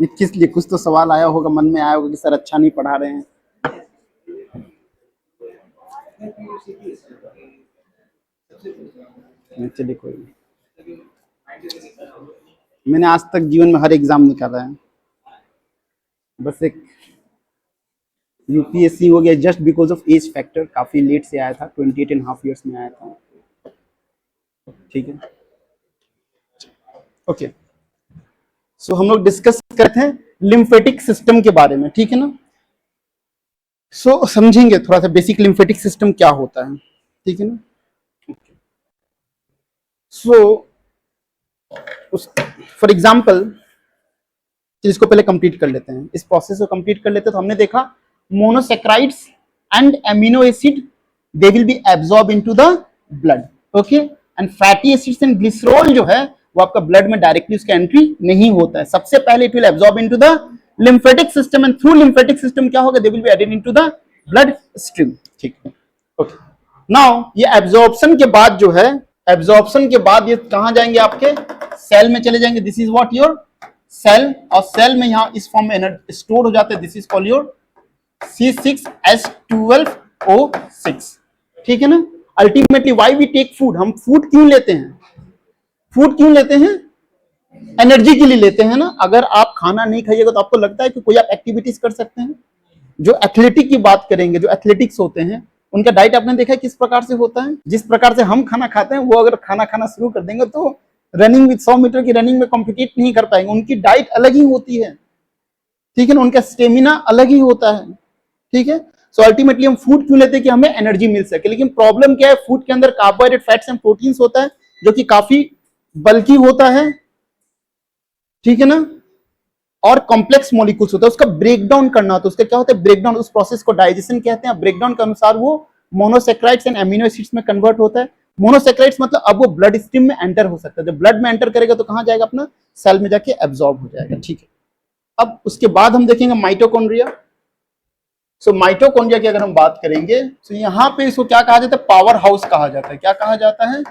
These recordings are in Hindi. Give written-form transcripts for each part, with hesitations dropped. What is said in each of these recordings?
किस लिए, कुछ तो सवाल आया होगा, मन में आया होगा कि सर अच्छा नहीं पढ़ा रहे हैं। चलिए कोई नहीं, मैंने आज तक जीवन में हर एग्जाम निकाला है, बस एक यूपीएससी हो गया just because of age factor, काफी लेट से आया था, 28.5 ईयर्स में आया था। ठीक है, ओके। सो हम लोग डिस्कस करते हैं लिम्फेटिक सिस्टम के बारे में, ठीक है ना। सो समझेंगे थोड़ा सा बेसिक लिम्फेटिक सिस्टम क्या होता है, ठीक है ना। सो फॉर एग्जाम्पल, इसको पहले कंप्लीट कर लेते हैं, इस प्रोसेस को कंप्लीट कर लेते हैं। तो हमने देखा monosaccharides and amino acid they will B absorb into the blood, okay, and fatty acids and glycerol जो है वो आपका ब्लड में डायरेक्टली उसका एंट्री नहीं होता है। सबसे पहले it will absorb into the lymphatic system and through lymphatic system क्या होगा, they will be added into the blood stream, ठीक है, ओके। नाउ ये एब्जॉर्प्शन के बाद जो है, एब्जॉर्प्शन के बाद ये कहां जाएंगे, आपके सेल में चले जाएंगे। This is what your cell, और सेल में यहां इस फॉर्म में एनर्जी स्टोर हो जाते हैं। This is called your C6H12O6, ठीक है ना। Ultimately why we take food, हम फूड क्यों लेते हैं, फूड क्यों लेते हैं, एनर्जी के लिए लेते हैं ना। अगर आप खाना नहीं खाइएगा तो आपको लगता है कि कोई आप एक्टिविटीज कर सकते हैं। जो एथलेटिक की बात करेंगे, जो एथलेटिक्स होते हैं उनका डाइट आपने देखा है किस प्रकार से होता है। जिस प्रकार से हम खाना खाते हैं वो अगर खाना खाना शुरू कर देंगे तो रनिंग विद 100 मीटर की रनिंग में कॉम्पिटिट नहीं कर पाएंगे। उनकी डाइट अलग ही होती है, ठीक है ना, उनका स्टेमिना अलग ही होता है, ठीक है। सो अल्टीमेटली हम फूड क्यों लेते हैं कि हमें एनर्जी मिल सके। लेकिन प्रॉब्लम क्या है, फूड के अंदर कार्बोहाइड्रेट, फैट्स एंड प्रोटीन्स होता है जो कि काफी बल्की होता है, ठीक है ना, और कॉम्प्लेक्स मॉलिक्यूल्स होता है, उसका ब्रेकडाउन करना होता है। उसका क्या होता है, ब्रेकडाउन, उस प्रोसेस को डाइजेशन कहते हैं। ब्रेकडाउन के अनुसार वो मोनोसेक्राइड्स एंड एमिनो एसिड्स में कन्वर्ट होता है। मोनोसेक्राइड्स मतलब अब वो ब्लड स्ट्रीम में एंटर हो सकता है। जब ब्लड में एंटर करेगा तो कहां जाएगा, अपना सेल में जाके एब्जॉर्ब हो जाएगा, ठीक है। अब उसके बाद हम देखेंगे माइटोकॉन्ड्रिया। सो माइटोकॉन्ड्रिया की अगर हम बात करेंगे तो यहां पे इसको क्या कहा जाता है, पावर हाउस कहा जाता है। क्या कहा जाता है,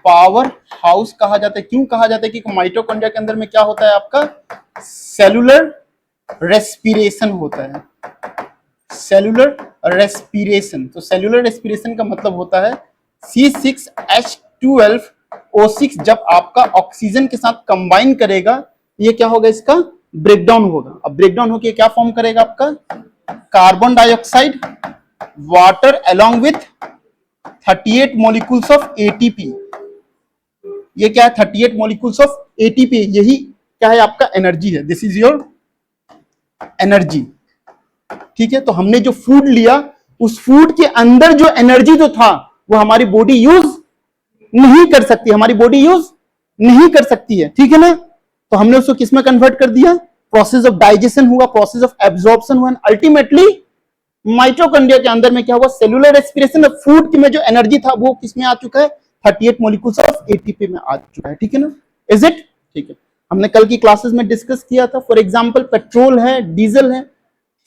पावर हाउस कहा जाता है। क्यों कहा जाता है, कि माइटोकॉन्ड्रिया के अंदर में क्या होता है, आपका सेलुलर रेस्पिरेशन होता है, सेलुलर रेस्पिरेशन। तो सेलुलर रेस्पिरेशन का मतलब होता है C6H12O6 जब आपका ऑक्सीजन के साथ कंबाइन करेगा, ये क्या होगा, इसका ब्रेकडाउन होगा। अब ब्रेकडाउन होकर क्या फॉर्म करेगा, आपका carbon dioxide, water along with 38 molecules of ATP. ये क्या है, 38 मॉलिक्यूल्स ऑफ एटीपी, यही क्या है, आपका एनर्जी है। दिस इज योर एनर्जी, ठीक है। तो हमने जो फूड लिया, उस फूड के अंदर जो एनर्जी जो था वो हमारी बॉडी यूज नहीं कर सकती, हमारी बॉडी यूज नहीं कर सकती है, ठीक है ना। तो हमने उसको किस में कन्वर्ट कर दिया, प्रोसेस ऑफ डाइजेशन हुआ, प्रोसेस ऑफ एब्जॉर्प्शन हुआ, अल्टीमेटली माइटोकॉन्ड्रिया के अंदर में क्या हुआ, सेलुलर रेस्पिरेशन। फूड में जो एनर्जी था वो किसमें आ चुका है, 38 मॉलिक्यूल्स ऑफ एटीपी में आ चुका है, ठीक है ना। इज इट, ठीक है। हमने कल की क्लासेस में डिस्कस किया था। फॉर एग्जांपल पेट्रोल है, डीजल है,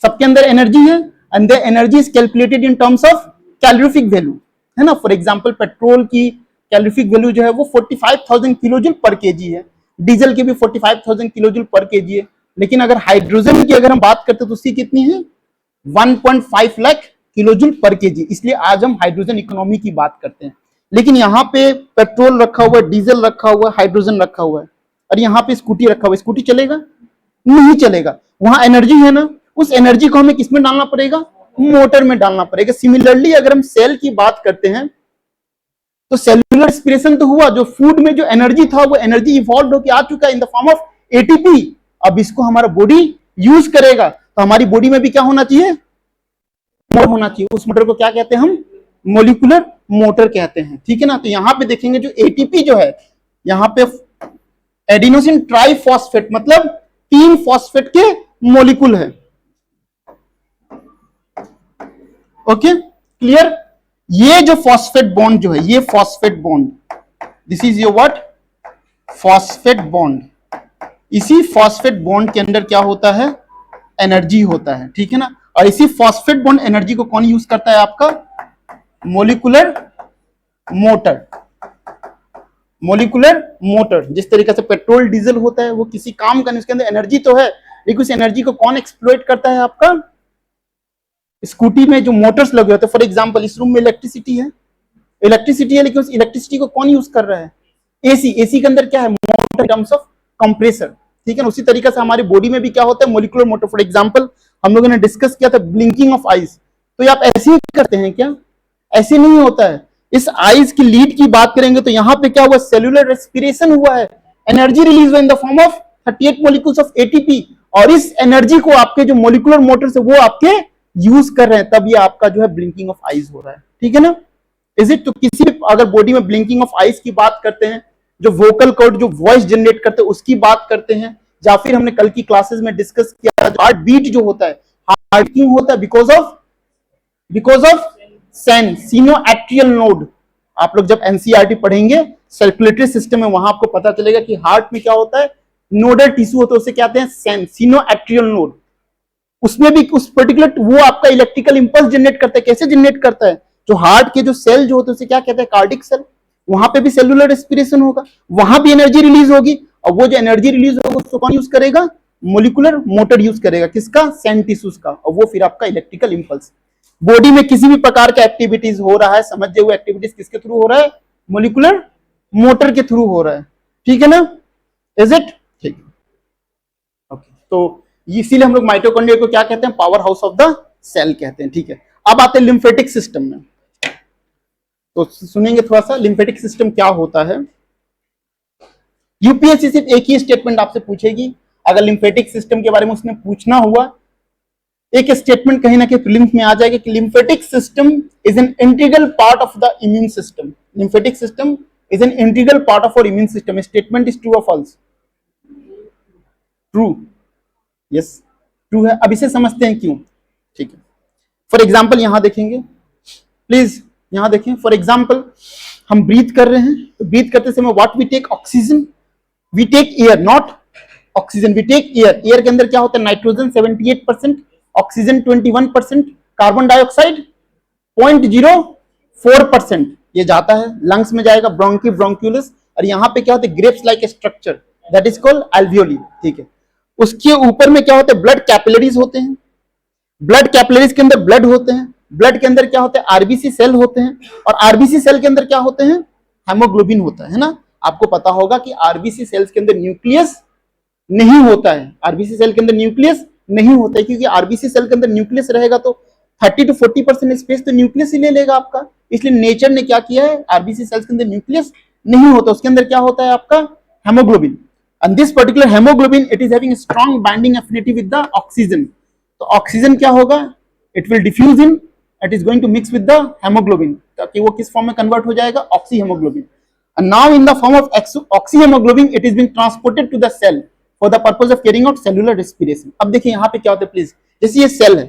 सबके अंदर एनर्जी है and the energy is calculated in terms of calorific value, है ना। फॉर एग्जांपल पेट्रोल की कैलोरीफिक वैल्यू जो है वो 45,000 किलोजूल पर केजी है, डीजल की भी 45,000 किलोजूल पर केजी है। लेकिन अगर हाइड्रोजन की अगर हम बात करते हैं तो उसकी कितनी है, 1.5 लाख किलोजूल पर केजी। इसलिए आज हम हाइड्रोजन इकोनॉमी की बात करते हैं। लेकिन यहाँ पे पेट्रोल रखा हुआ है, डीजल रखा हुआ है, हाइड्रोजन रखा हुआ है, और यहाँ पे स्कूटी रखा हुआ है, स्कूटी चलेगा, नहीं चलेगा। वहां एनर्जी है ना, उस एनर्जी को हमें किसमें डालना पड़ेगा, मोटर में डालना पड़ेगा। सिमिलरली अगर हम सेल की बात करते हैं तो सेलुलर रेस्पिरेशन तो हुआ, जो फूड में जो एनर्जी था वो एनर्जी इवॉल्व होकर आ चुका है in the form of ATP. अब इसको हमारा बॉडी यूज करेगा, तो हमारी बॉडी में भी क्या होना चाहिए, मोटर होना चाहिए। उस मोटर को क्या कहते हैं हम, मोलिकुलर मोटर कहते हैं, ठीक है ना। तो यहां पे देखेंगे जो एटीपी जो है, यहां पे एडिनोसिन ट्राइफॉस्फेट मतलब 3 फॉस्फेट के मॉलिक्यूल है, ओके, क्लियर। ये जो फॉस्फेट बॉन्ड जो है, ये phosphate bond, this is your what, phosphate bond. इसी फॉस्फेट बॉन्ड के अंदर क्या होता है, एनर्जी होता है, ठीक है ना। और इसी फॉस्फेट बॉन्ड एनर्जी को कौन यूज करता है, आपका मोलिकुलर मोटर, मोलिकुलर मोटर। जिस तरीके से पेट्रोल डीजल होता है वो किसी काम का नहीं, उसके अंदर एनर्जी तो है, लेकिन उस एनर्जी को कौन एक्सप्लॉइट करता है? आपका स्कूटी में जो मोटर्स लगे होते हैं, फॉर एग्जांपल इस रूम में इलेक्ट्रिसिटी है, लेकिन उस इलेक्ट्रिसिटी को कौन यूज कर रहा है? एसी। एसी के अंदर क्या है? मोटर टर्म्स ऑफ कंप्रेसर, ठीक है ना। उसी तरीके से हमारी बॉडी में भी क्या होता है? Molecular motor. फॉर एग्जांपल हम लोगों ने डिस्कस किया था ब्लिंकिंग ऑफ आईज, तो ये आप ऐसे ही करते हैं क्या? ऐसे नहीं होता है। इस आईज की लीड की बात करेंगे तो यहां पे क्या हुआ? सेल्यूलर रेस्पिरेशन हुआ है, एनर्जी रिलीज हुआ इन the form of 38 molecules of ATP, और इस एनर्जी को आपके जो मोलिकुलर मोटर्स है वो आपके यूज कर रहे हैं, तब ये आपका जो है ब्लिंकिंग ऑफ आईज हो रहा है, ठीक है ना। Is it? तो किसी भी अगर बॉडी में ब्लिंकिंग ऑफ आईज की बात करते हैं, जो वोकल कॉर्ड जो वॉइस जनरेट करते हैं उसकी बात करते हैं, या फिर हमने कल की क्लासेस में डिस्कस किया हार्ट बीट जो होता है, हार्ट क्यों होता है? Because of sinoatrial node. आप लोग जब एनसीईआरटी पढ़ेंगे सर्कुलेटरी सिस्टम में, वहां आपको पता चलेगा कि हार्ट में क्या होता है? नोडल टिश्यू होता है, उसे कहते हैं सिनोएट्रियल नोड। उसमें भी उस पर्टिकुलर वो आपका इलेक्ट्रिकल इंपल्स जनरेट करता है। कैसे जनरेट करता है? जो हार्ट के जो सेल जो होते हैं उसे क्या कहते हैं? Cardiac cell. वहां पे भी सेलुलर रेस्पिरेशन होगा, वहां भी एनर्जी रिलीज होगी, और वो जो एनर्जी रिलीज होगा उसको कौन यूज करेगा? मोलिकुलर मोटर यूज करेगा। किसका? सेल टिश्यूज का, और वो फिर आपका इलेक्ट्रिकल इंपल्स। बॉडी में किसी भी प्रकार का एक्टिविटीज हो रहा है, समझे हुए एक्टिविटीज किसके थ्रू हो रहा है? मोलिकुलर मोटर के थ्रू हो रहा है, ठीक है ना। Is it? ठीक, ओके। तो इसीलिए हम लोग माइटोकॉन्ड्रिया को क्या कहते हैं? Power house of the cell कहते हैं, ठीक है। अब आते हैं लिम्फेटिक सिस्टम में, तो सुनेंगे थोड़ा सा लिम्फेटिक सिस्टम क्या होता है। यूपीएससी सिर्फ एक ही स्टेटमेंट आपसे पूछेगी अगर लिम्फेटिक सिस्टम के बारे में उसने पूछना हुआ, एक स्टेटमेंट कहीं ना कहीं प्रीलिम्स में आ जाएगा कि lymphatic system is an integral part of the immune system. Lymphatic system is an integral part of our immune system. Statement is true और फॉल्स? ट्रू, यस ट्रू है। अब इसे समझते हैं क्यों, ठीक है। फॉर एग्जाम्पल यहां देखेंगे, प्लीज यहां देखें। फॉर एग्जाम्पल हम ब्रीथ कर रहे हैं, तो ब्रीथ करते समय what we take? Oxygen. We take air, not oxygen, we take air. Air के अंदर क्या होता है? Nitrogen 78%, oxygen 21%, carbon dioxide 0.04%। ये जाता है लंग्स में जाएगा, ब्रोंकी ब्रोंक्यूलस, और यहां पे क्या होता है? Grapes like structure that is called alveoli, ठीक है। उसके ऊपर में क्या होता है? ब्लड कैपिलरीज होते हैं। ब्लड कैपिलरीज के अंदर ब्लड होते हैं। ब्लड के अंदर क्या होता है? आरबीसी सेल होते हैं, और आरबीसी सेल के अंदर क्या होते हैं? हेमोग्लोबिन होता है ना। आपको पता होगा कि आरबीसी सेल्स के अंदर न्यूक्लियस नहीं होता है। आरबीसी सेल के अंदर न्यूक्लियस नहीं होता है, क्योंकि आरबीसी सेल के अंदर न्यूक्लियस रहेगा तो 30 to 40% स्पेस तो न्यूक्लियस ही ले लेगा आपका। इसलिए नेचर ने क्या किया है? आरबीसी सेल्स के अंदर न्यूक्लियस नहीं होता, उसके अंदर क्या होता है? आपका haemoglobin. And this particular haemoglobin it is having strong binding affinity with the oxygen. तो ऑक्सीजन क्या होगा? It will diffuse in, it is going to mix with the haemoglobin, ताकि वो किस फॉर्म में कन्वर्ट हो जाएगा? Oxy haemoglobin. And now in the form of oxyhemoglobin it is being transported to the cell for the purpose of carrying out cellular respiration। अब देखिए यहाँ पे क्या होता है प्लीज, जैसे ये सेल है,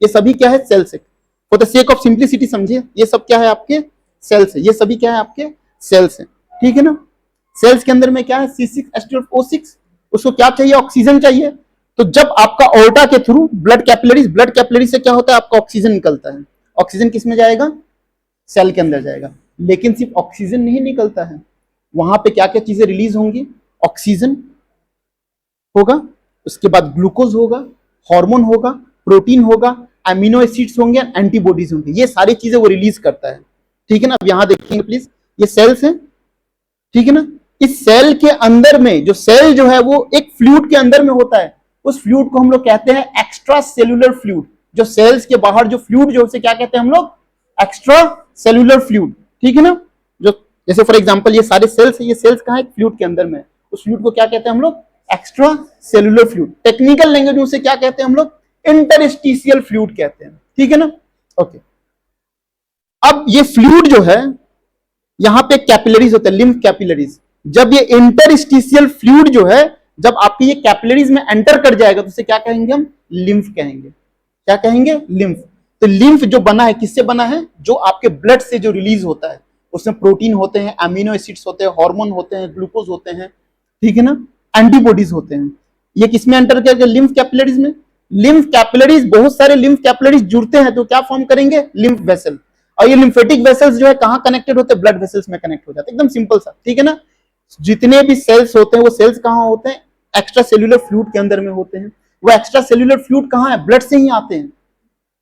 ये सभी क्या है? सेल्स है। For the sake of simplicity समझिए, ये सब क्या है? आपके सेल्स है। ये सभी क्या है? आपके सेल्स है, ठीक है ना। सेल्स के अंदर में क्या है? C6H12O6, उसको क्या चाहिए? ऑक्सीजन चाहिए। तो जब आपका ओर्टा के थ्रू ब्लड कैपिलरी से क्या होता है? आपका ऑक्सीजन निकलता है। ऑक्सीजन किस में जाएगा? सेल के अंदर जाएगा। लेकिन सिर्फ ऑक्सीजन नहीं निकलता है, वहां पे क्या क्या चीजें रिलीज होंगी? ऑक्सीजन होगा, उसके बाद ग्लूकोज होगा, हार्मोन होगा, प्रोटीन होगा, अमीनो एसिड्स होंगे, एंटीबॉडीज होंगे। ये सारी चीजें वो रिलीज करता है, ठीक है ना। अब यहां देखेंगे प्लीज, ये सेल्स हैं, ठीक है ना। इस सेल के अंदर में जो सेल जो है वो एक फ्लूइड के अंदर में होता है, उस फ्लूइड को हम लोग कहते हैं एक्स्ट्रा सेलुलर फ्लूइड। जो सेल्स के बाहर जो फ्लूइड जो उसे क्या कहते हैं हम लोग? एक्स्ट्रा सेलुलर फ्लूइड, ठीक है ना। जो जैसे फॉर एग्जांपल ये सारे सेल्स है, ये सेल्स कहां है? फ्लूइड के अंदर में। उस फ्लूइड को क्या कहते हैं हम लोग? Extra cellular fluid. Technical language में उसे क्या कहते हैं हम लोग? इंटरस्टिशियल फ्लूइड कहते हैं, ठीक है ना। ओके, अब ये फ्लूइड जो है यहां पे कैपिलरीज होते हैं, लिम्फ कैपिलरीज। जब ये इंटरस्टिशियल फ्लूइड जो है जब आपकी ये कैपिलरीज में एंटर कर जाएगा तो उसे क्या कहेंगे हम? लिम्फ कहेंगे। क्या कहेंगे? लिम्फ। तो लिम्फ जो बना है किससे बना है? जो आपके ब्लड से जो रिलीज होता है, उसमें प्रोटीन होते हैं, अमीनो एसिड्स होते हैं, हार्मोन होते हैं, ग्लूकोज होते हैं, ठीक है ना, एंटीबॉडीज होते हैं। ये किसमें एंटर करेगा? लिम्फ कैपिलरीज में। लिम्फ कैपिलरीज, बहुत सारे लिम्फ कैपिलरीज जुड़ते हैं तो क्या फॉर्म करेंगे? Lymph vessel. और ये लिम्फेटिक वेसल्स जो है कहां कनेक्टेड होते हैं, ब्लड वेसल्स में कनेक्ट हो जाते हैं, एकदम सिंपल सा, ठीक है ना। जितने भी सेल्स होते हैं वो सेल्स कहां होते हैं, एक्स्ट्रा सेल्यूलर फ्लूइड के अंदर में होते हैं। वो एक्स्ट्रा सेल्यूलर फ्लूइड कहां है, ब्लड से ही आते हैं।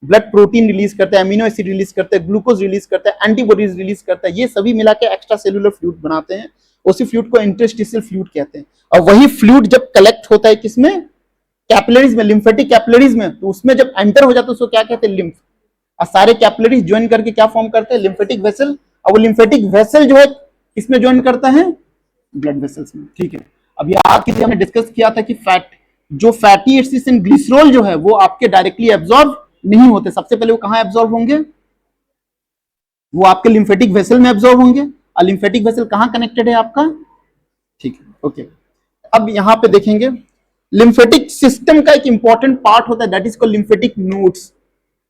ब्लड प्रोटीन रिलीज करता है, अमीनो एसिड रिलीज करते हैं, ग्लूकोज रिलीज करता है, एंटीबॉडीज रिलीज करता है, ये सभी मिला के एक्स्ट्रा सेल्यूलर फ्लूइड बनाते हैं। उसी फ्लूइड को इंटरस्टिशियल फ्लूइड कहते हैं। और वही फ्लूइड जब कलेक्ट होता है किसमें, कैपिलरीज में, लिम्फेटिक कैपिलरीज में, तो उसमें जब एंटर हो जाता है उसको क्या कहते हैं, लिम्फ। और सारे कैपिलरीज ज्वाइन करके क्या फॉर्म करते हैं, लिम्फेटिक वेसल। और वो लिम्फेटिक वेसल जो है किसमें ज्वाइन करता है, ब्लड वेसल्स में, ठीक है। अब याद कीजिए हमने डिस्कस किया था कि फैट, जो फैटी एसिड्स इन ग्लिसरॉल जो है वो आपके डायरेक्टली एब्जॉर्ब नहीं होते। सबसे पहले वो कहां एब्जॉर्ब होंगे, वो आपके लिम्फेटिक वेसल में एब्जॉर्ब होंगे। और लिम्फेटिक वेसल कहां कनेक्टेड है आपका, ठीक है, ओके। अब यहां पे देखेंगे लिम्फेटिक सिस्टम का एक इंपॉर्टेंट पार्ट होता है, that is called lymphatic nodes.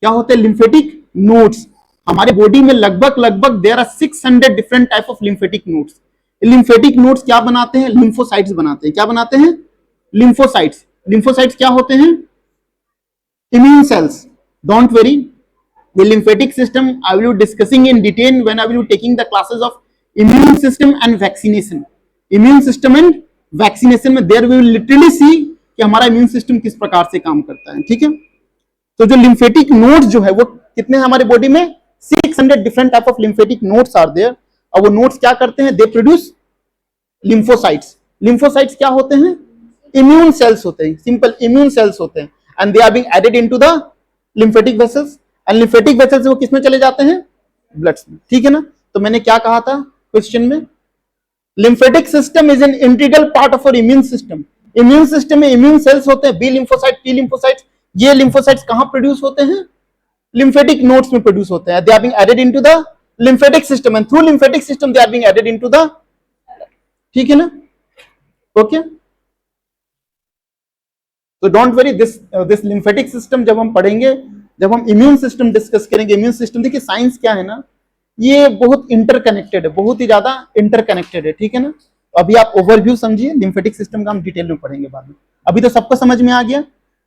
क्या होते हैं, लिम्फेटिक नोड्स। हमारे बॉडी में लगभग लगभग there are 600 different type of lymphatic nodes. Lymphatic nodes क्या बनाते हैं, लिम्फोसाइट्स बनाते हैं। क्या बनाते हैं, लिम्फोसाइट्स। लिम्फोसाइट्स क्या होते हैं, immune cells. Don't worry, the lymphatic system I will be discussing in detail when I will be taking the classes of immune system and vaccination. Immune system and vaccination में there we will literally see कि हमारा immune system किस प्रकार से काम करता है, ठीक है। तो जो lymphatic nodes जो है वो कितने हैं हमारे बॉडी में, 600 different type of lymphatic nodes are there। और वो nodes क्या करते हैं, they produce lymphocytes। lymphocytes क्या होते हैं, immune cells होते हैं, simple immune cells होते हैं। and they are being added into the lymphatic vessels, and lymphatic vessels वो किसमें चले जाते हैं, ब्लड में, ठीक है ना। तो मैंने क्या कहा था क्वेश्चन में, lymphatic system is an integral part of our immune system। immune system में immune cells होते हैं, B lymphocyte, T lymphocytes। ये lymphocytes कहां प्रोड्यूस होते हैं, lymphatic nodes में प्रोड्यूस होते हैं। they are being added into the lymphatic system and through lymphatic system they are being added into the, ठीक है ना, ओके। तो don't worry, this lymphatic system जब हम पढ़ेंगे, जब हम इम्यून सिस्टम डिस्कस करेंगे, इम्यून सिस्टम, देखिए साइंस क्या है ना, ये बहुत इंटरकनेक्टेड है, बहुत ही ज्यादा इंटरकनेक्टेड है, ठीक है ना। तो अभी आप ओवरव्यू समझिए, लिम्फेटिक सिस्टम का हम डिटेल में पढ़ेंगे बाद में। अभी तो सबको समझ में आ गया,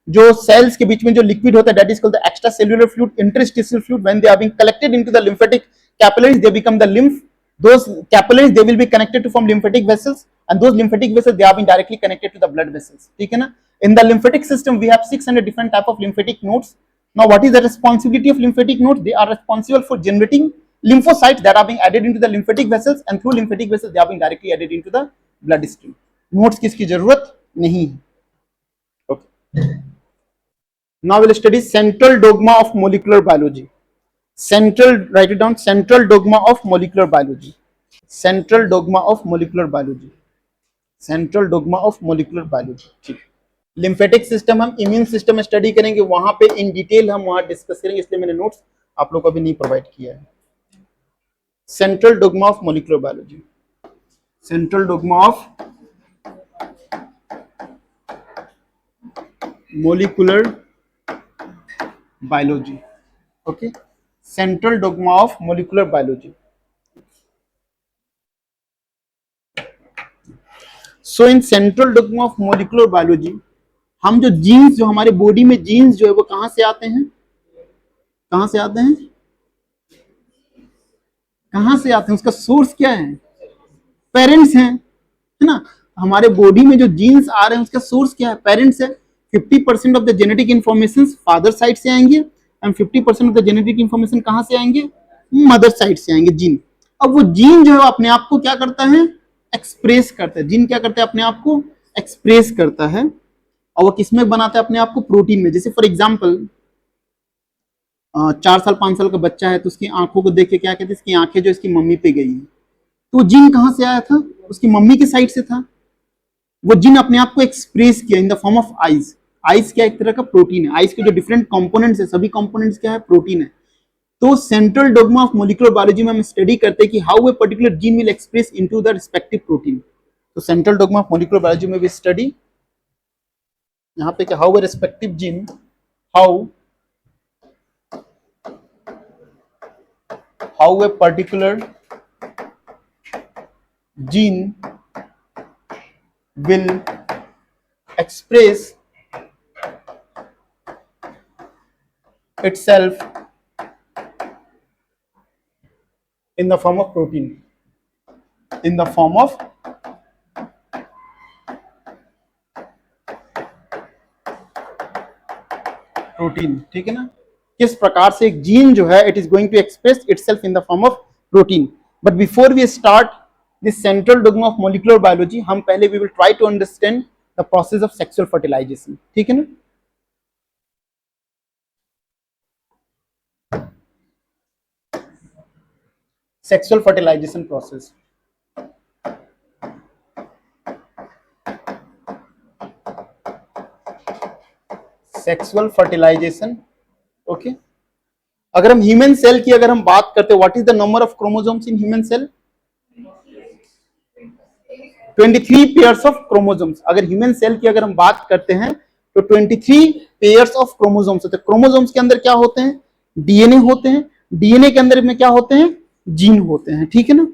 जो सेल्स के बीच में जो लिक्विड होता है that is called the extracellular fluid, interstitial fluid, when they are being collected into the lymphatic capillaries they become the lymph। those capillaries they will be connected to form lymphatic vessels, and those lymphatic vessels they are being directly connected to the blood vessels, ठीक है ना। In the lymphatic system we have 600 different type of lymphatic nodes। now what is the responsibility of lymphatic nodes, they are responsible for generating lymphocytes that are being added into the lymphatic vessels, and through lymphatic vessels they are being directly added into the blood stream। nodes की इसकी जरूरत नहीं है, okay। now we'll study central dogma of molecular biology। central, write it down, central dogma of molecular biology। central dogma of molecular biology। central dogma of molecular biology, ठीक। लिम्फेटिक सिस्टम हम इम्यून सिस्टम में स्टडी करेंगे, वहां पे इन डिटेल हम वहां डिस्कस करेंगे, इसलिए मैंने नोट्स आप लोग को अभी नहीं प्रोवाइड किया है। Central dogma of molecular biology, central dogma of molecular biology, okay. Central dogma of molecular biology. So in central dogma of molecular biology हम जो जीन्स, जो हमारे बॉडी में जीन्स जो है वो कहां से आते हैं, कहां से आते हैं, कहां से आते हैं, उसका सोर्स क्या है, पेरेंट्स हैं, है ना। हमारे बॉडी में जो जीन्स आ रहे हैं उसका सोर्स क्या है, पेरेंट्स है। 50% of the genetic information father side से आएंगे and 50% of the genetic information कहां से आएंगे, मदर साइड से आएंगे, जीन। अब वो जीन जो है अपने आप को क्या करता है, एक्सप्रेस करता है। जीन क्या करता है, अपने आप को एक्सप्रेस करता है, और वो किसमें बनाता है अपने आप को, प्रोटीन में। जैसे फॉर एग्जाम्पल 4 साल 5 साल का बच्चा है तो उसकी आंखों को देख के क्या कहते हैं, इसकी आंखें जो इसकी मम्मी पे गई है, तो जीन कहां से आया था, उसकी मम्मी की साइड से था। वो जीन अपने आप को एक्सप्रेस किया इन the form of eyes. Eyes क्या एक तरह का प्रोटीन है, आइज के जो डिफरेंट कंपोनेंट्स है, सभी कंपोनेंट्स क्या है, प्रोटीन है। तो central dogma of molecular biology में हम स्टडी करते हैं कि how a particular gene will express into the respective protein. तो central dogma of molecular biology में भी स्टडी यहां पे क्या, how a respective gene, how a particular gene will express itself in the form of protein, in the form of protein, ठीक है ना। किस प्रकार से एक जीन जो है it is going to express itself in the form of protein. But before we start this central dogma of molecular biology, हम पहले we will try to understand the process of sexual fertilisation, ठीक है ना। Sexual fertilisation process, sexual fertilisation, okay. अगर हम ह्यूमन सेल की अगर हम बात करते हैं, what is the number of chromosomes in human cell? 23 pairs of chromosomes. अगर ह्यूमन सेल की अगर हम बात करते हैं तो 23 पेयर्स ऑफ क्रोमोसोम्स होते हैं। क्रोमोसोम्स के अंदर क्या होते हैं? डीएनए होते हैं। डीएनए के अंदर में क्या होते हैं? जीन होते हैं, ठीक है ना।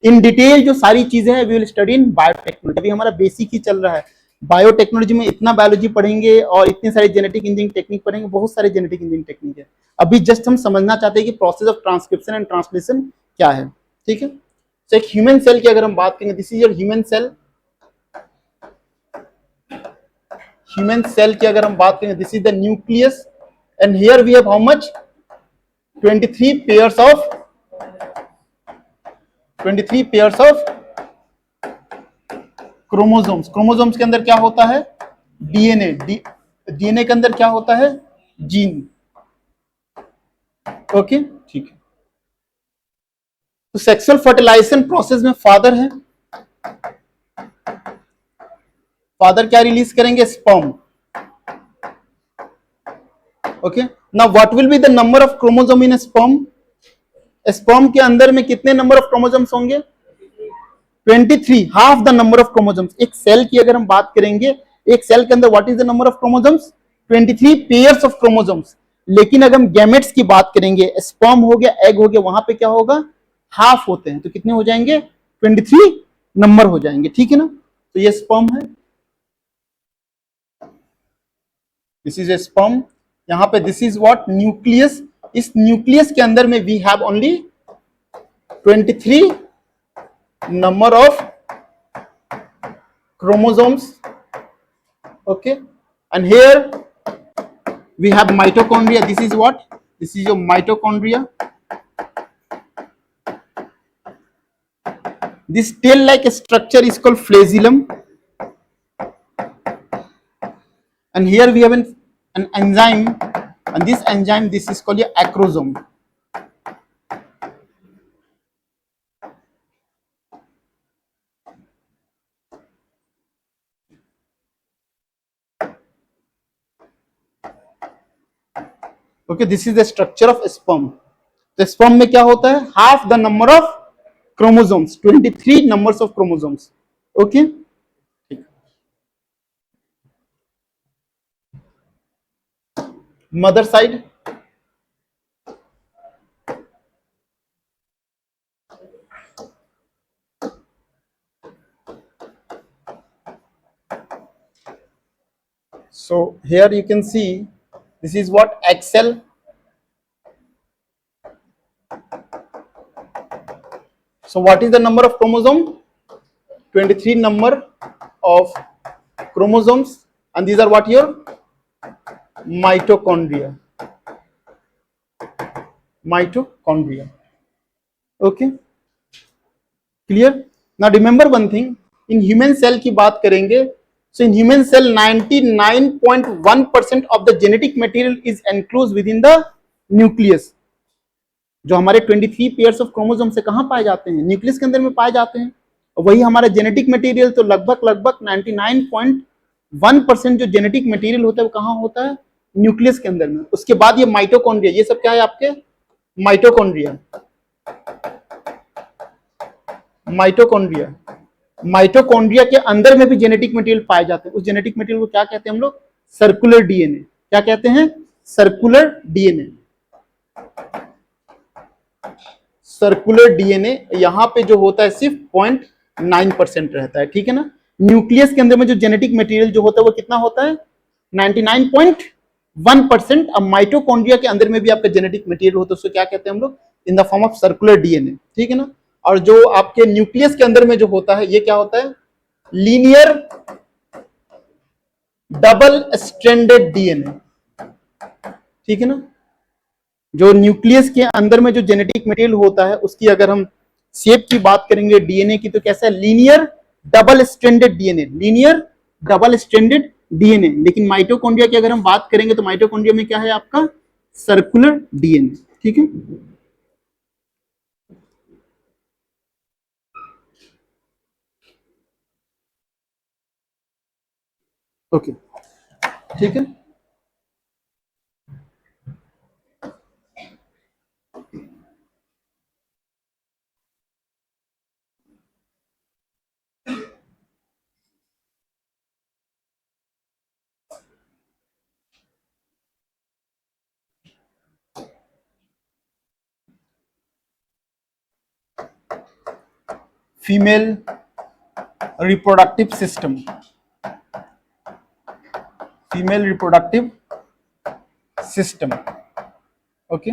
इन डिटेल जो सारी चीजें हैं we will study in biotechnology. अभी हमारा बेसिक ही चल रहा है। बायोटेक्नोलॉजी में इतना बायोलॉजी पढ़ेंगे और इतनी सारी जेनेटिक इंजीनियरिंग टेक्निक पढ़ेंगे, बहुत सारे जेनेटिक इंजीनियरिंग टेक्निक है। अभी जस्ट हम समझना चाहते हैं कि process of transcription and translation क्या है, ठीक है। तो एक ह्यूमन सेल की अगर हम बात करेंगे, this is your human cell. Human cell की अगर हम बात करें, this is the nucleus and here we have how much? 23 pairs of 23 pairs of chromosomes. Chromosomes के अंदर क्या होता है? डीएनए। डीएनए के अंदर क्या होता है? जीन, ओके, ठीक है। तो सेक्सुअल फर्टिलाइजेशन प्रोसेस में फादर है, फादर क्या रिलीज करेंगे? Sperm, okay. Now what will be the number of chromosome in sperm? Sperm के अंदर में कितने नंबर ऑफ क्रोमोसोम्स होंगे? 23, half the number of chromosomes. एक सेल की अगर हम बात करेंगे, एक सेल के अंदर what is the number of chromosomes? 23 pairs of chromosomes. लेकिन अगर हम गैमेट्स की बात करेंगे, स्पर्म हो गया, एग हो गया, वहां पे क्या होगा? हाफ होते हैं, तो कितने हो जाएंगे? 23 नंबर हो जाएंगे, ठीक है ना। तो ये स्पर्म है, दिस इज ए स्पर्म। यहां पे दिस इज व्हाट? न्यूक्लियस। इस न्यूक्लियस के अंदर में we have only 23 number of chromosomes, okay, and here we have mitochondria. This is what? This is your mitochondria. This tail like structure is called flagellum, and here we have an enzyme, and this enzyme, this is called your acrosome. Okay, this is the structure of sperm. तो sperm में क्या होता है? Half the number of chromosomes, 23 numbers of chromosomes, okay. Mother side, so here you can see this is what? Egg cell. So what is the number of chromosome? 23 number of chromosomes, and these are what? Your mitochondria. Mitochondria, okay, clear? Now remember one thing, in human cell की बात करेंगे, so in human cell 99.1% of the genetic material is enclosed within the nucleus. जो हमारे 23 पेयर्स ऑफ क्रोमोसोम से कहां पाए जाते हैं? न्यूक्लियस के अंदर में पाए जाते हैं। और वही हमारा जेनेटिक मटेरियल तो लगभग 99.1% जो जेनेटिक मटेरियल होता है वो कहां होता है? न्यूक्लियस के अंदर में। उसके बाद ये माइटोकॉन्ड्रिया, ये सब क्या है आपके? माइटोकॉन्ड्रिया। माइटोकॉन्ड्रिया, माइटोकॉन्ड्रिया के अंदर में भी जेनेटिक मटेरियल पाए जाते हैं। उस जेनेटिक मटेरियल को क्या कहते हैं हम लोग? Circular DNA. क्या कहते हैं? Circular DNA. सर्कुलर डीएनए यहां पे जो होता है सिर्फ 0.9% रहता है, ठीक है ना। न्यूक्लियस के अंदर में जो जेनेटिक मटेरियल जो होता है वो कितना होता है? 99.1%। अब माइटोकॉन्ड्रिया के अंदर में भी आपका जेनेटिक मटेरियल होता है, उसको क्या कहते हैं हम लोग? इन the form of circular DNA, ठीक है ना। और जो आपके न्यूक्लियस के अंदर में जो होता है ये क्या होता है, लीनियर डबल स्ट्रैंडेड डीएनए, ठीक है ना। जो न्यूक्लियस के अंदर में जो जेनेटिक मटेरियल होता है उसकी अगर हम शेप की बात करेंगे डीएनए की, तो कैसा है, linear double stranded DNA, linear double stranded DNA. लेकिन माइटोकॉन्ड्रिया की अगर हम बात करेंगे तो माइटोकॉन्ड्रिया में क्या है आपका, सर्कुलर डीएनए, ठीक है। ओके, ठीक है। Female reproductive system, female reproductive system, okay.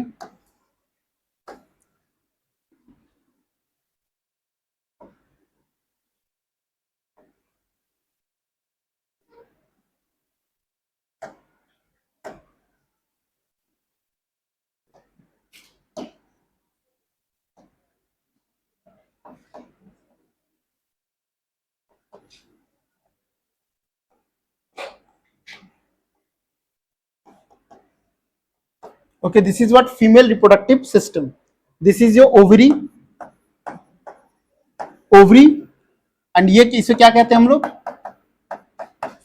Okay, this is what female reproductive system. This is your ovary, ovary, and ये इसे क्या कहते हैं हम लोग,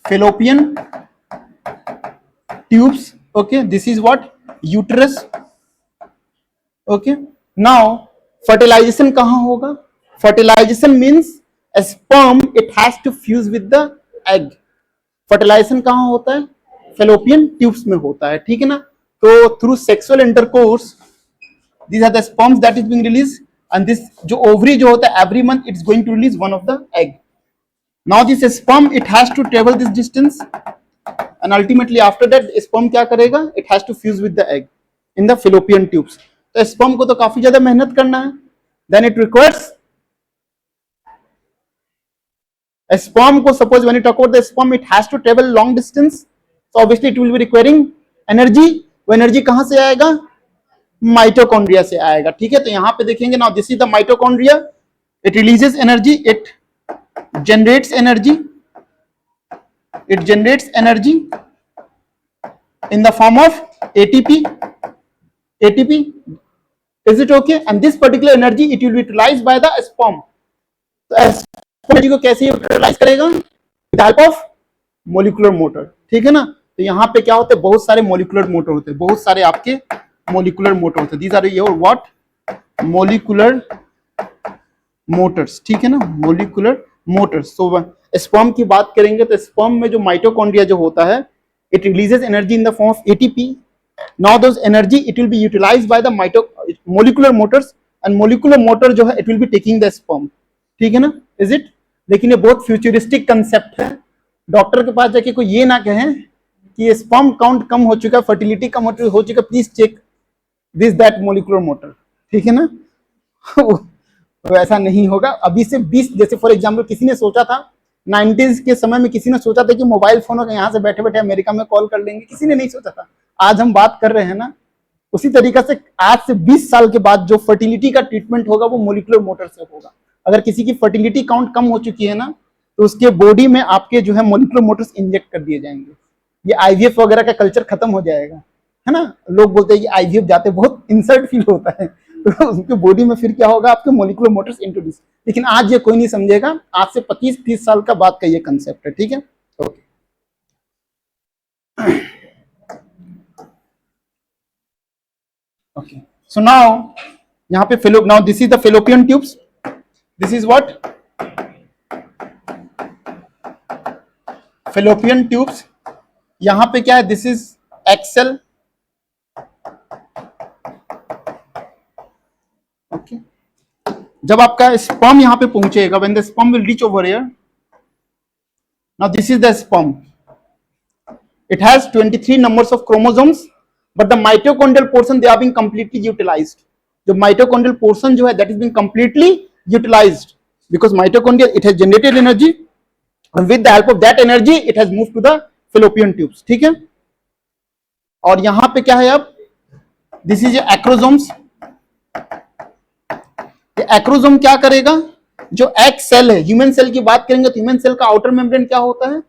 fallopian tubes. Okay, this is what, uterus. Okay, now fertilization कहाँ होगा, fertilization means a sperm it has to fuse with the egg. fertilization कहाँ होता है, fallopian tubes में होता है, ठीक है ना। तो through sexual intercourse these are the sperms that is being released, and this जो ovary जो होता है every month it's going to release one of the egg. Now this sperm it has to travel this distance and ultimately after that sperm क्या करेगा, it has to fuse with the egg in the fallopian tubes. तो sperm को तो काफी ज्यादा मेहनत करना है, then it requires a sperm को, suppose when you talk about the sperm it has to travel long distance, so obviously it will be requiring energy. वो एनर्जी कहां से आएगा, माइटोकॉन्ड्रिया से आएगा, ठीक है। तो यहां पे देखेंगे, now this is the mitochondria, it releases energy, it generates energy, it generates energy in the form of ATP. ATP, is it okay? And this particular energy it will be utilized by the sperm. तो एनर्जी को कैसे यूटिलाइज करेगा, with help of molecular motor, ठीक है ना। तो यहाँ पे क्या होते हैं, बहुत सारे मोलिकुलर मोटर होते हैं, बहुत सारे आपके मोलिकुलर मोटर होते हैं। These are your what, molecular motors, ठीक है ना, मोलिकुलर मोटर्स। सो स्पर्म की बात करेंगे तो स्पर्म में जो माइटोकॉन्ड्रिया जो होता है, it releases energy in the form of ATP. Now those energy it will be utilised by the molecular motors, and molecular motor जो है it will be taking the sperm, ठीक है ना, इज इट। लेकिन ये बहुत फ्यूचरिस्टिक कंसेप्ट है, डॉक्टर के पास जाके कोई ये ना कहे कि स्पर्म काउंट कम हो चुका, फर्टिलिटी कम हो चुका, please check this that molecular motor, ठीक है ना। तो ऐसा नहीं होगा अभी से 20, जैसे फॉर एग्जांपल किसी ने सोचा था 90s के समय में, किसी ने सोचा था कि मोबाइल फोन यहाँ से बैठे बैठे अमेरिका में कॉल कर लेंगे, किसी ने नहीं सोचा था। आज हम बात कर रहे हैं ना, उसी तरीका से आज से 20 साल के बाद जो फर्टिलिटी का ट्रीटमेंट होगा वो मोलिकुलर मोटर से होगा। अगर किसी की फर्टिलिटी काउंट कम हो चुकी है ना, तो उसके बॉडी में आपके जो है मोलिकुलर मोटर्स इंजेक्ट कर दिए जाएंगे। ये आईवीएफ वगैरह का कल्चर खत्म हो जाएगा, है ना। लोग बोलते हैं कि आईवीएफ जाते बहुत इंसल्ट फील होता है, तो उनके बॉडी में फिर क्या होगा, आपके मोलिकुलर मोटर्स इंट्रोड्यूस। लेकिन आज ये कोई नहीं समझेगा, आज से 25-30 साल का बाद का ये कंसेप्ट है, ठीक है। ओके, ओके, सो नाउ यहाँ पे now this is the fallopian tubes, this is what, fallopian tubes. यहाँ पे क्या है, दिस इज एक्सेल, ओके। जब आपका स्पर्म यहां पे पहुंचेगा, when the sperm will reach over here, now this is the sperm, it has 23 numbers of chromosomes, but the mitochondrial portion they are being completely utilized. जो माइटोकॉन्ड्रियल पोर्शन जो है that is being completely utilised, because mitochondrial it has generated energy, with the help of that energy it has move to the fallopian tubes, ठीक है। और यहां पे क्या है अब, दिस इज एक्रोसोम्स। एक्रोसोम क्या करेगा, जो एग सेल है, ह्यूमन सेल की बात करेंगे तो ह्यूमन सेल का आउटर मेम्ब्रेन क्या होता है,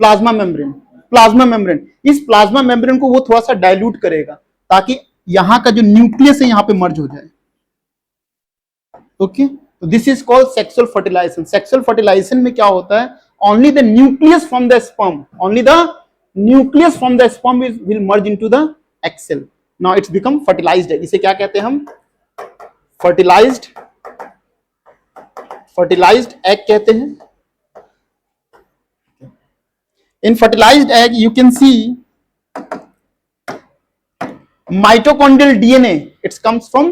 प्लाज्मा मेम्ब्रेन। प्लाज्मा मेम्ब्रेन, इस प्लाज्मा मेम्ब्रेन को वो थोड़ा सा डाइल्यूट करेगा ताकि यहां का जो न्यूक्लियस है यहां पे मर्ज हो जाए। ओके, तो this is called sexual fertilisation. Sexual fertilisation में क्या होता है, only the nucleus from the sperm, only the nucleus from the sperm will merge into the egg cell. Now it's become fertilised egg. इसे क्या कहते हैं हम, फर्टिलाइज्ड एग कहते हैं। In fertilized egg you can see mitochondrial DNA, it comes from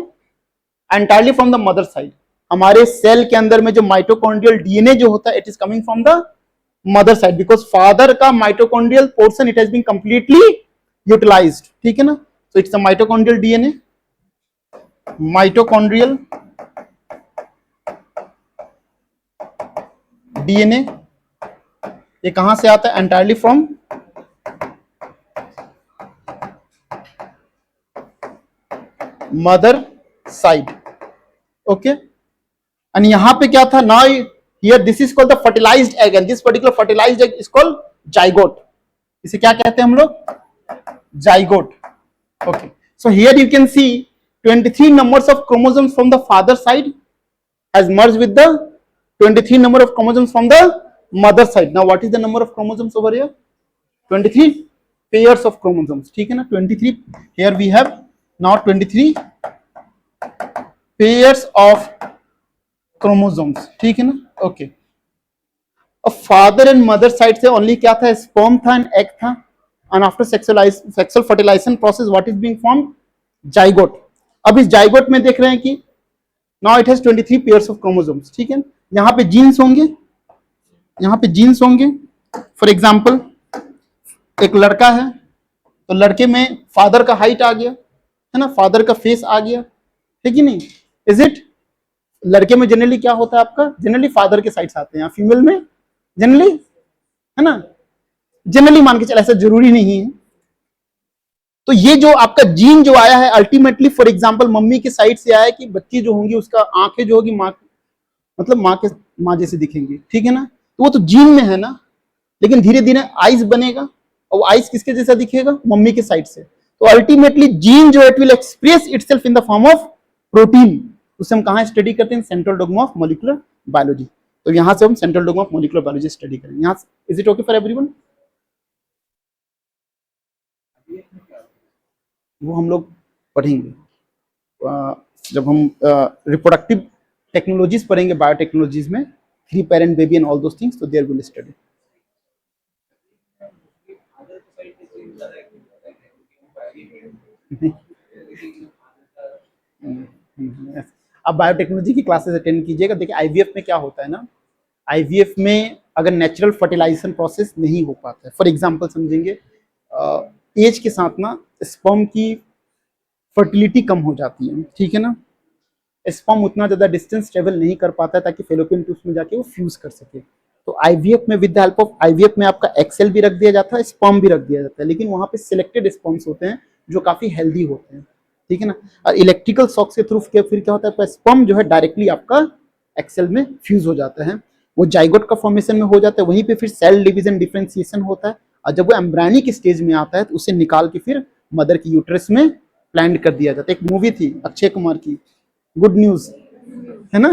entirely from the mother side। हमारे सेल के अंदर में जो माइटोकॉन्ड्रियल डीएनए जो होता है it is coming from the mother side, because father का mitochondrial portion it has been completely utilised, ठीक है ना। So it's a mitochondrial DNA, mitochondrial DNA ये कहां से आता है, entirely from mother side. Okay, and यहां पे क्या था, now here this is called the fertilised egg and this particular fertilised egg is called zygote. इसे क्या कहते हैं हम लोग, zygote. Okay, so here you can C 23 numbers of chromosomes from the father side has merged with the 23 number of chromosomes from the mother side। Now what is the number of chromosomes over here, 23 pairs of chromosomes, ठीक है ना। 23 here we have now 23 pairs of chromosomes, ठीक है ना। ओके, अब फादर एंड मदर साइड से ओनली क्या था, स्पर्म था एंड एग था, and after sexual fertilisation process what is being formed, zygote. अब इस जाइगोट में देख रहे हैं कि now it has 23 pairs of chromosomes, ठीक है। यहां पे जीन्स होंगे, यहां पे जीन्स होंगे। फॉर एग्जांपल एक लड़का है तो लड़के में फादर का हाइट आ गया है ना, फादर का फेस आ गया, है कि नहीं, इज इट। लड़के में जनरली क्या होता है आपका, जनरली फादर के साइड आते हैं, फीमेल में जनरली, है ना, जनरली मान के चला, ऐसा जरूरी नहीं है। तो ये जो आपका जीन जो आया है अल्टीमेटली फॉर एग्जांपल मम्मी के साइड से आया कि बच्ची जो होंगी उसका आंखें जो होगी माँ, मतलब माँ जैसे दिखेंगी, ठीक है ना। तो वो तो जीन में है ना, लेकिन धीरे धीरे आइज बनेगा और आइज किसके जैसा दिखेगा, मम्मी के साइड से। तो अल्टीमेटली जीन जो it will express itself in the form of protein. उसे हम कहाँ स्टडी करते हैं, central dogma of molecular biology. तो यहां से हम central dogma of molecular biology study करेंगे। यहां is it okay for everyone, वो हम लोग पढ़ेंगे जब हम रिप्रोडक्टिव टेक्नोलॉजीज पढ़ेंगे, बायोटेक्नोलॉजीज में, 3 parent baby and all those things, तो देयर विल स्टडी। आप बायोटेक्नोलॉजी की क्लासेस अटेंड कीजिएगा। देखिए आईवीएफ में क्या होता है ना, आईवीएफ में अगर नेचुरल फर्टिलाइजेशन प्रोसेस नहीं हो पाता है, फॉर एग्जांपल समझेंगे एज के साथ ना स्पर्म की फर्टिलिटी कम हो जाती है, ठीक है ना। स्पर्म उतना ज्यादा डिस्टेंस ट्रेवल नहीं कर पाता है ताकि फेलोपियन ट्यूब्स में जाके वो फ्यूज कर सके। तो आईवीएफ में with the help of IVF में आपका एक्सेल भी रख दिया जाता है, स्पर्म भी रख दिया जाता है, लेकिन वहां पे सिलेक्टेड स्पर्म्स होते हैं जो काफी हेल्दी होते हैं, ठीक है ना। और इलेक्ट्रिकल शॉक्स के थ्रू फिर क्या होता है, स्पर्म जो है डायरेक्टली आपका एक्सेल में फ्यूज हो जाता है, वो जाइगोट का फॉर्मेशन में हो जाता है। वहीं पे फिर सेल डिवीजन डिफरेंशिएशन होता है, और जब वो एम्ब्रायनिक स्टेज में आता है तो उसे निकाल के फिर मदर की यूट्रस में प्लांट कर दिया जाता है। एक मूवी थी अक्षय कुमार की, गुड न्यूज, है ना,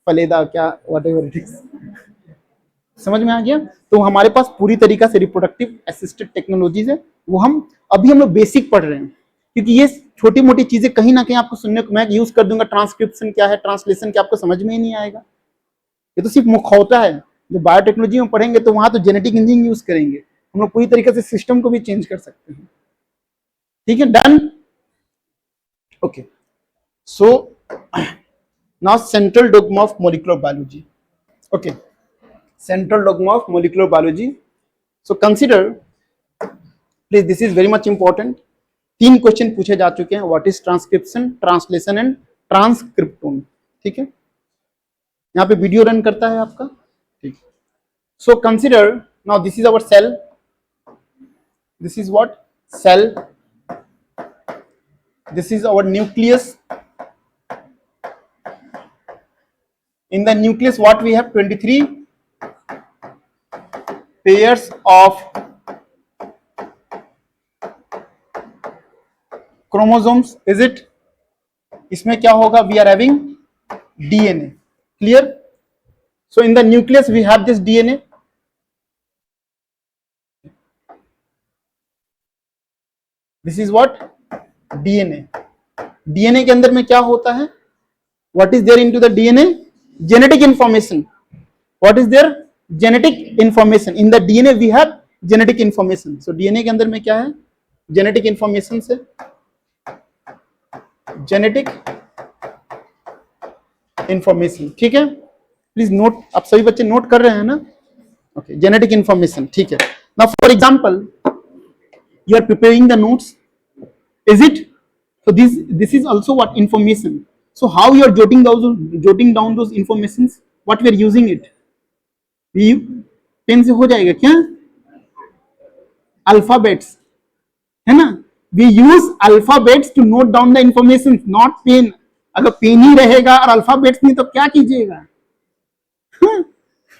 फलेदा क्या व्हाटएवर इट इज, समझ में आ गया। तो हमारे पास पूरी तरीका से रिप्रोडक्टिव असिस्टेड टेक्नोलॉजीज है, वो हम लोग बेसिक पढ़ रहे हैं, क्योंकि ये छोटी मोटी चीजें कहीं ना कहीं आपको सुनने को, मैं यूज कर दूंगा ट्रांसक्रिप्शन क्या है, ट्रांसलेशन क्या, आपको समझ में ही नहीं आएगा। ये तो सिर्फ मुखौटा है। जो बायोटेक्नोलॉजी में पढ़ेंगे तो वहां तो जेनेटिक इंजीनियरिंग यूज करेंगे, हम लोग पूरी तरीके से सिस्टम को भी चेंज कर सकते हैं, ठीक है। Done, okay. So now central dogma of molecular biology, okay, central dogma of molecular biology. So consider, please, this is very much important, 3 question पूछे जा चुके हैं, what is transcription, translation and transcriptome. ठीक है, यहाँ पे वीडियो रन करता है आपका। ठीक, so consider now this is our cell, this is what cell, this is our nucleus. In the nucleus what we have, 23 pairs of chromosomes, is it? इसमें क्या होगा, we are having DNA, clear? So in the nucleus we have this DNA. This is what DNA. DNA के अंदर में क्या होता है, what is there into the DNA? Genetic information. What is there? Genetic information. In the DNA we have genetic information. So DNA के अंदर में क्या है, genetic information से genetic information। ठीक है, प्लीज नोट, आप सभी बच्चे नोट कर रहे हैं ना? Okay, genetic information. ठीक है, now for example you are preparing the notes, is it? So this is also what information. So how you are jotting down those informations, what we are using it, we pen से हो जाएगा क्या, अल्फाबेट्स है ना, we use alphabets to note down the information, not pen. अगर पेन ही रहेगा और अल्फाबेट्स नहीं तो क्या कीजिएगा?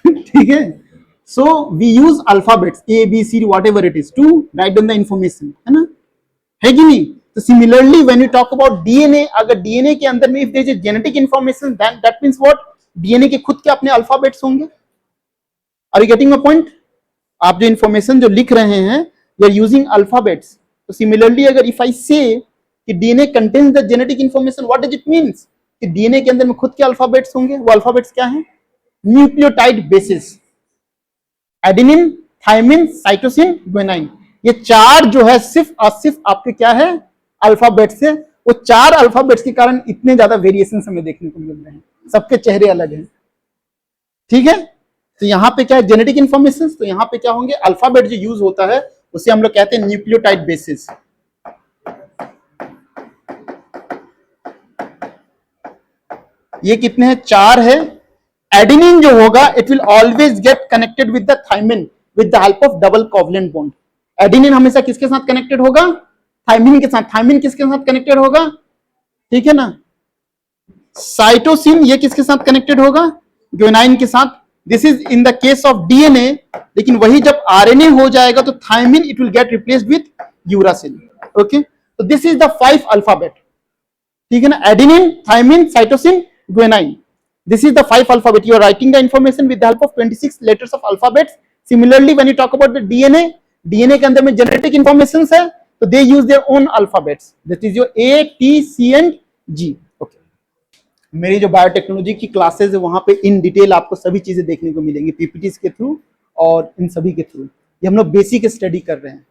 ठीक है, so we use alphabets A B C whatever it is to write down the information, है ना, है कि नहीं? So similarly when you talk about DNA, अगर DNA के अंदर में if there is a genetic information, then that means what, DNA के खुद के अपने alphabets होंगे। Are you getting my point? आप जो information जो लिख रहे हैं you are using alphabets. So similarly अगर if I say कि DNA contains the genetic information, what does it means? कि DNA के अंदर में खुद के alphabets होंगे। वो alphabets क्या हैं? Nucleotide bases, adenine, thymine, cytosine, guanine. ये 4 जो है सिर्फ और सिर्फ आपके क्या है, अल्फाबेट से। वो 4 अल्फाबेट्स के कारण इतने ज्यादा वेरिएशन हमें देखने को मिल रहे हैं, सबके चेहरे अलग हैं। ठीक है, तो यहाँ पे क्या है, जेनेटिक इंफॉर्मेशन। तो यहाँ पे क्या होंगे, अल्फाबेट जो यूज होता है उसे हम लोग कहते हैं न्यूक्लियोटाइड बेसिस। ये कितने हैं, 4 है। एडेनिन जो होगा it will always get connected with the thymine with the help of double covalent bond. Adenine हमेशा किसके साथ कनेक्टेड होगा, थायमिन के साथ। थायमिन किसके साथ कनेक्टेड होगा, ठीक है ना। साइटोसिन ये किसके साथ कनेक्टेड होगा, ग्वानिन के साथ। This is in the case of DNA, लेकिन वही जब आरएनए हो जाएगा तो thymine it will get replaced with uracil. Okay, तो दिस इज द 5 अल्फाबेट, ठीक है ना, adenine, thymine, cytosine, guanine. This is the 5 alphabet. You are writing the information with the help of 26 letters of alphabets. Similarly, when you talk about the DNA, DNA के अंदर में genetic informations है, तो they use their own alphabets. That is your A, T, C and G. Okay. मेरी जो बायोटेक्नोलॉजी की क्लासेस है वहां पे इन डिटेल आपको सभी चीजें देखने को मिलेंगी, पीपीटीज के थ्रू और इन सभी के थ्रू। ये हम लोग बेसिक स्टडी कर रहे हैं।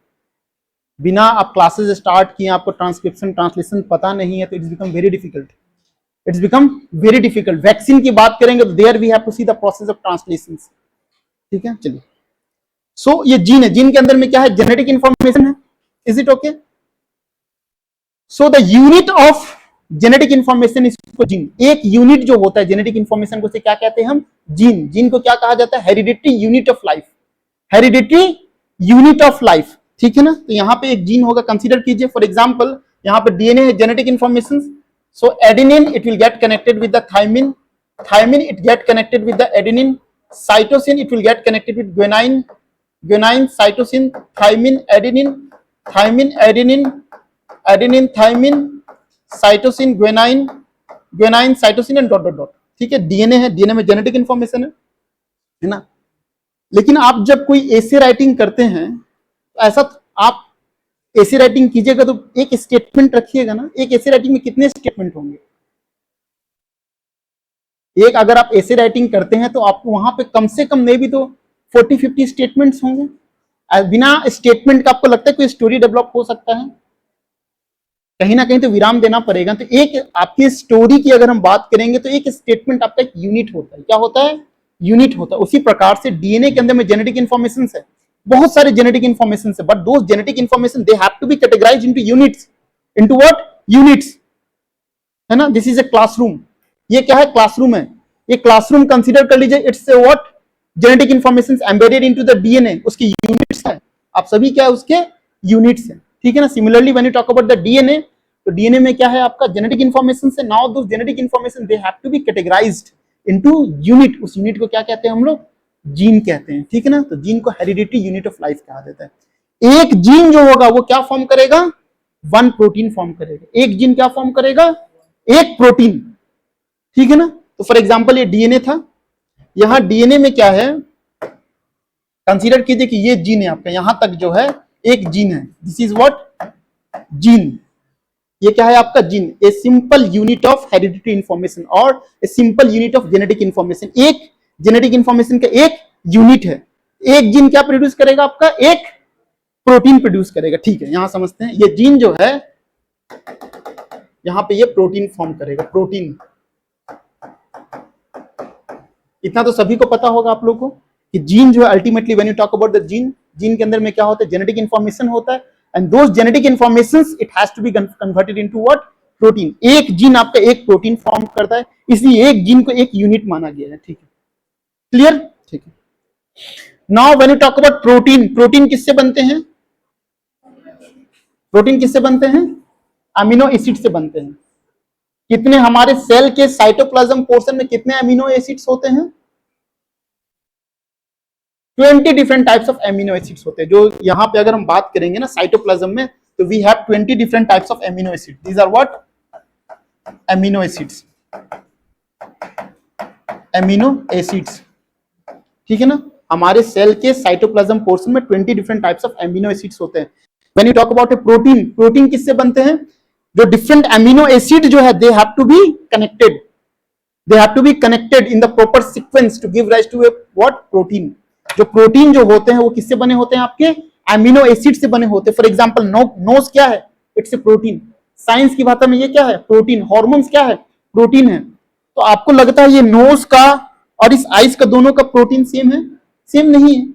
बिना आप क्लासेस स्टार्ट किए आपको ट्रांसक्रिप्शन, ट्रांसलेशन पता नहीं है तो it's become very difficult. It's become very difficult. Vaccine की बात करेंगे तो there we have to see the process of translations. ठीक है, चलिए। So ये जीन है, जीन के अंदर में क्या है, जेनेटिक इंफॉर्मेशन है। Is it okay? So the unit of genetic information is gene. एक यूनिट जो होता है जेनेटिक इंफॉर्मेशन को से क्या कहते हैं हम, जीन। जीन को क्या कहा जाता है, hereditary unit of life. Hereditary unit of life, ठीक है ना। तो यहाँ पे एक जीन होगा, कंसीडर कीजिए। फॉर एग्जाम्पल यहाँ पे डीएनए है, genetic information. So adenine it will get connected with the thymine, thymine it get connected with the adenine, cytosine it will get connected with guanine, guanine, cytosine, thymine, adenine, thymine, adenine, adenine, thymine, cytosine, guanine, guanine, cytosine and dot dot dot। ठीक है, डीएनए है, डीएनए में जेनेटिक इंफॉर्मेशन है ना। लेकिन आप जब कोई ऐसे राइटिंग करते हैं तो ऐसा आप ऐसे राइटिंग कीजिएगा तो एक स्टेटमेंट रखिएगा ना। एक ऐसे राइटिंग में कितने स्टेटमेंट होंगे, एक अगर आप ऐसे राइटिंग करते हैं तो आपको वहां पे कम से कम नहीं भी तो 40-50 स्टेटमेंट्स होंगे। बिना स्टेटमेंट का आपको लगता है कोई स्टोरी डेवलप हो सकता है, कहीं ना कहीं तो विराम देना पड़ेगा। तो एक आपकी स्टोरी की अगर हम बात करेंगे तो एक स्टेटमेंट आपका एक यूनिट होता है। क्या होता है, यूनिट होता है। उसी प्रकार से डीएनए के अंदर में जेनेटिक इंफॉर्मेशन है, बहुत सारे जेनेटिक इंफॉर्मेशन है, but those genetic information they have to be categorised into units. into what? Units, है ना? दिस इज ए क्लासरूम, ये क्या है? क्लासरूम है। ये क्लासरूम कंसीडर कर लीजिए, it's a what? Genetic information embedded into the DNA, उसकी यूनिट्स है। आप सभी क्या है? उसके यूनिट्स है, ठीक है ना? Similarly when you talk about the DNA, तो डीएनए में क्या है? आपका जेनेटिक इंफॉर्मेशन से। Now those genetic information they have to be categorised into unit. उस यूनिट को क्या कहते हैं हम लोग? जीन कहते हैं, ठीक है ना? तो जीन को हेरिडिटरी यूनिट ऑफ लाइफ कहा जाता है। एक जीन जो होगा वो क्या फॉर्म करेगा? वन प्रोटीन फॉर्म करेगा। एक जीन क्या फॉर्म करेगा? एक प्रोटीन, ठीक है ना? तो फॉर एग्जांपल ये डीएनए था, यहां डीएनए में क्या है? कंसीडर कीजिए कि ये जीन है आपका, यहां तक जो है एक जीन है। This is what? जीन। ये क्या है आपका? Gene. A simple unit of hereditary information और a simple unit of genetic information. एक जेनेटिक इंफॉर्मेशन का एक यूनिट है। एक जीन क्या प्रोड्यूस करेगा आपका? एक प्रोटीन प्रोड्यूस करेगा, ठीक है? यहां समझते हैं, ये जीन जो है यहां पे ये प्रोटीन फॉर्म करेगा, प्रोटीन। इतना तो सभी को पता होगा आप लोगों को कि जीन जो है ultimately when you talk about the gene, gene के अंदर में क्या होता है? जेनेटिक इंफॉर्मेशन होता है, and those genetic informations it has to be converted into what? Protein. एक जीन आपका एक प्रोटीन फॉर्म करता है, इसलिए एक जीन को एक यूनिट माना गया है, ठीक है? क्लियर? ठीक है। Now when you talk about protein, protein किससे बनते हैं? प्रोटीन किससे बनते हैं? अमीनो एसिड से बनते हैं। कितने हमारे सेल के साइटोप्लाज्म पोर्शन में कितने अमीनो एसिड्स होते हैं? 20 different types of amino acids होते हैं। जो यहां पे अगर हम बात करेंगे ना साइटोप्लाज्म में, तो we have 20 different types of amino acid. These are what? Amino acids, amino acids, ठीक है ना? हमारे सेल के साइटोप्लाज्म पोर्शन में 20 different types of amino acids होते हैं। When you talk about a protein, protein किससे बनते हैं? जो डिफरेंट अमीनो एसिड जो है they have to be connected, they have to be connected in the proper sequence to give rise to a what? Protein. जो प्रोटीन जो होते हैं वो किससे बने होते हैं? आपके अमीनो एसिड से बने होते हैं। फॉर एग्जांपल नोज क्या है? It's A protein. साइंस की भाषा में ये क्या है? प्रोटीन। हार्मोन्स क्या है? प्रोटीन है। तो आपको लगता है ये नोज का और इस आइज का दोनों का प्रोटीन सेम है? सेम नहीं है,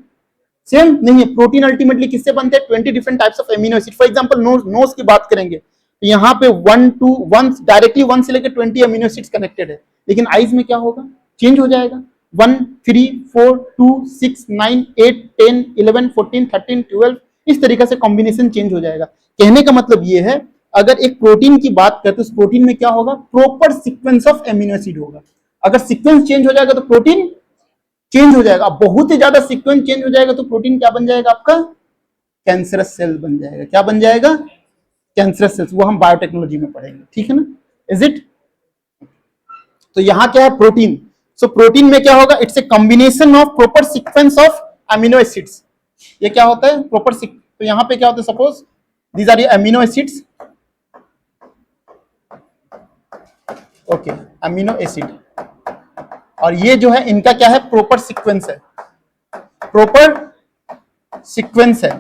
सेम नहीं है। प्रोटीन अल्टीमेटली किससे बनते हैं? 20 different types of amino acid. For example nose की बात करेंगे तो यहाँ पे 1 डायरेक्टली 1 से लेकर 20 अमीनो एसिड्स कनेक्टेड है, लेकिन आइज में क्या होगा? चेंज हो जाएगा। 1 3 4 2 6 9 8 10 11 14 13 12 इस तरीके से कॉम्बिनेशन चेंज हो जाएगा। कहने का मतलब ये है, अगर एक प्रोटीन की बात करते तो उस प्रोटीन में क्या होगा? Proper sequence of amino acid होगा। अगर सीक्वेंस चेंज हो जाएगा तो प्रोटीन चेंज हो जाएगा। बहुत ही ज्यादा सीक्वेंस चेंज हो जाएगा तो प्रोटीन क्या बन जाएगा? आपका कैंसरस सेल बन जाएगा। क्या बन जाएगा? Cancerous cells. वो हम बायोटेक्नोलॉजी में पढ़ेंगे, ठीक है ना? Is it? तो यहां क्या है? प्रोटीन। सो प्रोटीन में क्या होगा? It's a combination of proper sequence of amino acids. ये क्या होता है? प्रॉपर तो यहां पे क्या होता है? Suppose these are amino acids, okay, amino acid, और ये जो है इनका क्या है? प्रॉपर सीक्वेंस है, प्रॉपर सीक्वेंस है।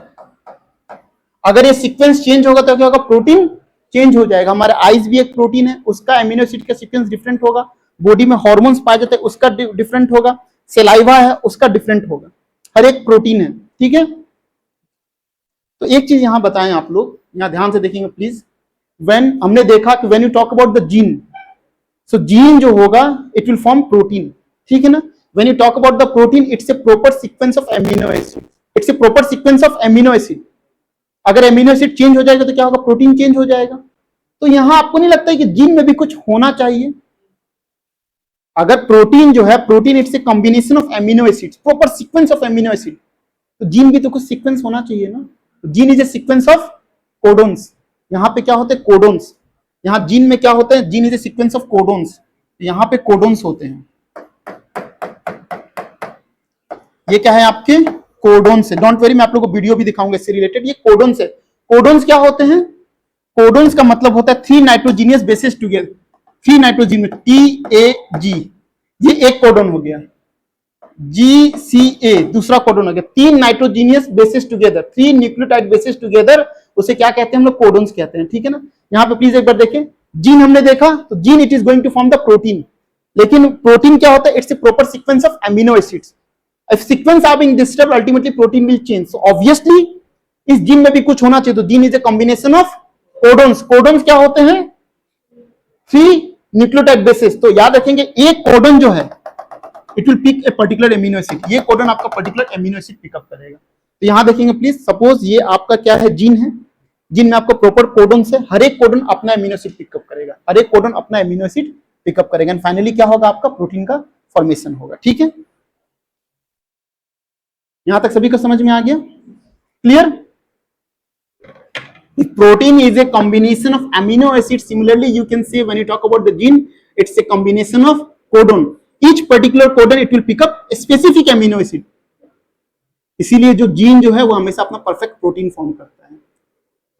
अगर ये सीक्वेंस चेंज होगा तो क्या होगा? प्रोटीन चेंज हो जाएगा। हमारे आइज भी एक प्रोटीन है, उसका अमीनो एसिड का सीक्वेंस डिफरेंट होगा। बॉडी में हार्मोन्स पाए जाते हैं, उसका डिफरेंट होगा। सेलाइवा है, उसका डिफरेंट होगा। हर एक प्रोटीन है, ठीक है? तो एक चीज यहां बताएं आप लोग, यहां ध्यान से देखेंगे प्लीज। व्हेन हमने देखा कि when you talk about the gene, so gene जो होगा इट विल फॉर्म प्रोटीन, ठीक है ना? When you talk about the protein, it's a proper sequence of amino acid, it's a proper sequence of amino acid. अगर अमीनो एसिड चेंज हो जाएगा तो क्या होगा? प्रोटीन चेंज हो जाएगा। तो यहां आपको नहीं लगता है कि जीन में भी कुछ होना चाहिए? अगर प्रोटीन जो है, protein it's a combination of amino acids, proper sequence of amino acid, तो जीन भी तो कुछ सीक्वेंस होना चाहिए ना? Gene is a sequence of codons. यहां पे क्या होते हैं? कोडोन्स। यहां जीन में क्या होता है? Gene is a sequence of codons. यहां पे कोडोन्स होते हैं। ये क्या है? आपके कोडोन्स है। डोंट वरी, मैं आप लोगों को वीडियो भी दिखाऊंगा इससे रिलेटेड। ये कोडोन्स है। कोडोन्स क्या होते हैं? कोडोन्स का मतलब होता है 3 nitrogenous bases together. 3 nitrogenous, TAG, ये एक कोडोन हो गया। GCA दूसरा कोडोन हो गया। 3 nitrogenous bases together, 3 nucleotide bases together, उसे क्या कहते हैं हम लोग? कोडोन्स कहते हैं, ठीक है ना? यहाँ पे प्लीज एक बार देखें। जीन हमने देखा, तो gene it is going to form the protein, लेकिन प्रोटीन क्या होता है? It's a proper sequence of amino acids. If sequence are being disturbed, ultimately protein will change. So obviously इस जीन में भी कुछ होना चाहिए। तो gene is a combination of codons, codons क्या होते हैं? 3 न्यूक्लियोटाइड बेसिस। तो याद रखेंगे एक कोडन जो है it will pick a particular amino acid, ये कोडन आपका पर्टिकुलर एमिनो एसिड पिकअप करेगा। तो यहां देखेंगे प्लीज, सपोज ये आपका क्या है, जीन है, जीन में आपको प्रॉपर कोडन से हर एक कोडन अपना एमिनो एसिड पिकअप करेगा, हर एक कोडन अपना एमिनो एसिड पिकअप करेगा, एंड फाइनली क्या होगा, आपका प्रोटीन का फॉर्मेशन होगा। ठीक है, यहां तक सभी को समझ में आ गया? Clear? The protein is a combination of amino acids. Similarly, you can say when you talk about the gene, it's a combination of codon. Each particular codon it will pick up a specific amino acid. इसीलिए जो जीन जो है वो हमेशा अपना परफेक्ट प्रोटीन फॉर्म करता है।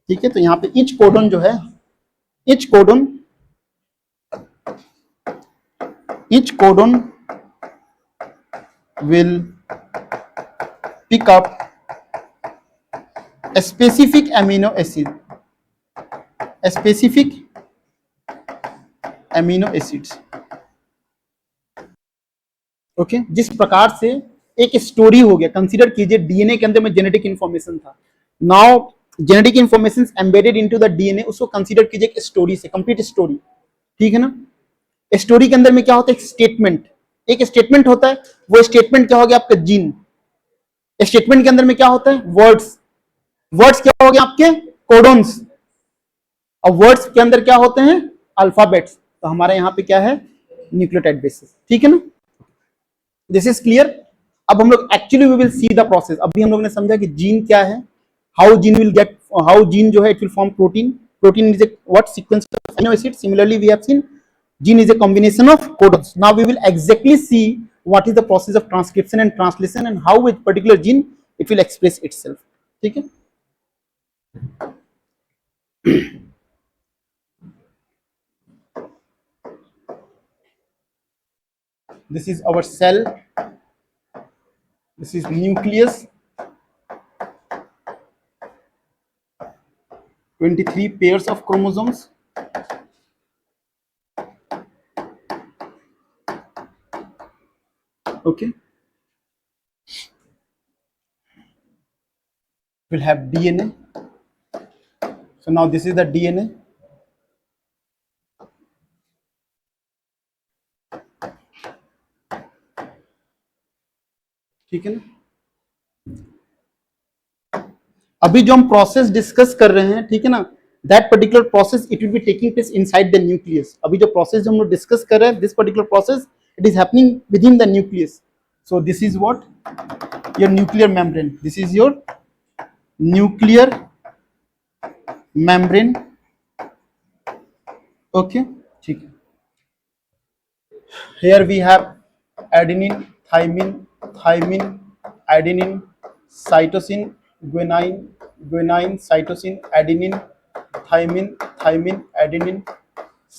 ठीक है, तो यहाँ पे each codon जो है, each codon will pick up a specific amino acid, a specific amino acids. Okay, जिस प्रकार से एक स्टोरी हो गया, कंसीडर कीजिए डीएनए के अंदर में जेनेटिक इंफॉर्मेशन था, now genetic information embedded into the DNA, उसको कंसीडर कीजिए एक स्टोरी से, कंप्लीट स्टोरी। ठीक है ना, स्टोरी के अंदर में क्या होता है, एक स्टेटमेंट, एक स्टेटमेंट होता है, वो स्टेटमेंट क्या हो गया, आपका जीन। स्टेटमेंट के अंदर में क्या होता है, वर्ड्स, वर्ड्स क्या हो गए आपके, कोडोन्स, और वर्ड्स के अंदर क्या होते हैं, अल्फाबेट्स। तो हमारे यहाँ पे क्या है, न्यूक्लियोटाइड बेसिस। ठीक है ना, दिस इज क्लियर। अब हम लोग actually we will see the process. अभी हम लोग ने समझा कि जीन क्या है, how gene will get, how gene जो है it will form protein, protein is a what sequence of amino acid. Similarly we have seen gene is a combination of codons. Now we will exactly see what is the process of transcription and translation and how with particular gene it will express itself. ठीक है, this is our cell, this is nucleus, 23 pairs of chromosomes, okay, will have DNA. So now this is the DNA. ठीक है ना, अभी जो हम प्रोसेस डिस्कस कर रहे हैं, ठीक है ना, that particular process it will be taking place inside the nucleus. अभी जो प्रोसेस जो हम लोग डिस्कस कर रहे हैं, this particular process it is happening within the nucleus. So this is what, your nuclear membrane, this is your nuclear membrane. Okay, ठीक है, here we have adenine, thymine, thymine, adenine, cytosine, guanine, guanine, cytosine, adenine, thymine, thymine, adenine,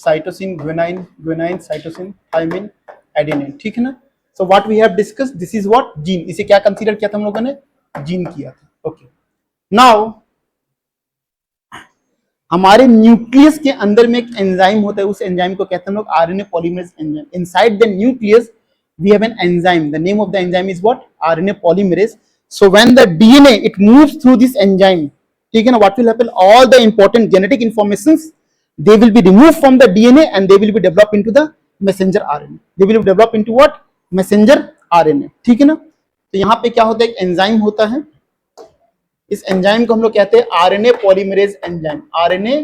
cytosine, guanine, guanine, cytosine, thymine, adenine। ठीक है ना, so what we have discussed, this is what gene, इसे क्या कंसीडर किया था हम लोगों ने, जीन किया था। ओके, नाउ हमारे न्यूक्लियस के अंदर में एक एंजाइम होता है, उस एंजाइम को कहते हैं हम लोग RNA polymerase enzyme. Inside the nucleus we have an enzyme, the name of the enzyme is what, RNA polymerase. So when the DNA it moves through this enzyme, ठीक है ना, what will happen, all the important genetic informations they will be removed from the DNA and they will be developed into the messenger RNA, they will be developed into what, messenger RNA। ठीक है ना, तो यहाँ पे क्या होता है, एक एंजाइम होता है, इस एंजाइम को हम लोग कहते हैं RNA polymerase enzyme, RNA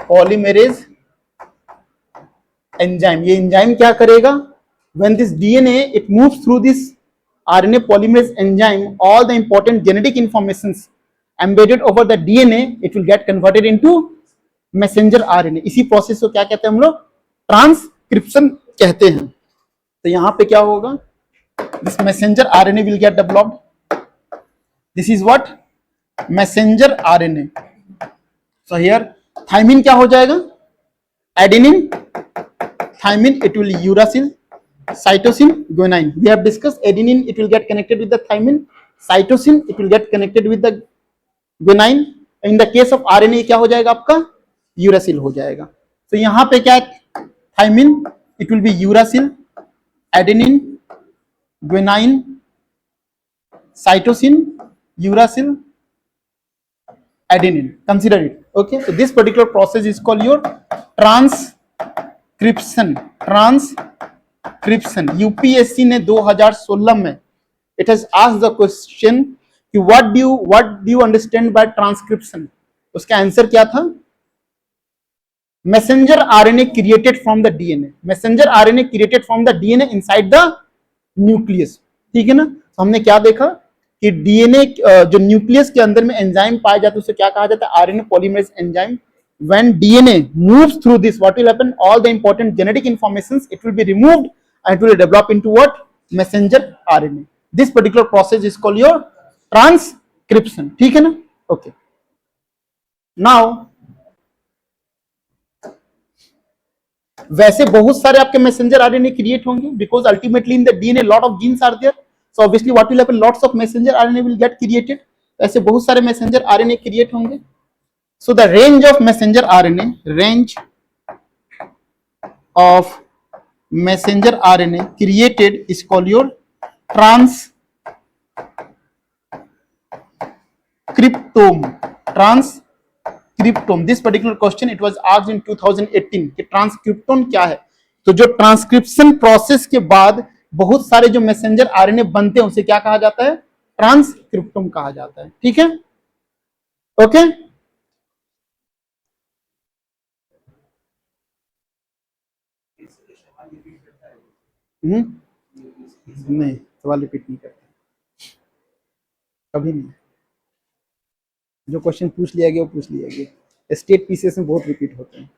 polymerase enzyme. ये एंजाइम क्या करेगा, when this DNA it moves through this RNA polymerase enzyme, all the important genetic informations embedded over the DNA it will get converted into messenger RNA। इसी प्रोसेस को क्या कहते हैं हम लोग, ट्रांसक्रिप्शन कहते हैं। तो यहाँ पे क्या होगा, this messenger RNA will get developed, this is what, messenger RNA। so here thymine क्या हो जाएगा, adenine, thymine it will uracil, cytosine, guanine, we have discussed adenine it will get connected with the thymine, cytosine it will get connected with the guanine, in the case of RNA क्या हो जाएगा आपका, uracil हो जाएगा। तो यहाँ पे क्या है, thymine it will be uracil, adenine, guanine, cytosine, uracil, adenine, consider it। Okay, so this particular process is called your transcription. UPSC ने 2016 में it has asked the question कि what do you understand by transcription? उसका आंसर क्या था? Messenger RNA created from the DNA, messenger RNA created from the DNA inside the nucleus. ठीक है ना? तो हमने क्या देखा कि डीएनए जो न्यूक्लियस के अंदर में एंजाइम पाया जाता है उसे क्या कहा जाता है? RNA polymerase enzyme. when DNA moves through this, what will happen? All the important genetic informations, it will be removed and it will develop into what? Messenger RNA. This particular process is called your transcription. ठीक है ना? Okay. Now वैसे बहुत सारे आपके मैसेंजर आरएनए क्रिएट होंगे because ultimately in the DNA lot of genes are there, so obviously what will happen, lots of messenger RNA will get created. ऐसे बहुत सारे मैसेंजर आरएनए क्रिएट होंगे। So the range of messenger RNA, range of messenger RNA created is called your transcriptome. This particular question it was asked in 2018 कि ट्रांसक्रिप्टोम क्या है। तो जो ट्रांसक्रिप्शन प्रोसेस के बाद बहुत सारे जो मैसेंजर आरएनए बनते हैं उसे क्या कहा जाता है? ट्रांसक्रिप्टोम कहा जाता है। ठीक है? ओके। नहीं, सवाल रिपीट नहीं करते कभी नहीं। जो क्वेश्चन पूछ लिया गया वो पूछ लिया गया। स्टेट पीसीएस में बहुत रिपीट होते हैं।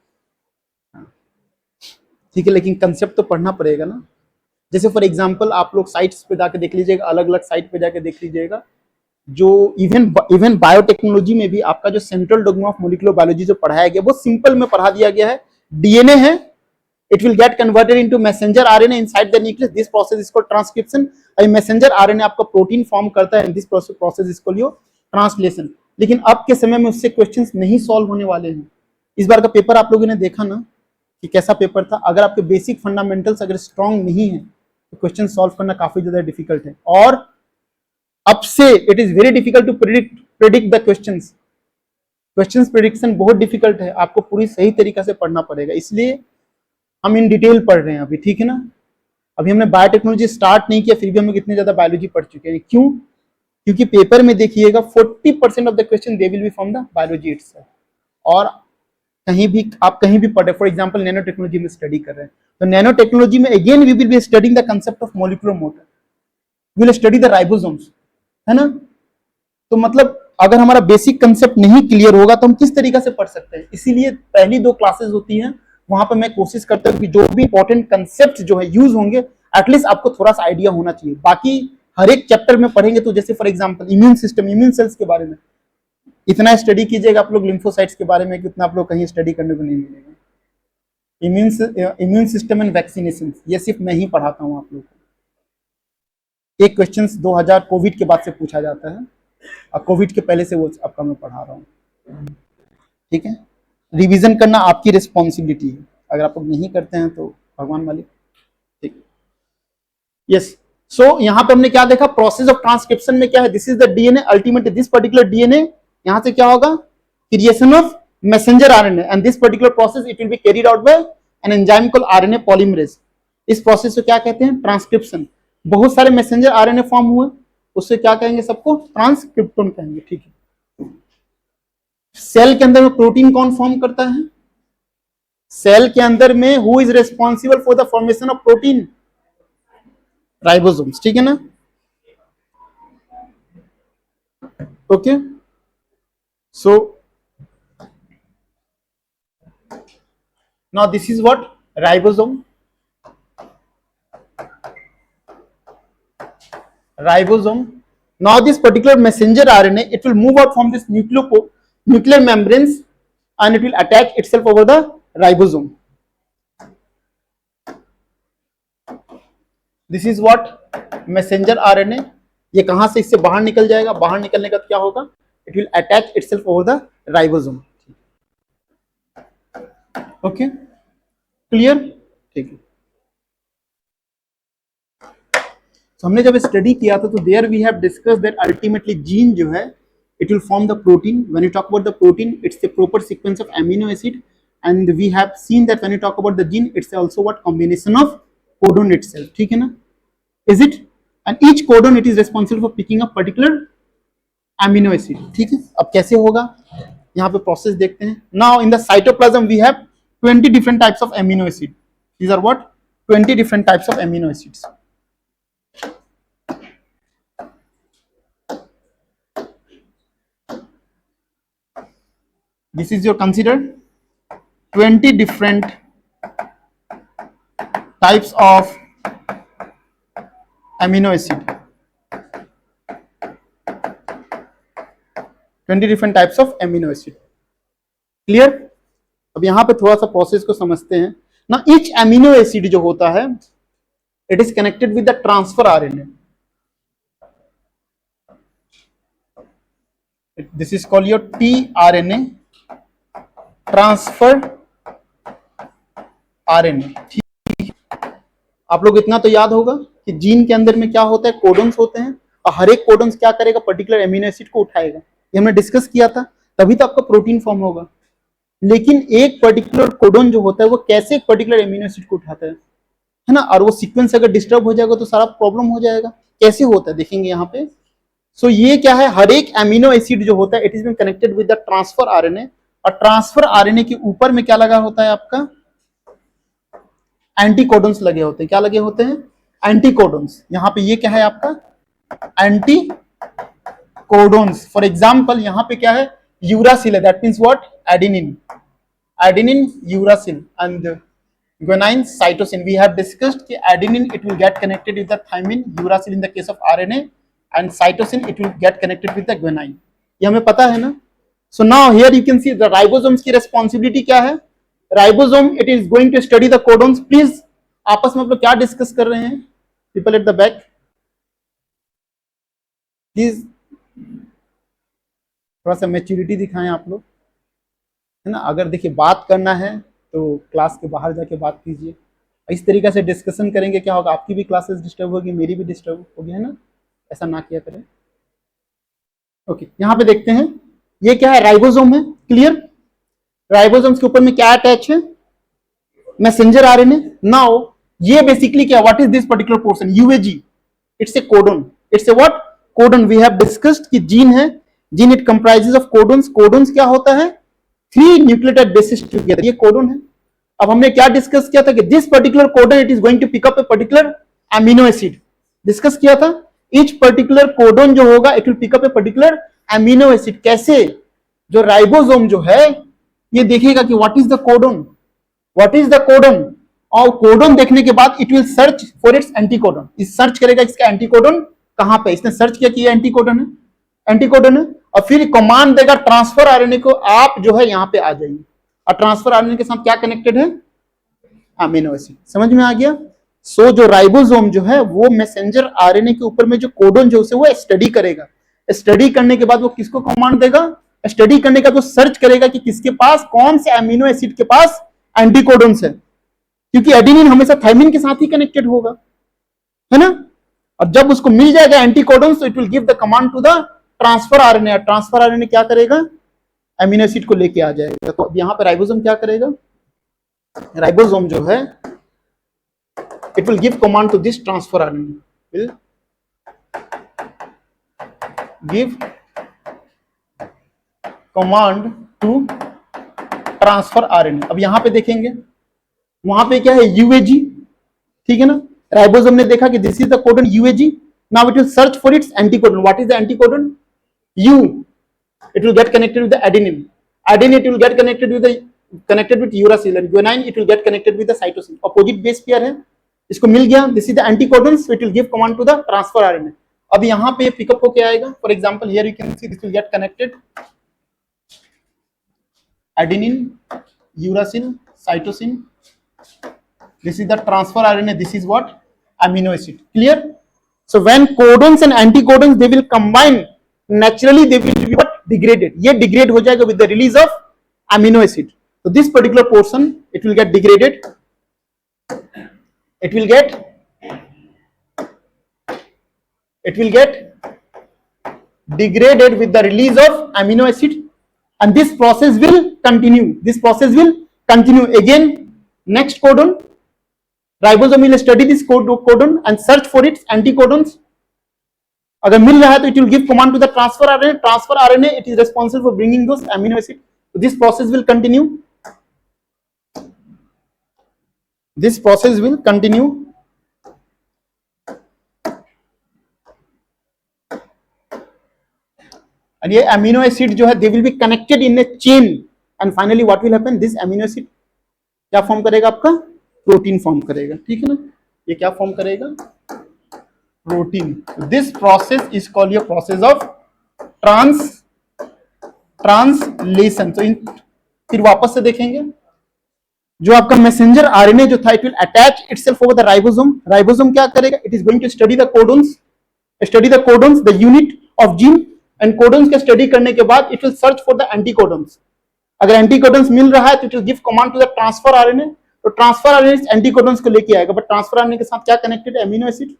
ठीक है, लेकिन कंसेप्ट तो पढ़ना पड़ेगा ना। जैसे फॉर एग्जांपल आप लोग साइट्स पे जाके देख लीजिएगा, अलग अलग साइट पे जाके देख लीजिएगा, जो इवन बायोटेक्नोलॉजी में भी आपका जो central dogma of molecular biology जो पढ़ाया गया वो सिंपल में पढ़ा दिया गया है। डीएनए है, it will get converted into messenger RNA inside the nucleus. This process is called transcription. A messenger RNA आपका प्रोटीन फॉर्म करता है and this process is called your translation. लेकिन अब के समय में उससे क्वेश्चंस नहीं सॉल्व होने वाले हैं। इस बार का पेपर आप लोगों ने देखा ना कि कैसा पेपर था। अगर आपके बेसिक फंडामेंटल्स अगर स्ट्रांग नहीं है तो क्वेश्चन सॉल्व करना काफी ज्यादा डिफिकल्ट है। और अब से it is very difficult to predict the questions prediction बहुत डिफिकल्ट है। आपको पूरी सही तरीका से पढ़ना पड़ेगा, इसलिए हम इन डिटेल पढ़ रहे हैं अभी। ठीक है ना? अभी हमने बायोटेक्नोलॉजी स्टार्ट नहीं किया फिर भी हम कितने ज्यादा बायोलॉजी पढ़ चुके हैं। क्यों? क्योंकि पेपर में देखिएगा 40% of the question they will be from the biology itself. और कहीं भी आप कहीं भी पढ़े, फॉर एग्जांपल नैनो टेक्नोलॉजी में स्टडी कर रहे हैं तो नैनो टेक्नोलॉजी में again we will be studying the concept of molecular motor, we will study the ribosomes, है ना? तो मतलब अगर हमारा बेसिक कंसेप्ट नहीं क्लियर होगा तो हम किस तरीके से पढ़ सकते हैं। इसीलिए पहली 2 क्लासेस होती हैं वहां पर मैं कोशिश करता हूं कि जो भी इंपॉर्टेंट कंसेप्ट जो है यूज होंगे एटलीस्ट आपको थोड़ा सा आइडिया होना चाहिए। बाकी हर एक चैप्टर में पढ़ेंगे तो जैसे for example immune system, immune cells के बारे में इतना स्टडी कीजिएगा आप लोग, लिम्फोसाइट्स के बारे में कितना आप लोग कहीं स्टडी करने को नहीं मिलेगा। इम्यून सिस्टम एंड वैक्सीनेशन ये सिर्फ मैं ही पढ़ाता हूँ आप लोग को। एक क्वेश्चन 2000 कोविड के बाद से पूछा जाता है और कोविड के पहले से वो आपका मैं पढ़ा रहा हूँ। ठीक है? रिवीजन करना आपकी रिस्पॉन्सिबिलिटी है, अगर आप लोग नहीं करते हैं तो भगवान मालिक। ठीक, यस। सो यहाँ पे हमने क्या देखा? प्रोसेस ऑफ ट्रांसक्रिप्शन में क्या है? This is the DNA, ultimately this particular DNA यहाँ से क्या होगा? Creation of messenger RNA and this particular process it will be carried out by an enzyme called RNA polymerase. इस प्रोसेस को क्या कहते हैं? ट्रांसक्रिप्शन। बहुत सारे मैसेंजर आरएनए फॉर्म हुए, उससे क्या कहेंगे? सबको ट्रांसक्रिप्टोन कहेंगे। ठीक है? सेल के अंदर में प्रोटीन कौन फॉर्म करता है? सेल के अंदर में who is responsible for the formation of protein? Ribosomes. ठीक है ना? Okay, so now this is what? Ribosome. Now this particular messenger RNA, it will move out from this nuclear membranes and it will attach itself over the ribosome. This is what? Messenger RNA. ये कहां से इससे बाहर निकल जाएगा? बाहर निकलने का क्या होगा? It will attach itself over the ribosome. Okay? Clear? ठीक है। तो हमने जब स्टडी किया था तो there we have discuss that ultimately gene जो है it will form the protein. When you talk about the protein, it's the proper sequence of amino acid, and we have seen that when you talk about the gene, it's also what combination of codon itself. ठीक है ना? Is it? And each codon it is responsible for picking up particular amino acid. ठीक है? अब कैसे होगा? यहाँ पे प्रोसेस देखते हैं. Now in the cytoplasm we have 20 different types of amino acid. These are what? 20 different types of amino acids. This is your considered 20 different types of amino acid. 20 different types of amino acid. Clear? अब यहां पे थोड़ा सा प्रोसेस को समझते हैं ना. each amino acid जो होता है, it is connected with the transfer RNA. This is called your tRNA, transfer RNA. ठीक, आप लोग इतना तो याद होगा कि जीन के अंदर में क्या होता है, कोडन्स होते हैं, और हर एक कोडन्स क्या करेगा, पर्टिकुलर एमिनो एसिड को उठाएगा. ये हमने डिस्कस किया था, तभी तो आपका प्रोटीन फॉर्म होगा. लेकिन एक पर्टिकुलर कोडन जो होता है वो कैसे एक पर्टिकुलर एमिनो एसिड को उठाता है ना, और वो सीक्वेंस अगर डिस्टर्ब हो जाएगा तो सारा प्रॉब्लम हो जाएगा. कैसे होता है देखेंगे यहाँ पे. सो ये क्या है, हर एक एमिनो एसिड जो होता है it is been connected with the transfer RNA, और ट्रांसफर आरएनए के ऊपर में क्या लगा होता है आपका, एंटीकोडन्स लगे होते हैं. क्या लगे होते हैं, एंटीकोडन्स. यहाँ पे ये क्या है आपका, एंटीकोडन्स. फॉर एग्जाम्पल यहाँ पे क्या है, यूरासिल है, that means what, adenine. Adenine, uracil, and guanine, cytosine. We have discussed कि adenine it will get connected with the thymine, uracil in the case of RNA, and cytosine it will get connected with the guanine. ये हमें पता है ना. So now here you can see the ribosomes की responsibility क्या है. Ribosome it is going to study the codons. Please आपस में आप लोग क्या डिस्कस कर रहे हैं, people at the back, please थोड़ा सा मैच्योरिटी दिखाएं आप लोग, है ना. अगर देखिए बात करना है तो क्लास के बाहर जाके बात कीजिए. इस तरीके से डिस्कशन करेंगे क्या होगा, आपकी भी क्लासेस डिस्टर्ब होगी, मेरी भी डिस्टर्ब होगी, है ना. ऐसा ना किया करें. ओके, यहाँ पे देखते हैं ये क्या है, राइबोसोम है. क्लियर. राइबोसोम्स के ऊपर में क्या अटैच है, मैसेंजर आरएनए. नाउ ये बेसिकली क्या, what is this particular portion, UAG. It's a codon. It's a what, codon. We have discussed कि जीन है, gene it comprises of codons. Codons क्या होता है, 3 न्यूक्लियोटाइड बेसिस टुगेदर, ये कोडन है. अब हमने क्या डिस्कस किया था कि this particular codon it is going to pick up a particular amino acid. Discuss किया था. ईच पर्टिकुलर कोडन जो होगा it will pick up a particular amino acid. कैसे, जो राइबोसोम जो है ये देखेगा कि what is the codon, what is the codon, और कोडन देखने के बाद it will search for its anticodon. इस सर्च करेगा इसका एंटीकोडन कहां पे. इसने सर्च किया कि ये एंटीकोडन है, एंटीकोडन है, और फिर कमांड देगा ट्रांसफर आरएनए को, आप जो है यहां पे आ जाइए. और ट्रांसफर आरएनए के साथ क्या कनेक्टेड है, अमीनो एसिड. समझ में आ गया. सो जो राइबोसोम जो है वो मैसेंजर आरएनए के ऊपर में जो कोडन जो है वो स्टडी करेगा. स्टडी करने के बाद वो किसको कमांड देगा, स्टडी करने का तो सर्च करेगा कि किसके पास, कौन से अमीनो एसिड के पास एंटीकोडन्स है, क्योंकि एडेनिन हमेशा थायमिन के साथ ही कनेक्टेड होगा, है ना. और जब उसको मिल जाएगा एंटीकोडन्स तो it will give the command to the transfer RNA. Transfer RNA क्या करेगा, एमिनो एसिड को लेके आ जाएगा. तो अब यहां पे राइबोसोम क्या करेगा, राइबोसोम जो है it will give command to this transfer RNA, will give command to transfer RNA. अब यहां पे देखेंगे वहां पे क्या है, यूएजी. ठीक है ना. राइबोसोम ने देखा कि this is the codon यूएजी. Now it will search for its एंटीकोडन. What is the एंटीकोडन, U. It will get connected with the adenine. Adenine it will get connected with uracil, and guanine it will get connected with the cytosine. Opposite base pair है, इसको मिल गया. This is the anticodon, so it will give command to the transfer RNA. अब यहाँ पे पिकअप होके आएगा. For example, here you can see this will get connected. Adenine, uracil, cytosine. This is the transfer RNA. This is what, amino acid. Clear? So when codons and anticodons they will combine, naturally they will be what, degraded. ये degrade हो जाएगा with the release of amino acid. So this particular portion it will get degraded. It will get degraded with the release of amino acid, and this process will continue. This process will continue again. Next codon, ribosome will study this codon and search for its anticodons. अगर मिल रहा है तो it will give command to the transfer RNA. Transfer RNA, it is responsible for bringing those amino acid. So this process will continue. This process will continue. And ये amino acid जो है they will be connected in a chain, and finally what will happen, this amino acid क्या फॉर्म करेगा, आपका प्रोटीन फॉर्म करेगा. ठीक है ना, ये क्या फॉर्म करेगा, protein. This process is called your process of translation. तो फिर वापस से देखेंगे, जो आपका मैसेंजर आरएनए जो था, it will attach itself over the ribosome. Ribosome क्या करेगा, it is going to study the codons, the unit of gene, and codons का स्टडी करने के बाद it will search for the anticodons. अगर एंटीकोडोन्स मिल रहा है तो it will give command to the transfer RNA. तो ट्रांसफर आरएनए एंटीकोडोन्स को लेके आएगा, बट ट्रांसफर आरएनए के साथ क्या connected, amino acid.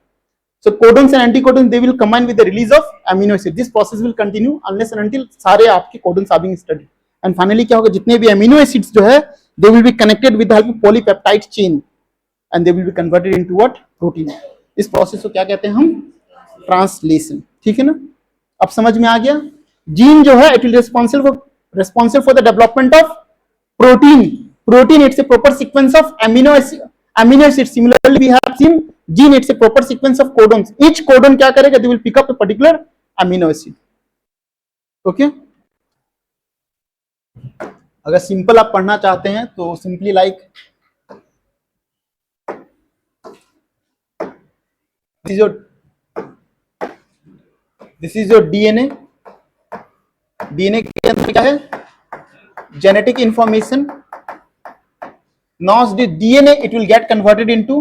So codons and anticodons, they will combine with the release of amino acid. This process will continue unless and until सारे आपके codons are being studied. And finally क्या होगा, जितने भी amino acids जो है, they will be connected with the help of polypeptide chain, and they will be converted into what, protein. इस process को क्या कहते हैं हम, translation. ठीक है ना, अब समझ में आ गया. जीन जो है, it will responsible for the development of protein. Protein, it's a proper sequence of amino acids. Similarly, we have seen gene, it's a proper sequence of codons. Each codon क्या करेगा, they will pick up a particular amino acid. Okay? अगर सिंपल आप पढ़ना चाहते हैं तो simply like this is your DNA. DNA के अंदर क्या है, genetic information. Now the DNA, it will get converted into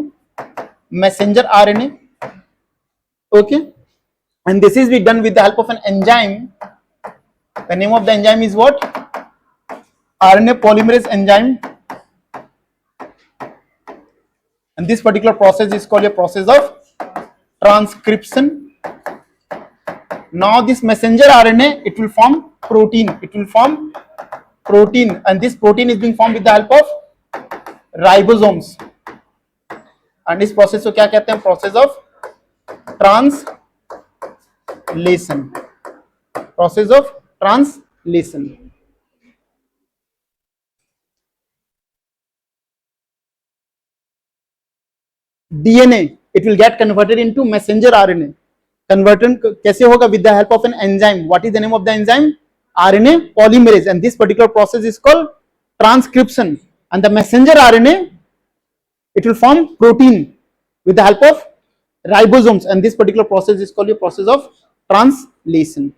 messenger RNA. Okay, and this is be done with the help of an enzyme. The name of the enzyme is what, RNA polymerase enzyme, and this particular process is called a process of transcription. Now this messenger RNA, it will form protein. And this protein is being formed with the help of ribosomes. And इस प्रोसेस को क्या कहते हैं, process of translation. Process of translation. DNA, it will get converted into messenger RNA. Conversion कैसे होगा, with the help of an enzyme. What is the name of the enzyme, RNA polymerase. And this particular process is called transcription. And the messenger RNA, it will form protein with the help of ribosomes, and this particular process is called a process of translation.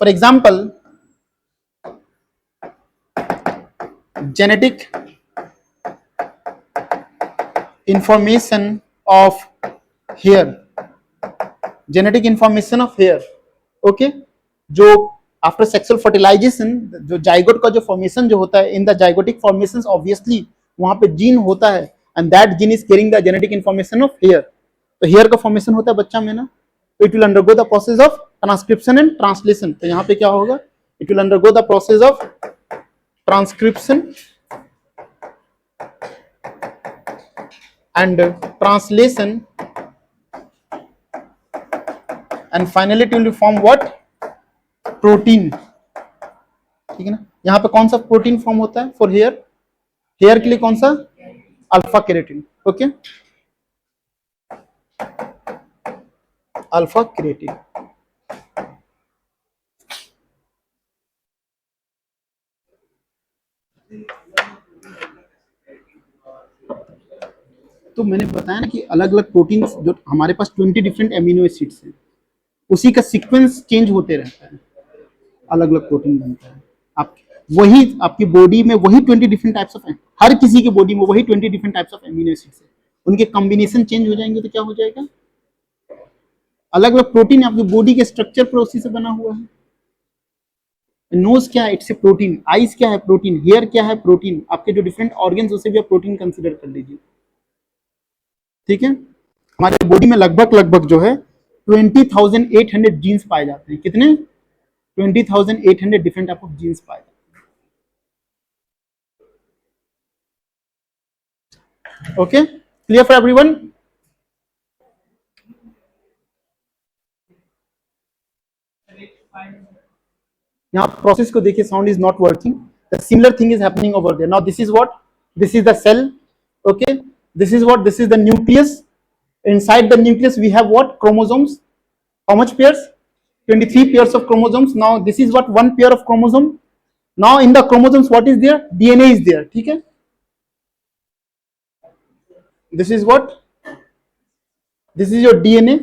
For example, genetic information of hair. Genetic information of hair. Okay, जो आफ्टर सेक्सुअल फर्टिलाइजेशन, जो जाइगोट का जो फॉर्मेशन जो होता है, in the zygotic formation obviously वहां पे जीन होता है, and that gene is carrying the genetic information of hair. तो हेयर का फॉर्मेशन होता है बच्चा में ना, तो it will undergo the process of transcription and translation. तो यहाँ पे क्या होगा, it will undergo the process of transcription and translation, and finally it will form what, protein. ठीक है ना, यहाँ पे कौन सा प्रोटीन फॉर्म होता है फॉर हेयर, हेयर के लिए कौन सा, alpha keratin. Okay, alpha keratin. तो मैंने बताया ना कि अलग अलग प्रोटीन, जो हमारे पास 20 डिफरेंट एमिनो एसिड्स हैं, उसी का सीक्वेंस चेंज होते रहता है, अलग अलग प्रोटीन बनता है. आप वही आपकी बॉडी में वही 20 डिफरेंट टाइप्स ऑफ, हर किसी की बॉडी में वही 20 different types of amino acids है, उनके कॉम्बिनेशन चेंज हो जाएंगे तो क्या हो जाएगा, अलग अलग प्रोटीन. आपकी बॉडी के स्ट्रक्चर पर उसी से बना हुआ है. नोज क्या है, इट्स ए प्रोटीन. आईज क्या है, प्रोटीन. हेयर क्या है, प्रोटीन. आपके जो डिफरेंट ऑर्गन्स, उसे भी आप प्रोटीन कंसिडर कर लीजिए. ठीक है, हमारे बॉडी में लगभग लगभग जो है 20,800 जीन्स पाए जाते हैं। कितने? 20,800 डिफरेंट टाइप ऑफ जीन्स पाए जाते हैं। Okay, clear for everyone? यहाँ प्रोसेस को देखिए, sound is not working, the similar thing is happening over there. Now this is what, this is the cell, okay, this is what, this is the nucleus. Inside the nucleus we have what? Chromosomes. How much pairs? 23 pairs of chromosomes. Now this is what? One pair of chromosome. Now in the chromosomes what is there? DNA is there. ठीक है, this is what? This is your DNA.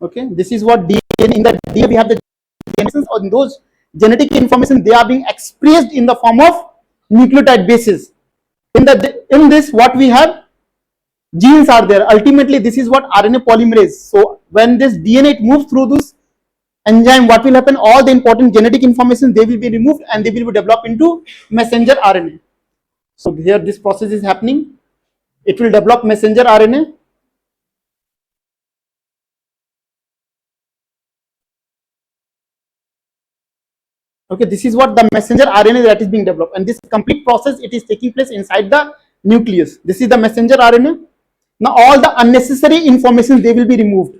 Okay, this is what DNA. In the DNA we have the genesis, or those genetic information they are being expressed in the form of nucleotide bases. In this what we have? Genes are there. Ultimately this is what? RNA polymerase. So when this DNA it moves through this enzyme, what will happen? All the important genetic information they will be removed and they will be developed into messenger RNA. So here this process is happening. It will develop messenger RNA. Okay, this is what the messenger RNA that is being developed, and this complete process it is taking place inside the nucleus. This is the messenger RNA. Now all the unnecessary information they will be removed.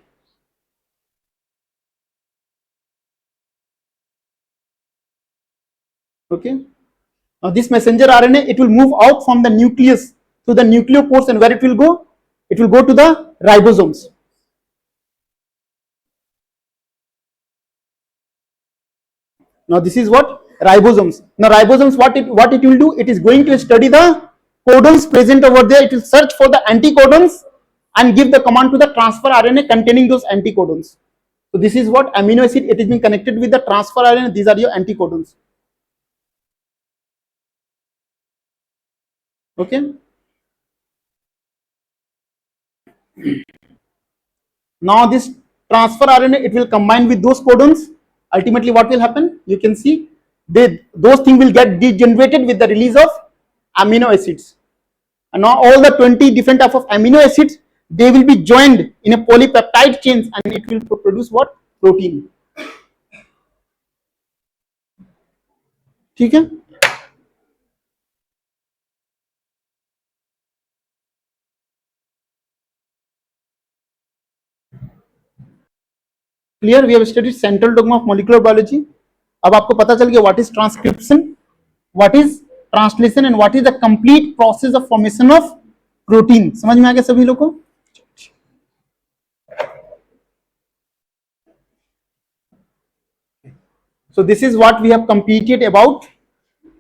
Okay, now this messenger RNA it will move out from the nucleus to the nucleopores, and where it will go? It will go to the ribosomes. Now this is what? Ribosomes. Now ribosomes what it will do? It is going to study the codons present over there. It will search for the anticodons and give the command to the transfer RNA containing those anticodons. So this is what? Amino acid, it is being connected with the transfer RNA. These are your anticodons. Okay, now this transfer RNA it will combine with those codons. Ultimately what will happen? You can see those things will get degenerated with the release of amino acids, and now all the 20 different type of amino acids they will be joined in a polypeptide chains, and it will produce what? Protein. ठीक है, clear? We have studied central dogma of molecular biology. अब आपको पता चल गया what is transcription, what is translation, and what is the complete process of formation of protein. समझ में आ गया सभी लोग को? So this is what we have completed about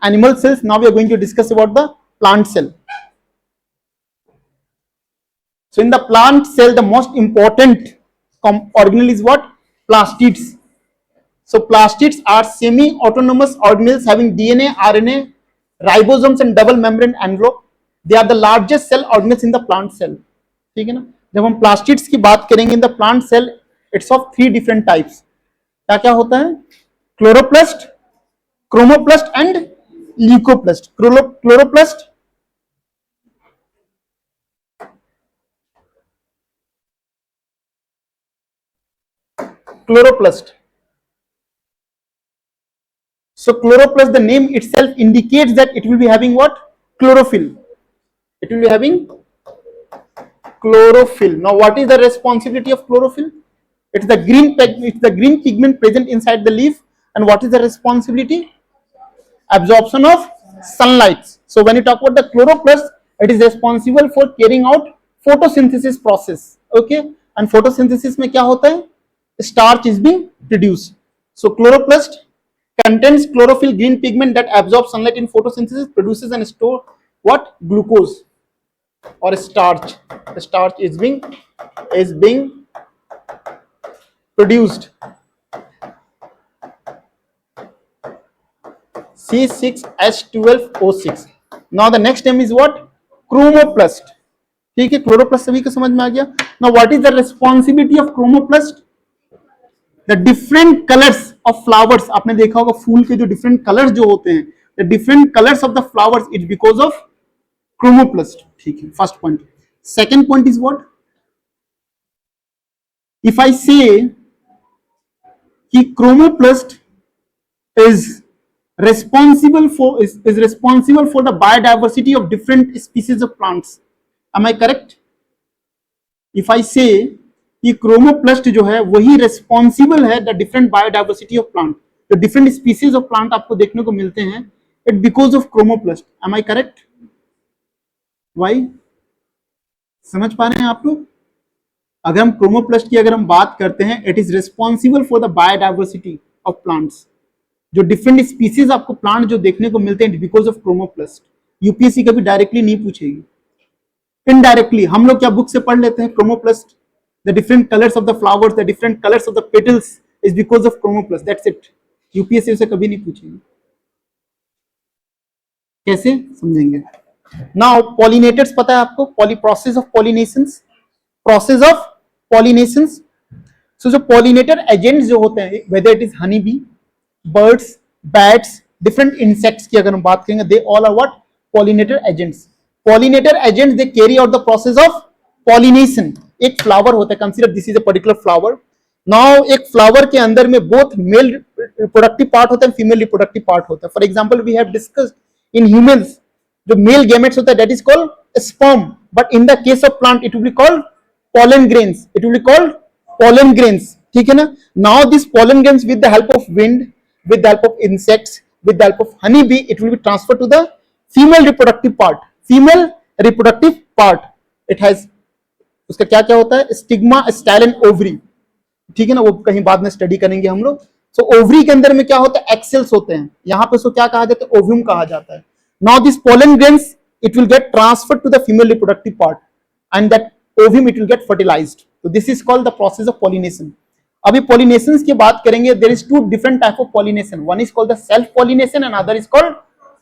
animal cells. Now we are going to discuss about the plant cell. So in the plant cell, the most important organelle is what? Plastids. So plastids are semi-autonomous organelles having DNA, RNA, ribosomes and double membrane envelope. They are the largest cell organelles in the plant cell. ठीक है ना? जब हम plastids की बात करेंगे in the plant cell, it's of 3 different types. क्या क्या होता है? Chloroplast, chromoplast and leucoplast. Chloroplast, chloroplast. So chloroplast, the name itself indicates that it will be having what? Chlorophyll. It will be having chlorophyll. Now what is the responsibility of chlorophyll? It's the green pigment present inside the leaf. And what is the responsibility? Absorption of sunlight. So when you talk about the chloroplast, it is responsible for carrying out photosynthesis process. Okay, and photosynthesis में क्या होता है? Starch is being produced. So chloroplast contains chlorophyll, green pigment that absorbs sunlight in photosynthesis, produces and store what? Glucose or starch. The starch is being produced. C6H12O6. Now the next name is what? Chromoplast. ठीक है, क्लोरोप्लास्ट सभी को समझ में आ गया. Now what is the responsibility of chromoplast? The different colors of flowers. आपने देखा होगा फूल के जो different colors जो होते हैं, the different colours of the flowers is because of chromoplast. ठीक है, first point. Second point is what, if I से कि chromoplast is responsible for the biodiversity of different species of plants. Am I correct? If I say कि क्रोमोप्लास्ट जो है वही रिस्पॉन्सिबल है the different biodiversity of plant, तो डिफरेंट स्पीसीज ऑफ प्लांट आपको देखने को मिलते हैं it because of chromoplast. Am I correct? Why? समझ पा रहे हैं आप लोग? अगर हम क्रोमोप्लास्ट की अगर हम बात करते हैं, it is responsible for the biodiversity of plants. जो डिफरेंट स्पीसीज आपको प्लांट जो देखने को मिलते हैं बिकॉज ऑफ क्रोमोप्लास्ट। यूपीएससी कभी डायरेक्टली नहीं पूछेगी, इनडायरेक्टली हम लोग क्या बुक से पढ़ लेते हैं chromoplast, the different colours of the flowers, the different colours of the petals is because of chromoplast, that's it. UPSC से कभी नहीं पूछेगी। कैसे समझेंगे? नाउ पॉलिनेटर्स पता है आपको, process of pollinations, process of pollinations. So जो पॉलिनेटर एजेंट्स जो होते हैं, whether it is honey bee, birds, bats, different insects की अगर हम बात करेंगे, they all are what? Pollinator agents. Pollinator agents they carry out the process of pollination. एक फ्लावर होता है, consider this is a particular flower. Now एक फ्लावर के अंदर में बोथ मेल रिप्रोडक्टिव पार्ट होता है, फीमेल रिप्रोडक्टिव पार्ट होता है। For example we have discussed in humans, जो मेल गैमेट्स होता है that is called sperm, but in the case of plant it will be called pollen grains, it will be called pollen grains। ठीक है ना? Now this pollen grains with the help of wind, with the help of insects, with the help of honey bee, it will be transferred to the female reproductive part। female reproductive part it has, उसका क्या क्या होता है? Stigma, style and ovary. ठीक है ना? वो कहीं बाद में स्टडी करेंगे हम लोग। सो ओवरी के अंदर में क्या होता है? एक्सेल्स होते हैं। यहाँ पे उसको क्या कहा जाता है? ओव्यूम कहा जाता है। Now this pollen grains it will get transferred to the female reproductive part and that ovum it will get fertilized। so this is called the process of pollination। अभी pollinations की बात करेंगे, there is two different type of pollination, one is called the self pollination and other is called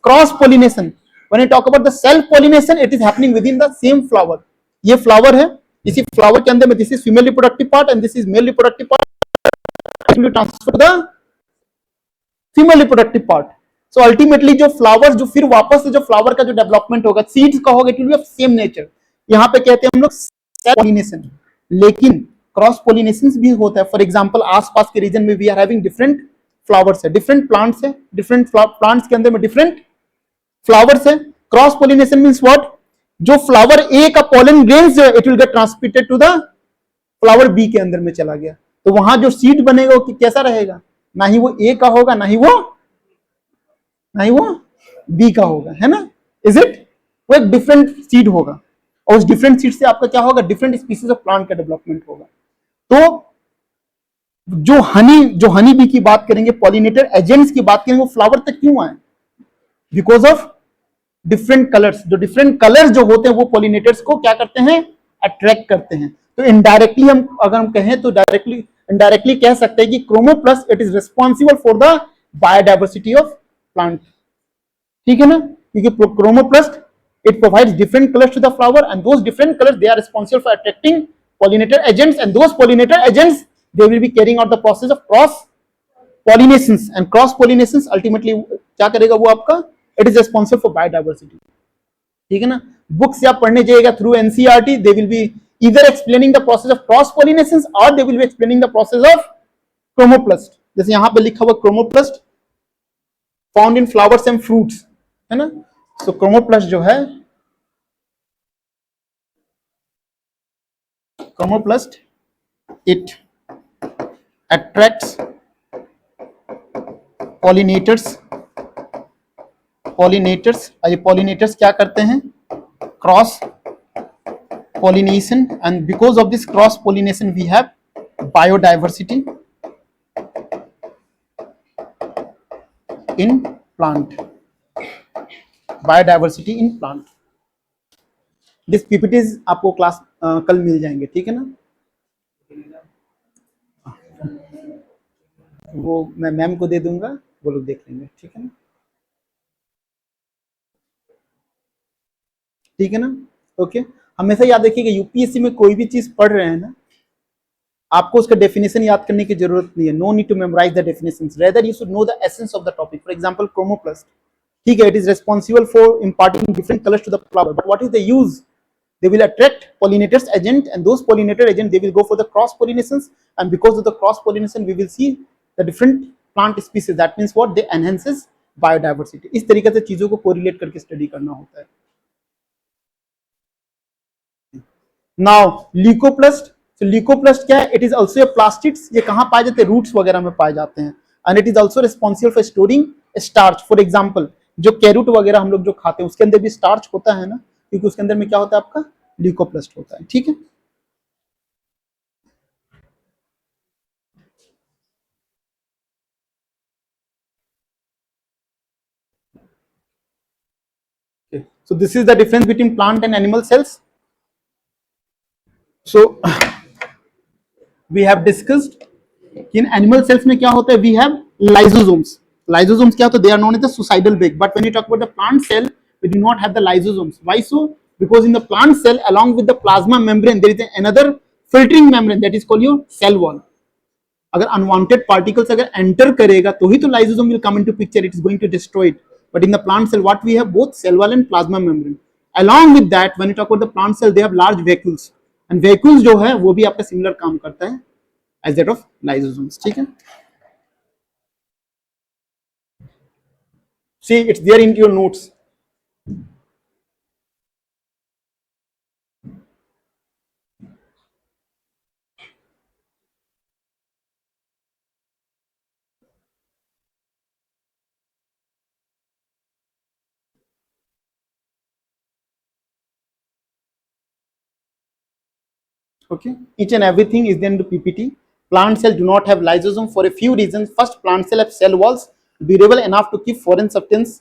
cross pollination। when you talk about the self pollination it is happening within the same flower। ये flower है, इसी flower के अंदर में this is female reproductive part and this is male reproductive part, it will transfer to the female reproductive part। so ultimately जो flowers जो फिर वापस से जो flower का जो development होगा, seeds का होगा, it will be of same nature। यहाँ पे कहते हैं हम लोग पॉलिनेशन। लेकिन क्रॉस पॉलिनेशन भी होता है। फॉर एग्जांपल आसपास के रीजन में we are having different flowers है, डिफरेंट प्लांट्स है, डिफरेंट प्लांट्स के अंदर में डिफरेंट फ्लावर्स है। Cross pollination means what? जो फ्लावर ए का पॉलन ग्रेन्स जो है it will get transmitted to the flower B के अंदर में चला गया, तो वहां जो सीड बनेगा वो कैसा रहेगा? ना ही वो ए का होगा, ना ही वो बी का होगा, है ना? Is it? वो एक डिफरेंट सीड होगा और उस डिफरेंट सीड से आपका क्या होगा? डिफरेंट स्पीसीज ऑफ प्लांट का डेवलपमेंट होगा। तो जो हनी बी की बात करेंगे, पॉलिनेटर एजेंट्स की बात करेंगे, वो फ्लावर तक क्यों आए? Because of different colours. जो डिफरेंट कलर्स जो होते हैं वो पॉलिनेटर्स को क्या करते हैं? अट्रैक्ट करते हैं। तो इनडायरेक्टली अगर हम कहें तो इनडायरेक्टली कह सकते हैं कि chromoplast it is responsible for the biodiversity of plant. ठीक है ना? क्योंकि chromoplast it provides different colors to the flower and those different colors they are responsible for attracting pollinator agents and those pollinator agents they will be carrying out the process of cross pollinations and cross pollinations ultimately क्या करेगा वो आपका? it is responsible for biodiversity। ठीक है ना? बुक्स आप पढ़ने जाइएगा through NCERT, they will be either explaining the process of cross pollinations or they will be explaining the process of chromoplast। जैसे यहां पे लिखा हुआ chromoplast found in flowers and fruits, है ना? so chromoplast जो है, chromoplast it attracts pollinators ये pollinators क्या करते हैं? Cross pollination and because of this cross pollination we have biodiversity in plant। Biodiversity in plant. This PPTs आपको क्लास कल मिल जाएंगे। ठीक है ना? वो मैं मैम को दे दूंगा, वो लोग देख लेंगे। ठीक है ना? ठीक है ना? ओके। हमेशा याद रखिएगा यूपीएससी में कोई भी चीज पढ़ रहे हैं ना, आपको उसका डेफिनेशन याद करने की जरूरत नहीं है। No need to memorize the definitions, rather you should know the essence of the topic. For example chromoplast, ठीक है, it is responsible for imparting different colors to the flower, but what is the use? They will attract pollinators agent, and those pollinator agent they will go for the cross pollinations, and because of the cross pollination we will see the different plant species. That means what? They enhances biodiversity. इस तरीके से चीजों को कोरिलेट करके स्टडी करना होता है. Now leucoplast, so leucoplast क्या है? It is also a plastids. ये कहाँ पाए जाते हैं? रूट्स वगैरह में पाए जाते हैं. And it is also responsible for storing starch. For example, जो कैरोट वगैरह हम लोग जो खाते हैं उसके अंदर भी स्टार्च होता है ना, क्योंकि उसके अंदर में क्या होता है? आपका ल्यूकोप्लास्ट होता है. ठीक है. Okay. So this is the difference between plant and animal cells. So we have discussed कि इन एनिमल सेल्स में क्या होता है? We have lysosomes. लाइसोसोम्स क्या होता है? They are known as the suicidal bag. But when you talk about the plant cell, we do not have the lysosomes. Why so? Because in the plant cell along with the plasma membrane there is another filtering membrane that is called your cell wall. अगर अनवांटेड पार्टिकल्स अगर एंटर करेगा तो ही तो lysosome will come into picture. It is going to destroy it. But in the plant cell what we have? Both cell wall and plasma membrane. along with that when you talk about the plant cell they have large vacuoles, and vacuoles जो है वो भी आपका सिमिलर काम करता है as that of lysosomes. ठीक है. See, it's there in your notes. Okay, each and everything is there in the PPT. Plant cell do not have lysosome for a few reasons. First, plant cell have cell walls durable enough to keep foreign substance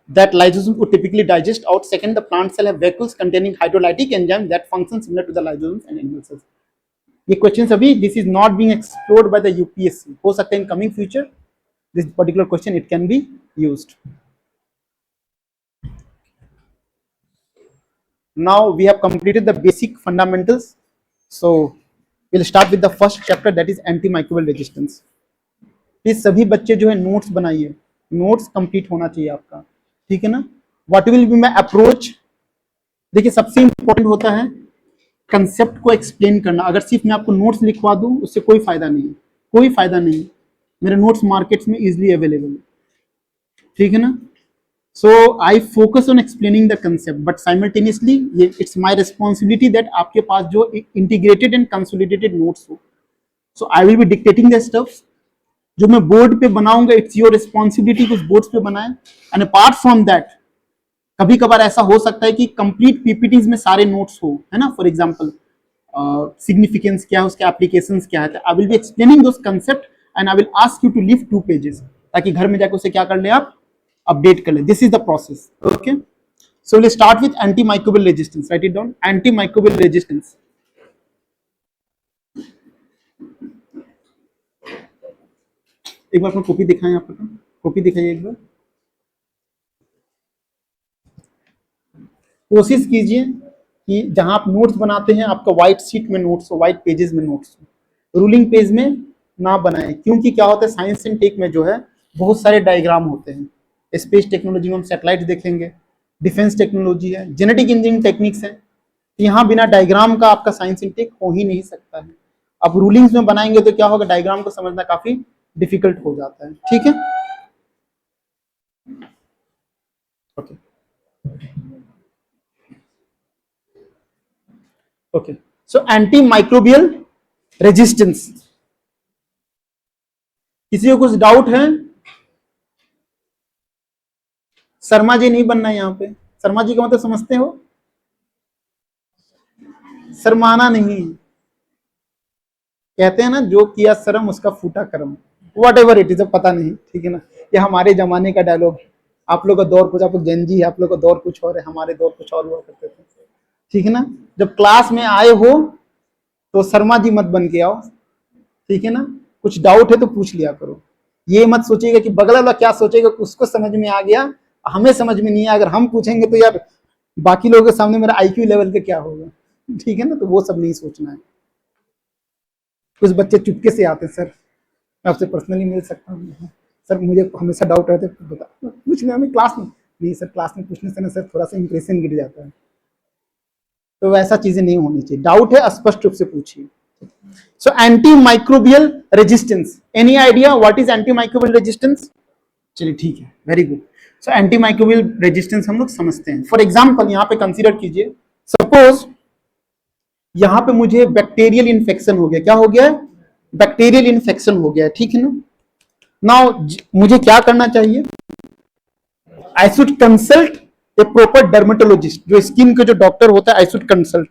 that lysosome would typically digest out. Second, the plant cell have vacuoles containing hydrolytic enzymes that function similar to the lysosomes and animal cells. ये क्वेश्चन अभी this is not being explored by the UPSC. हो सकता है in coming future this particular question it can be used. Now we have completed the basic fundamentals. So we'll start with the first chapter, that is antimicrobial resistance. Please सभी बच्चे जो है नोट्स बनाइए. नोट्स कंप्लीट होना चाहिए आपका. ठीक है ना. What will be my approach? देखिए सबसे इंपॉर्टेंट होता है कंसेप्ट को एक्सप्लेन करना. अगर सिर्फ मैं आपको नोट्स लिखवा दूं उससे कोई फायदा नहीं. कोई फायदा नहीं. मेरे नोट्स मार्केट्स में इजीली अवेलेबल है. ठीक है ना. So I focus on explaining the concept, but simultaneously it's my responsibility that आपके पास जो integrated and consolidated notes हो. So I will be dictating the stuff. जो मैं बोर्ड पे बनाऊंगा it's your responsibility कि उस बोर्ड पे बनाएं. And apart from that, कभी कभार ऐसा हो सकता है कि कंप्लीट पीपीटीज में सारे नोट्स हो, है ना. फॉर एग्जांपल सिग्निफिकेंस क्या है, उसके एप्लीकेशंस क्या है. I will be explaining those concept and I will ask you to leave 2 pages ताकि घर में जाकर उसे क्या कर ले आप? अपडेट कर ले. This is the process. Okay. So will start with antimicrobial resistance. Right it down. Antimicrobial resistance. एक बार अपना कॉपी दिखाएं. आप कॉपी दिखाइए एक बार. कोशिश कीजिए कि जहां आप नोट्स बनाते हैं आपका व्हाइट शीट में नोट्स हो, व्हाइट पेजेस में नोट्स हो. रूलिंग पेज में ना बनाएं, क्योंकि क्या होता है साइंस एंड टेक में जो है बहुत सारे डायग्राम होते हैं. स्पेस टेक्नोलॉजी में हम सैटेलाइट देखेंगे, डिफेंस टेक्नोलॉजी है, जेनेटिक इंजीनियरिंग टेक्निक्स है. यहाँ बिना डायग्राम का आपका साइंस एंड टेक हो ही नहीं सकता है. अब रूलिंग्स में बनाएंगे तो क्या होगा? डायग्राम को समझना काफी डिफिकल्ट हो जाता है. ठीक है. ओके. ओके. सो एंटीमाइक्रोबियल रेजिस्टेंस. किसी को कुछ डाउट है? शर्मा जी नहीं बनना है यहाँ पे. शर्मा जी का मतलब समझते हो? शर्माना नहीं. कहते हैं ना जो किया शर्म उसका फूटा कर्म. वट एवर इट इज, पता नहीं. ठीक है ना. ये हमारे जमाने का डायलॉग. आप लोग का दौर कुछ, आप लोग जेनजी है, आप लोग का दौर कुछ और है, हमारे दौर कुछ और हुआ करते थे. ठीक है ना. जब क्लास में आए हो तो शर्मा जी मत बन के आओ. ठीक है ना. कुछ डाउट है तो पूछ लिया करो. ये मत सोचिएगा कि बगल वाला क्या सोचेगा, उसको समझ में आ गया हमें समझ में नहीं आया. अगर हम पूछेंगे तो यार बाकी लोगों के सामने मेरा आईक्यू लेवल का क्या होगा. ठीक है ना. तो वो सब नहीं सोचना है. कुछ बच्चे चुपके से आते हैं, सर मैं आपसे पर्सनली मिल सकता हूँ. सर मुझे हमेशा डाउट रहता है, बता पूछने हमें क्लास में नहीं सर, क्लास में पूछने से ना सर थोड़ा सा इंप्रेशन गिर जाता है, तो वैसा चीजें नहीं होनी चाहिए। डाउट है स्पष्ट रूप से पूछिए। So anti microbial resistance, any idea what is anti microbial resistance? चलिए ठीक है, very good. So anti microbial resistance हम लोग समझते हैं। फॉर एग्जाम्पल यहाँ पे कंसीडर कीजिए, सपोज यहां पे मुझे बैक्टीरियल इन्फेक्शन हो गया। क्या हो गया? बैक्टीरियल इन्फेक्शन हो गया, ठीक है ना। नाउ मुझे क्या करना चाहिए? I should consult a proper dermatologist, जो स्किन के जो डॉक्टर होता है, आई शुड कंसल्ट।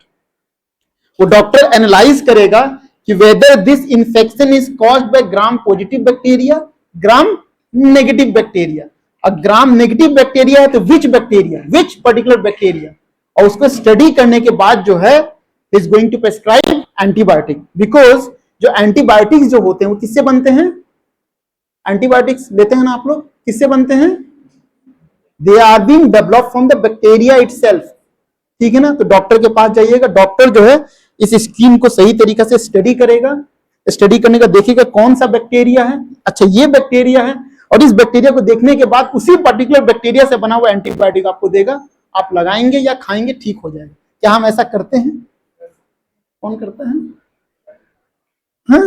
वो डॉक्टर एनालाइज करेगा कि whether this infection is caused by gram positive bacteria, gram negative bacteria. अब ग्राम नेगेटिव बैक्टीरिया है तो which bacteria, which particular bacteria, और उसको स्टडी करने के बाद जो है is going to prescribe antibiotic. Because जो एंटीबायोटिक्स जो होते हैं वो किससे बनते हैं? एंटीबायोटिक्स लेते हैं ना आप लोग, किससे बनते हैं? They are being developed from the bacteria itself, ठीक है ना। तो डॉक्टर के पास जाइएगा, डॉक्टर जो है इस स्किन को सही तरीके से स्टडी करेगा, स्टडी करने का देखेगा कौन सा बैक्टीरिया है, अच्छा ये बैक्टीरिया है, और इस बैक्टीरिया को देखने के बाद उसी पर्टिकुलर बैक्टीरिया से बना हुआ एंटीबायोटिक आपको देगा, आप लगाएंगे या खाएंगे, ठीक हो जाएगा। क्या हम ऐसा करते हैं? कौन करता है? हाँ?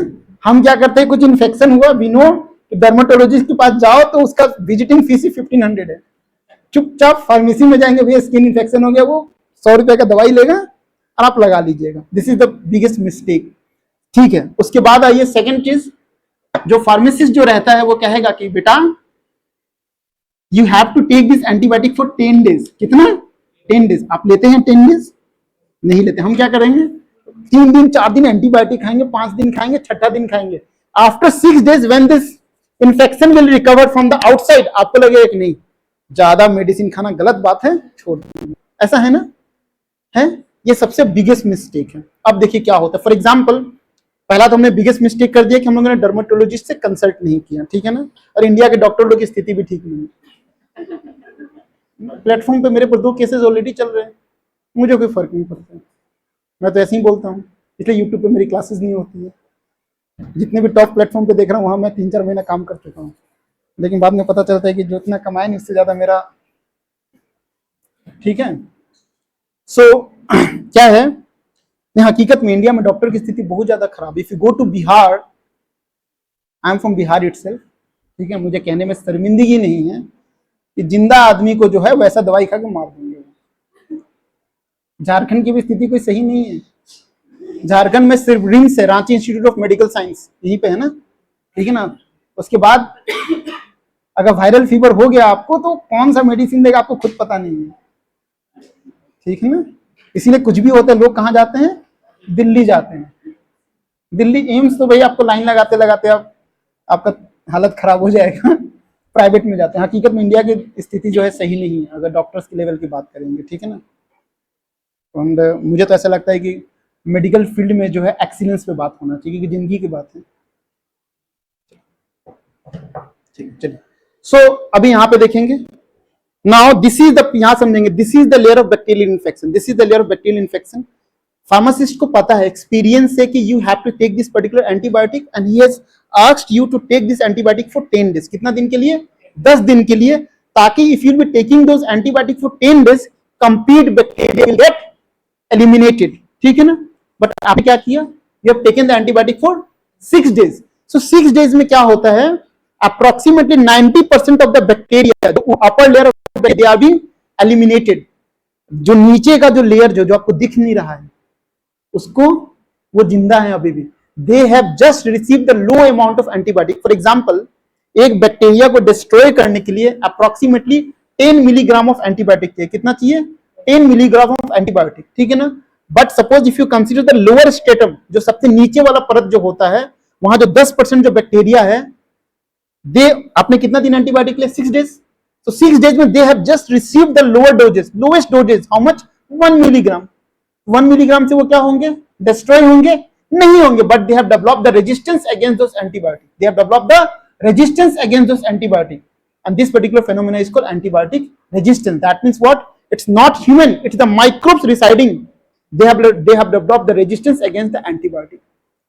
हम क्या करते हैं, कुछ इन्फेक्शन हुआ, वी नो डर्मेटोलॉजिस्ट के पास जाओ तो उसका विजिटिंग फीस ही 1500 है। चुपचाप फार्मेसी में जाएंगे, भैया स्किन इन्फेक्शन हो गया, वो 100 रुपए का दवाई लेगा और आप लगा लीजिएगा। This is the biggest mistake, ठीक है। उसके बाद आइए सेकंड चीज, जो फार्मासिस्ट जो रहता है वो कहेगा कि बेटा you have to take this antibiotic for 10 days. कितना? 10 डेज। आप लेते हैं 10 डेज? नहीं लेते। हम क्या करेंगे, 3 दिन 4 दिन एंटीबायोटिक खाएंगे, 5 दिन खाएंगे, छठा दिन खाएंगे। After 6 days when this infection will recover from the outside, आपको लगेगा कि नहीं ज्यादा मेडिसिन खाना गलत बात है, छोड़ दीजिए। ऐसा है ना? है, ये सबसे बिगेस्ट मिस्टेक है। अब देखिए क्या होता है। फॉर एग्जांपल पहला तो हमने बिगेस्ट मिस्टेक कर दिया कि हम लोगों ने डर्मेटोलॉजिस्ट से कंसल्ट नहीं किया, ठीक है ना। और इंडिया के डॉक्टर लोग की स्थिति भी ठीक नहीं है। प्लेटफॉर्म पे मेरे पर 2 केसेस ऑलरेडी चल रहे हैं, मुझे कोई फर्क नहीं पड़ता, मैं तो ऐसे ही बोलता हूँ। इसलिए यूट्यूब पे मेरी क्लासेस नहीं होती है। जितने भी टॉप प्लेटफॉर्म पे देख रहा हूँ वहां मैं 3-4 महीना काम कर चुका हूँ, लेकिन बाद में पता चलता है कि जो इतना कमाए नहीं उससे ज्यादा मेरा, ठीक है। सो क्या है, हकीकत में इंडिया में डॉक्टर की स्थिति बहुत ज्यादा खराब है। If you go to Bihar, I am from Bihar itself, ठीक है, मुझे कहने में शर्मिंदगी नहीं है कि जिंदा आदमी को जो है वैसा दवाई खा के मार देंगे। झारखंड की भी स्थिति कोई सही नहीं है। झारखंड में सिर्फ रिम्स है, Ranchi institute of medical science, यहीं पे है ना, ठीक है ना। उसके बाद अगर वायरल फीवर हो गया आपको तो कौन सा मेडिसिन देगा आपको खुद पता नहीं है, ठीक है ना। इसीलिए कुछ भी होता है लोग कहाँ जाते हैं? दिल्ली जाते हैं। दिल्ली एम्स तो भाई आपको लाइन लगाते लगाते आपका हालत खराब हो जाएगा। प्राइवेट में जाते हैं। हकीकत में इंडिया की स्थिति जो है सही नहीं है अगर डॉक्टर्स के लेवल की बात करेंगे, ठीक है ना। एंड मुझे तो ऐसा लगता है कि मेडिकल फील्ड में जो है एक्सीलेंस पे बात होना चाहिए, क्योंकि जिंदगी की बात है। ठीक, चलिए। सो अभी यहाँ पे देखेंगे, नाउ दिस इज द, यहां समझेंगे, this is the layer of bacterial infection, this is the layer of bacterial infection. Pharmacist को पता है एक्सपीरियंस से कि you have to take this particular antibiotic and he has asked you to take this antibiotic for 10 days. कितना दिन के लिए? 10 दिन के लिए, ताकि if you will be taking those antibiotic for 10 days complete bacteria will get eliminated, ठीक है ना। बट आपने क्या किया? You have taken the antibiotic for 6 days. So 6 days में क्या होता है, approximately 90% of the bacteria, upper layer of they are being eliminated. जो नीचे का जो लेयर जो आपको दिख नहीं रहा है उसको, वो जिंदा है अभी भी। They have just receive the low amount of antibiotic. For example एक बैक्टीरिया को डिस्ट्रॉय करने के लिए अप्रोक्सीमेटली 10 मिलीग्राम ऑफ एंटीबायोटिक चाहिए। कितना चाहिए? 10 मिलीग्राम ऑफ एंटीबायोटिक, ठीक है ना। But suppose if you consider the lower stratum, जो सबसे नीचे वाला परत जो होता है, वहां जो 10% जो बैक्टीरिया है, दे आपने कितना दिन एंटीबायोटिक लिया? 6 डेज। So 6 days में they have just received the lower doses, lowest doses, how much? 1 milligram. 1 milligram से वो क्या होंगे? Destroy होंगे? नहीं होंगे, but they have developed the resistance against those antibiotics. They have developed the resistance against those antibiotics, and this particular phenomena is called antibiotic resistance. That means what? It's not human; it's the microbes residing. They have developed the resistance against the antibiotic.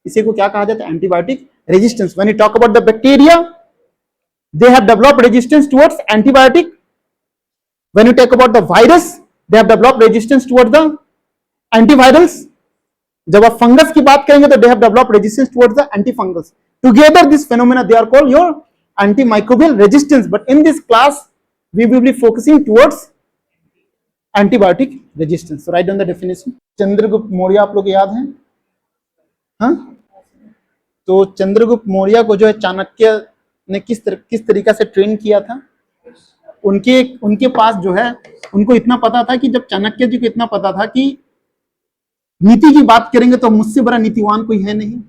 इसी को क्या कहा जाता है? Antibiotic resistance. When you talk about the bacteria, they have developed resistance towards antibiotic. When you talk about the virus, they have developed resistance towards the antivirals. जब आप फंगस की बात करेंगे तो they have developed resistance towards the antifungals. Together this phenomena they are called your antimicrobial resistance. But in this class we will be focusing towards antibiotic resistance. So write down the definition. Chandragupta Maurya आप लोग याद हैं? हाँ, तो चंद्रगुप्त मौर्य को जो है चाणक्य ने किस तरीका से ट्रेन किया था? उनके पास जो है, उनको इतना पता था कि जब चाणक्य जी को इतना पता था कि नीति की बात करेंगे तो मुझसे बड़ा नीतिवान कोई है नहीं,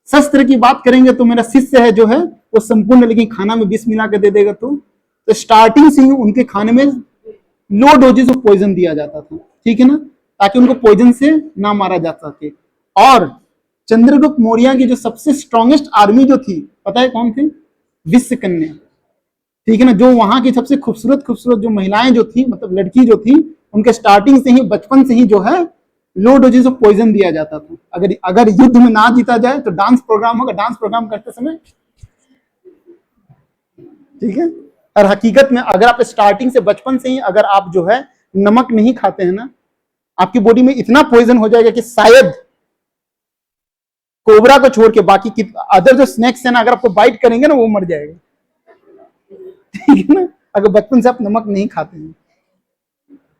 शस्त्र की बात करेंगे तो मेरा शिष्य है जो है वो संपूर्ण, लेकिन खाना में विष मिला के दे देगा। तो स्टार्टिंग से ही उनके खाने में लो डोजेस ऑफ पॉइजन दिया जाता था, ठीक है ना, ताकि उनको पॉइजन से ना मारा जा सके। और चंद्रगुप्त मौर्य की जो सबसे स्ट्रॉन्गेस्ट आर्मी जो थी, पता है कौन थी? विश्वकन्या, ठीक है ना, जो वहां की सबसे खूबसूरत जो महिलाएं जो थी, मतलब लड़की जो थी, उनके स्टार्टिंग से ही, बचपन से ही जो है लो डोजेस ऑफ पॉइजन दिया जाता था। अगर युद्ध में ना जीता जाए तो डांस प्रोग्राम होगा, डांस प्रोग्राम करते समय, ठीक है। और हकीकत में अगर आप स्टार्टिंग से, बचपन से ही अगर आप जो है नमक नहीं खाते हैं ना, आपकी बॉडी में इतना पॉइजन हो जाएगा कि शायद कोबरा को छोड़ के बाकी अदर जो स्नैक्स है ना, अगर आपको बाइट करेंगे ना वो मर जाएगा, ठीक है ना, अगर बचपन से आप नमक नहीं खाते हैं।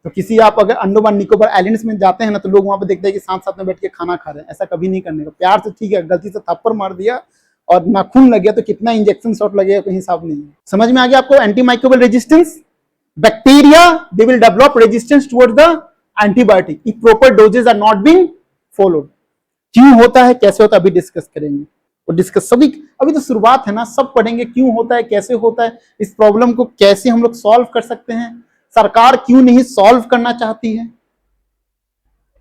तो किसी आप अगर अंडोमान निकोबार आइलैंड्स में जाते हैं ना, तो लोग वहां पे देखते हैं कि साथ साथ में बैठ के खाना खा रहे हैं। ऐसा कभी नहीं करने का, प्यार से, ठीक है, गलती से थप्पड़ मार दिया और नाखून लग गया तो कितना इंजेक्शन शॉट लगेगा कोई हिसाब नहीं है। समझ में आ गया आपको? Antimicrobial resistance, bacteria they will develop resistance towards the antibiotic if proper doses are not being followed. क्यों होता है, कैसे होता है, अभी डिस्कस करेंगे। और डिस्कस सभी, अभी तो शुरुआत है ना, सब पढ़ेंगे क्यों होता है, कैसे होता है, इस प्रॉब्लम को कैसे हम लोग सॉल्व कर सकते हैं, सरकार क्यों नहीं सॉल्व करना चाहती है,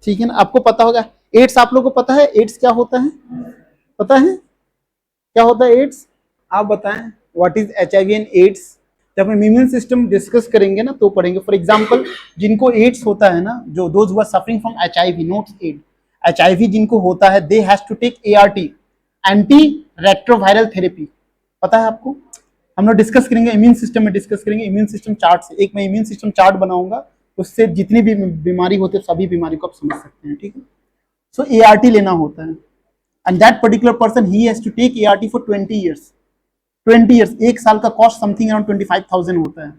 ठीक है ना। आपको पता होगा एड्स, आप लोगों को पता है एड्स क्या होता है? पता है क्या होता है एड्स? आप बताएं, what is HIV and AIDS. जब हम इम्यून सिस्टम डिस्कस करेंगे ना तो पढ़ेंगे। फॉर एग्जांपल, जिनको एड्स होता है ना, जो those who are suffering from HIV, not AIDS, HIV जिनको होता है, they has to take ART, anti retroviral therapy. पता है आपको? हम लोग डिस्कस करेंगे इम्यून सिस्टम में, डिस्कस करेंगे इम्यून सिस्टम चार्ट से। एक मैं इम्यून सिस्टम चार्ट बनाऊंगा, उससे जितनी भी बीमारी होती है सभी बीमारी को आप समझ सकते हैं, ठीक है। सो ART लेना होता है, and that particular person he has to take ART for 20 years. 20 years, एक साल का कॉस्ट समथिंग अराउंड 25,000 होता है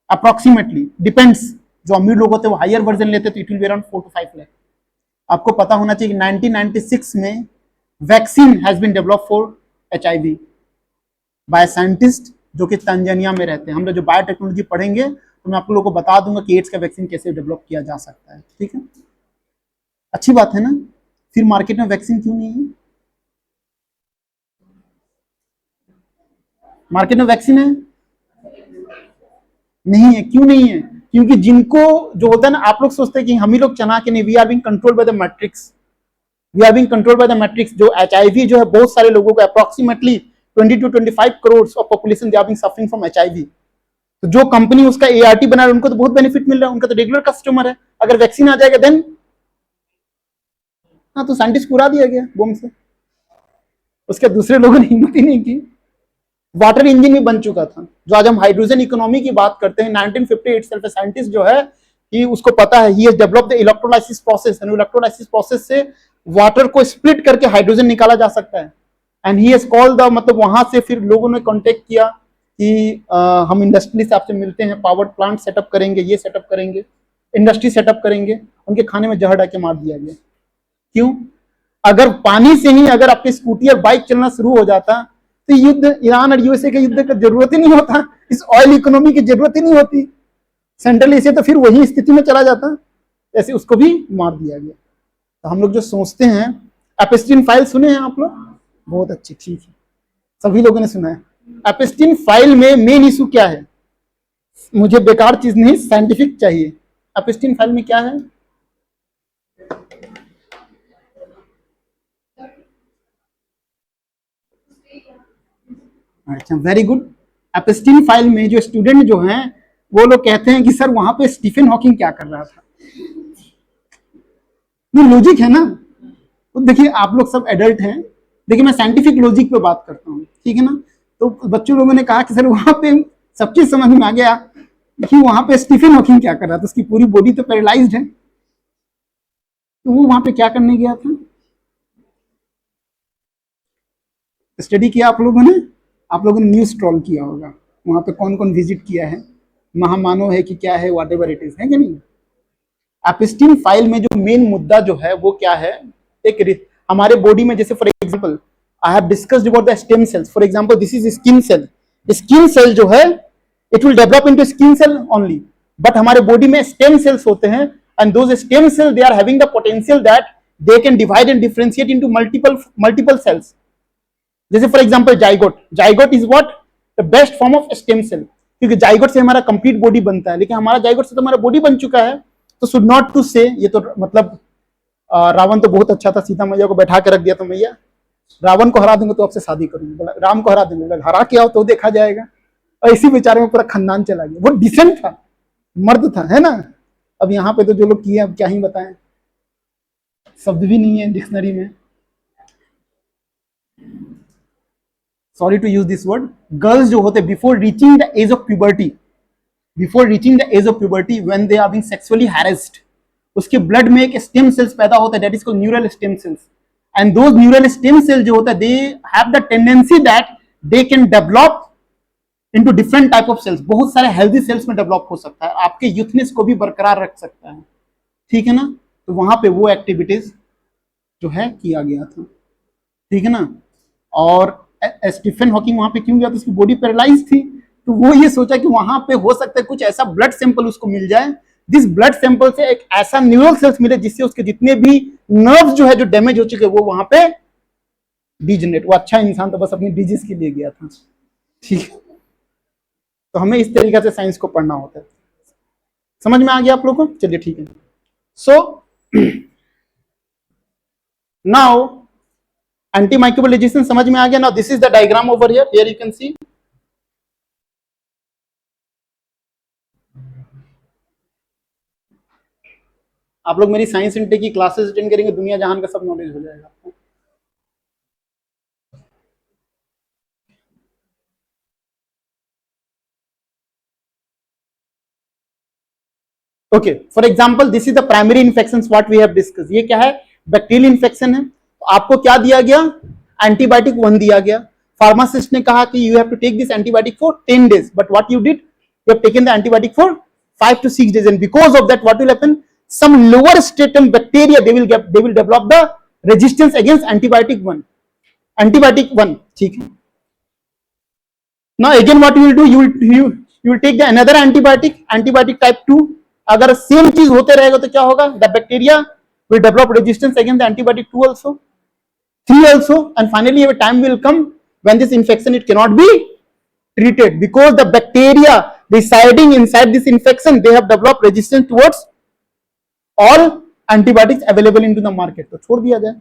अप्रोक्सीमेटली, डिपेंड्स। जो अमीर लोग होते हैं वो हायर वर्जन लेते हैं, तो it will be around 4 to 5 lakh. आपको पता होना चाहिए कि 1996 में vaccine has been develop for HIV by scientist जो कि तंजानिया में रहते हैं। हम लोग जो बायोटेक्नोलॉजी पढ़ेंगे तो मैं आप लोगों को बता दूंगा कि एड्स का वैक्सीन कैसे डेवलप किया जा सकता है, ठीक है। अच्छी बात है ना। फिर मार्केट में वैक्सीन क्यों नहीं है? मार्केट में वैक्सीन है नहीं है, क्यों नहीं है? क्योंकि जिनको जो होता है ना, आप लोग सोचते हैं कि हम ही लोग चना के नहीं, we are being controlled by the matrix, we are being controlled by the matrix. जो HIV जो है बहुत सारे लोगों को, approximately 20 to 25 crore of population they are being suffering from HIV। तो जो कंपनी उसका ART बना रहा है उनको तो बहुत बेनिफिट मिल रहा है, उनका तो रेगुलर कस्टमर है। अगर वैक्सीन आ जाएगा देन, हाँ, तो साइंटिस्ट को उड़ा दिया गया बम से, उसके दूसरे लोगों ने हिम्मत ही नहीं की। वाटर इंजन भी बन चुका था। जो आज हम हाइड्रोजन इकोनॉमी की बात करते हैं, 1958 सेल्फ साइंटिस्ट जो है कि उसको पता है, he has developed the electrolysis process, and electrolysis process से वाटर को स्प्लिट करके हाइड्रोजन निकाला जा सकता है। And he has called the, मतलब वहां से फिर लोगों ने कांटेक्ट किया कि हम इंडस्ट्री से आपसे मिलते हैं, पावर प्लांट सेटअप करेंगे, ये सेटअप करेंगे, इंडस्ट्री सेटअप करेंगे। उनके खाने में जहर डाल के मार दिया गया। क्यों? अगर पानी से ही अगर आपकी स्कूटी और बाइक चलना शुरू हो जाता तो युद्ध, ईरान और USA के युद्ध का जरूरत ही नहीं होता, इस ऑयल इकोनॉमी की जरूरत ही नहीं होती। सेंट्रल एशिया तो फिर वही स्थिति में चला जाता, ऐसे उसको भी मार दिया गया। तो हम लोग जो सोचते हैं, एपिस्टीन फाइल सुने हैं आप लोग? बहुत अच्छी, ठीक है, सभी लोगों ने सुना है। एपिस्टीन फाइल में मेन इशू क्या है? मुझे बेकार चीज नहीं, साइंटिफिक चाहिए। एपिस्टीन फाइल में क्या है? अच्छा, वेरी गुड। एपिस्टीन फाइल में जो स्टूडेंट जो हैं वो लोग कहते हैं कि सर वहां पे स्टीफन हॉकिंग क्या कर रहा था। ये लॉजिक है ना। तो देखिए, आप लोग सब एडल्ट हैं, देखिए मैं साइंटिफिक लॉजिक पे बात करता हूँ, ठीक है ना। तो बच्चों लोगों ने कहा कि सर वहां पे सब चीज समझ में आ गया कि वहां पे स्टीफन हॉकिंग क्या कर रहा था, उसकी पूरी बॉडी तो पैरालाइज्ड है, तो वो वहां पे क्या करने गया था? स्टडी किया आप लोगों ने न्यूज ट्रॉल किया होगा, वहां पे कौन कौन विजिट किया है, महामानव है कि क्या है, वॉट एवर इट इज, है कि नहीं? एपिस्टीन फाइल में जो मेन मुद्दा जो है वो क्या है, हमारे बॉडी में जैसे for example I have discussed about the stem cells, for example this is skin cell, skin cell जो है it will develop into skin cell only, but हमारे बॉडी में स्टेम सेल्स होते हैं and those stem cell they are having the potential that they can divide and differentiate into multiple cells. जैसे for example zygote is what, the best form of stem cell, क्योंकि जाइगोट से हमारा कंप्लीट बॉडी बनता है, लेकिन हमारा जाइगोट से तो हमारा बॉडी बन चुका है, तो शुड नॉट टू से, ये तो मतलब रावण तो बहुत अच्छा था, सीता मैया को बैठा के रख दिया, तो मैया रावण को हरा दूंगा तो आपसे शादी करूंगी, बोला राम को हरा दूंगा, हरा के आओ तो देखा जाएगा, और इसी बेचारे में पूरा खानदान चला गया, वो डिसेंट था, मर्द था, है ना? अब यहाँ पे तो जो लोग किए अब क्या ही बताएं, शब्द भी नहीं है डिक्शनरी में, sorry to use this word. Girls जो होते before reaching the age of puberty, when they are being sexually harassed, उसके ब्लड में एक स्टेम सेल्स पैदा होता है, that is called neural stem cells, and those neural stem cell जो होता है they have the tendency that they can develop into different type of cells, बहुत सारे हेल्दी सेल्स में डेवलप हो सकता है, आपके यूथनेस को भी बरकरार रख सकता है, ठीक है ना? तो वहां पे वो एक्टिविटीज जो है किया गया था, ठीक है ना? और स्टीफन हॉकिंग वहां पे क्यों गया? तो उसकी बॉडी पैरालाइज थी, तो वो ये सोचा कि वहां पे हो सकता है कुछ ऐसा ब्लड सैंपल उसको मिल जाए, जिस ब्लड सैंपल से एक ऐसा न्यूरल सेल्स मिले जिससे उसके जितने भी नर्व जो है जो डैमेज हो चुके वो वहां पे डिजनरेट, वो अच्छा इंसान तो बस अपनी डिजीज के लिए गया था, ठीक है? तो हमें इस तरीके से साइंस को पढ़ना होता है, समझ में आ गया आप लोगों को? चलिए ठीक है। सो नाउ एंटीमाइक्रोबियल रेजिस्टेंस समझ में आ गया। Now this is the diagram over here, here you can see, आप लोग मेरी साइंस इंटेक की क्लासेस अटेंड करेंगे, दुनिया जहान का सब नॉलेज हो जाएगा आपको। Okay, for example this is the primary infections what we have discuss, ये क्या है? बैक्टीरियल इन्फेक्शन है, तो आपको क्या दिया गया? एंटीबायोटिक 1 दिया गया, फार्मासिस्ट ने कहा कि you have to take this antibiotic for 10 days, but what you did, you have taken the antibiotic for 5 to 6 days, and because of that what will happen, some lower stratum bacteria they will develop the resistance against antibiotic 1, ठीक है? Now again what you will do, you will take the another antibiotic type 2, अगर सेम चीज होते रहेगा तो क्या होगा? The bacteria will develop resistance against the antibiotic 2 also, 3 also, and finally a time will come when this infection it cannot be treated, because the bacteria residing inside this infection they have developed resistance towards all antibiotics available into the market, तो छोड़ दिया जाए,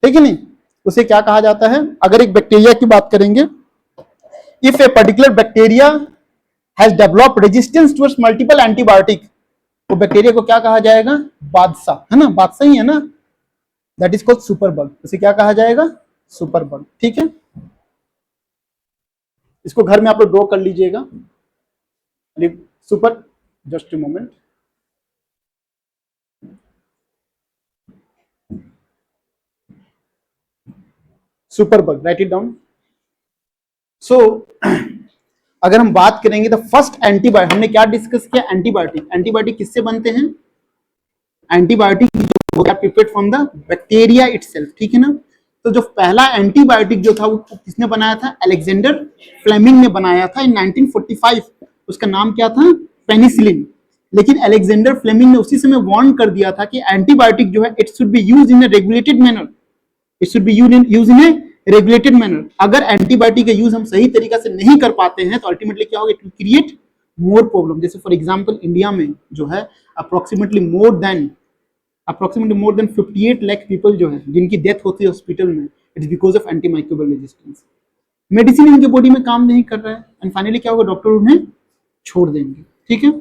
ठीक है नहीं? उसे क्या कहा जाता है? अगर एक बैक्टीरिया की बात करेंगे, if a particular bacteria has developed resistance towards multiple antibiotic, तो बैक्टीरिया को क्या कहा जाएगा? बादशाह, है ना? बादशाह ही है ना, that is called super bug, उसे क्या कहा जाएगा? सुपर बग, ठीक है? इसको घर में आप लोग ड्रॉ कर लीजिएगा, super, just a moment, super bug, write it down. So अगर हम बात करेंगे तो फर्स्ट एंटीबायोटिक, हमने क्या डिस्कस किया? एंटीबायोटिक किससे बनते हैं? Antibiotic prepared from the bacteria itself, ठीक है ना? तो जो पहला एंटीबायोटिक जो था वो किसने बनाया था? अलेक्जेंडर फ्लेमिंग ने बनाया था इन 1945, उसका नाम क्या था? पेनिसिलिन। लेकिन अलेक्जेंडर फ्लेमिंग ने उसी समय वार्न कर दिया था कि एंटीबायोटिक जो है it should be used in a regulated manner, it should be used in A regulated manner. अगर एंटीबायोटिक का यूज हम सही तरीका से नहीं कर पाते हैं तो अल्टीमेटली क्या होगा? It will create more problem. जैसे फॉर एग्जांपल इंडिया में जो है approximately more than 58 lakh people जो है जिनकी डेथ होती है हॉस्पिटल में, it's because of antimicrobial resistance. Medicine इनके बॉडी में काम नहीं कर रहा है एंड फाइनली क्या होगा? डॉक्टर उन्हें छोड़ देंगे, ठीक है?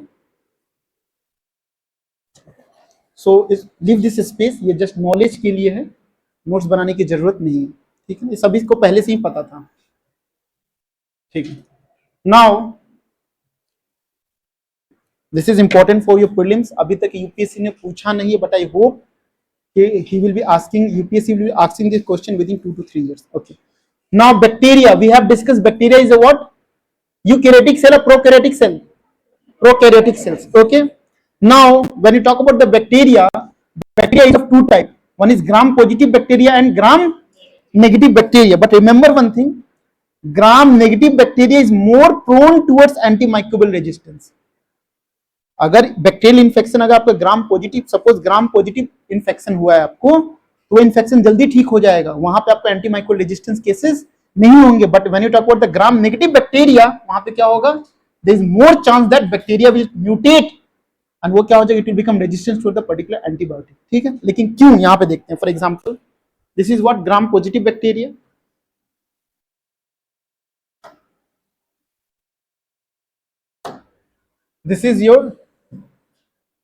सो लीव दिस स्पेस, ये जस्ट नॉलेज के लिए है, नोट्स बनाने की जरूरत नहीं है, ठीक है? ये सभी को पहले से ही पता था। ठीक है. Now this is important for your prelims. अभी तक यूपीएससी ने पूछा नहीं है, but I hope he will be asking, UPSC will be asking this question within 2 to 3 years. Okay. Now bacteria, we have discussed bacteria is a what? Eukaryotic cell or prokaryotic cell? Prokaryotic cells. Okay. Now when you talk about the bacteria is of two types. One is gram positive bacteria and gram negative bacteria. But remember one thing, gram negative bacteria is more prone towards antimicrobial resistance. अगर बैक्टीरियल इन्फेक्शन, अगर आपका gram positive, suppose gram positive infection हुआ है आपको, तो वो इन्फेक्शन जल्दी ठीक हो जाएगा, वहां पे आपको एंटीमाइक्रोबियल रेजिस्टेंस केसेस नहीं होंगे. But when you talk about the gram negative bacteria, वहां पे क्या होगा, there is more chance that bacteria will mutate and वो क्या हो जाएगा, it will become resistant to the particular antibiotic. ठीक है, लेकिन क्यों, यहां पे देखते हैं. For example this is what gram positive bacteria. This is your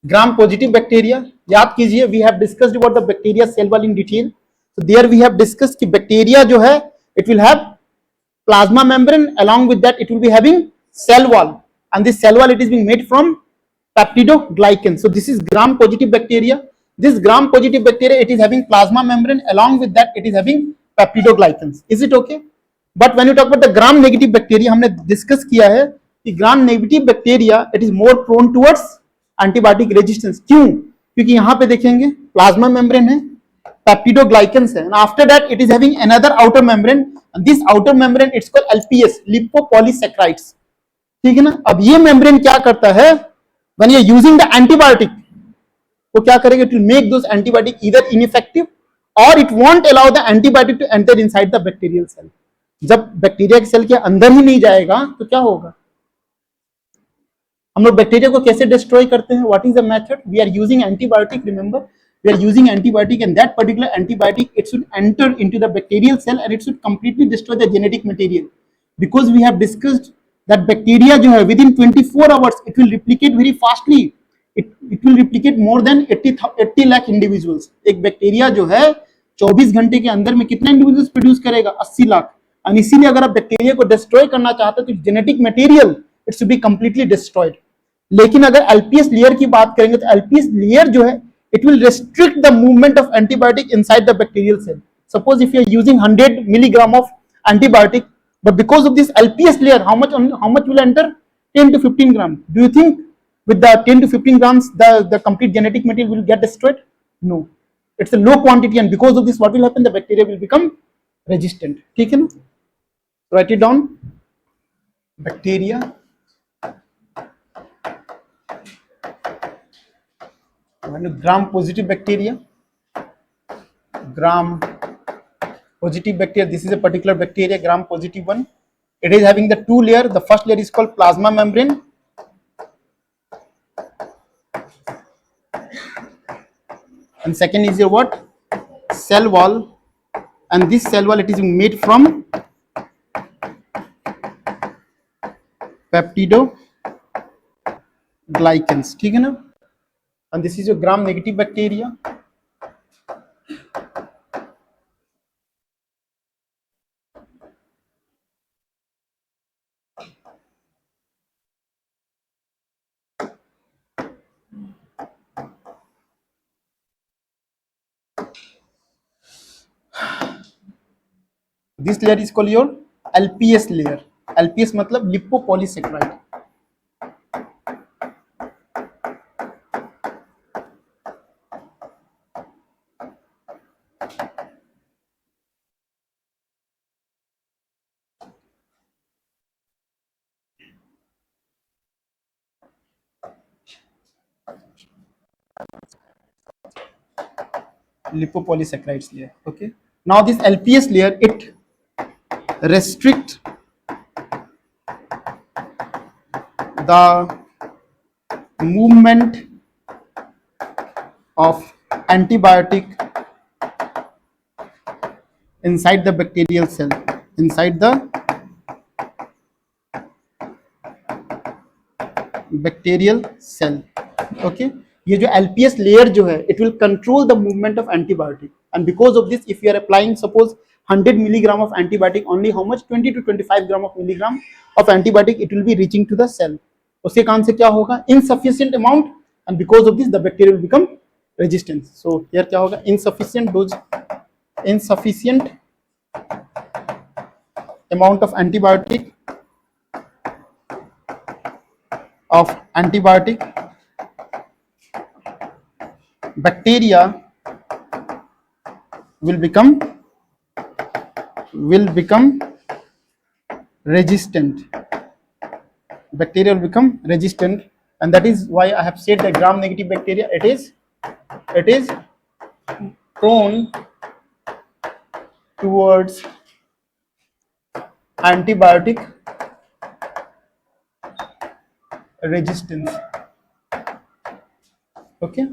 gram positive bacteria. याद कीजिए, we have discussed about the bacteria cell wall in detail. So there we have discussed कि बैक्टीरिया जो है it will have plasma membrane, along with that it will be having cell wall, and this cell wall it is being made from peptidoglycan. So this is gram positive bacteria. This gram positive bacteria, it is having plasma membrane, along with that it is having peptidoglycans. Is it okay? But when you talk about the gram negative bacteria, हमने डिस्कस किया है कि gram negative bacteria it is more prone towards antibiotic resistance. क्यों? क्योंकि यहां पे देखेंगे प्लाज्मा मेम्ब्रेन है, पेप्टिडोग्लाइकेंस है, and after that it is having another outer membrane, and this outer membrane it's called LPS, lipopolysaccharides. ठीक है ना. अब ये मेम्ब्रेन क्या करता है, when you are using the antibiotic, वो क्या करेगा, it will make those antibiotic either ineffective or it won't allow the antibiotic to enter inside the bacterial cell. जब बैक्टीरिया के सेल के अंदर ही नहीं जाएगा तो क्या होगा. हम लोग बैक्टीरिया को कैसे डिस्ट्रॉय करते हैं, what is the method, we are using antibiotic. Remember, we are using antibiotic, and that particular antibiotic it should enter into the bacterial cell and it should completely destroy the genetic material, because we have discussed that bacteria जो है within 24 hours it will replicate very fastly. It will replicate more than 80 lakh individuals. एक बैक्टीरिया जो है 24 घंटे के अंदर में कितना इंडिविजुअल्स प्रोड्यूस करेगा, 80 लाख. और इसीलिए अगर आप बैक्टीरिया को डिस्ट्रॉय करना चाहते हो तो genetic material it should be completely destroyed. लेकिन अगर एलपीएस लेयर की बात करेंगे तो एलपीएस लेयर जो है it will restrict the movement of antibiotic inside the bacterial cell. Suppose if you are using 100 milligram of antibiotic, but because of this LPS layer, how much will enter? 10 to 15 grams. Do you think with the 10 to 15 grams the complete genetic material will get destroyed? No. It's a low quantity, and because of this what will happen, the bacteria will become resistant. ठीक है ना? Write it down. Bacteria gram positive bacteria, gram positive bacteria, this is a particular bacteria, gram positive one. It is having the two layer. The first layer is called plasma membrane, and second is your what, cell wall. And this cell wall it is made from peptidoglycans. ठीक है ना. And this is your gram negative bacteria. This layer is called your LPS layer. LPS मतलब lipopolysaccharide. Lipopolysaccharides layer. Okay. Now this LPS layer it restrict the movement of antibiotic inside the bacterial cell, inside the bacterial cell. Okay. ये जो LPS layer जो है it will control the movement of antibiotic, and because of this if you are applying suppose 100 milligram of antibiotic, only how much 20 to 25 gram of milligram of antibiotic it will be reaching to the cell. उसके कारण से क्या होगा, insufficient amount, and because of this the bacteria will become resistant. So here क्या होगा, insufficient dose, insufficient amount of antibiotic bacteria will become resistant. Bacteria will become resistant, and that is why I have said that gram negative bacteria, it is prone towards antibiotic resistance. Okay.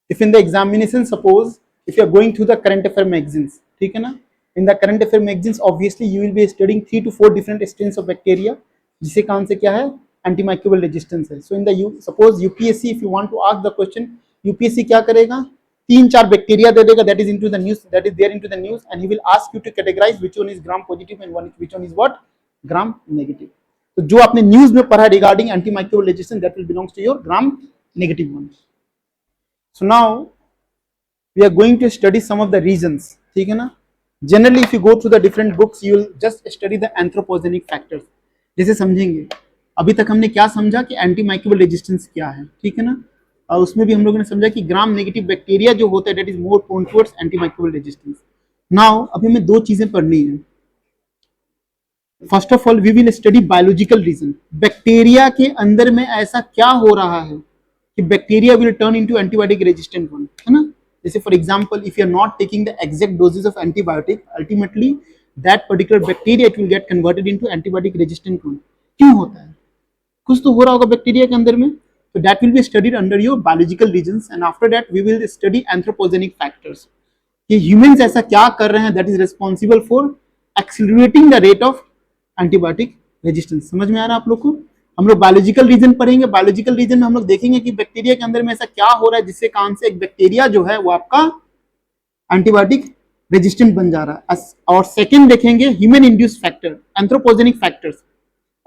If in the examination, suppose if you are going through the current affair magazines, ठीक है ना, in the current affair magazines obviously you will be studying 3 to 4 different strains of bacteria, जिससे कारण से क्या है, antimicrobial resistance है. So in the suppose UPSC, if you want to ask the question, UPSC क्या करेगा, 3-4 बैक्टीरिया दे देगा, that is into the news, that is there into the news, and he will ask you to categorize which one is gram positive and which one is what, gram negative. तो जो आपने न्यूज में पढ़ा regarding antimicrobial resistance, that will belongs to your gram negative one. So now we are going to study some of the reasons, ठीक है ना. Generally if you go through the different books you will just study the anthropogenic factors. जैसे समझेंगे अभी तक हमने क्या समझा कि एंटीमाइक्रोबियल रेजिस्टेंस क्या है, ठीक है ना, और उसमें भी हम लोगों ने समझा कि ग्राम नेगेटिव बैक्टीरिया जो होता है that is more prone towards antimicrobial resistance. Now अभी हमें दो चीजें पढ़नी है. First of all we will study biological reason. Bacteria के अंदर में ऐसा क्या हो रहा है कि bacteria will turn into antibiotic resistant one, है ना. जैसे for example if you are not taking the exact doses of antibiotic, ultimately that particular bacteria it will get converted into antibiotic resistant one. क्यों होता है, कुछ तो हो रहा होगा बैक्टीरिया के अंदर में. So that will be studied under your biological reasons, and after that we will study anthropogenic factors. कि humans ऐसा क्या कर रहे हैं that is responsible for accelerating the rate of antibiotic resistance. समझ में आ रहा है आप लोग को. हम लोग बायोलॉजिकल रीजन पढ़ेंगे. बायोलॉजिकल रीजन में हम लोग देखेंगे कि बैक्टीरिया के अंदर में ऐसा क्या हो रहा है जिससे कारण से एक बैक्टीरिया जो है वो आपका एंटीबायोटिक रेजिस्टेंट बन जा रहा है. और सेकेंड देखेंगे human induce factor, anthropogenic factors.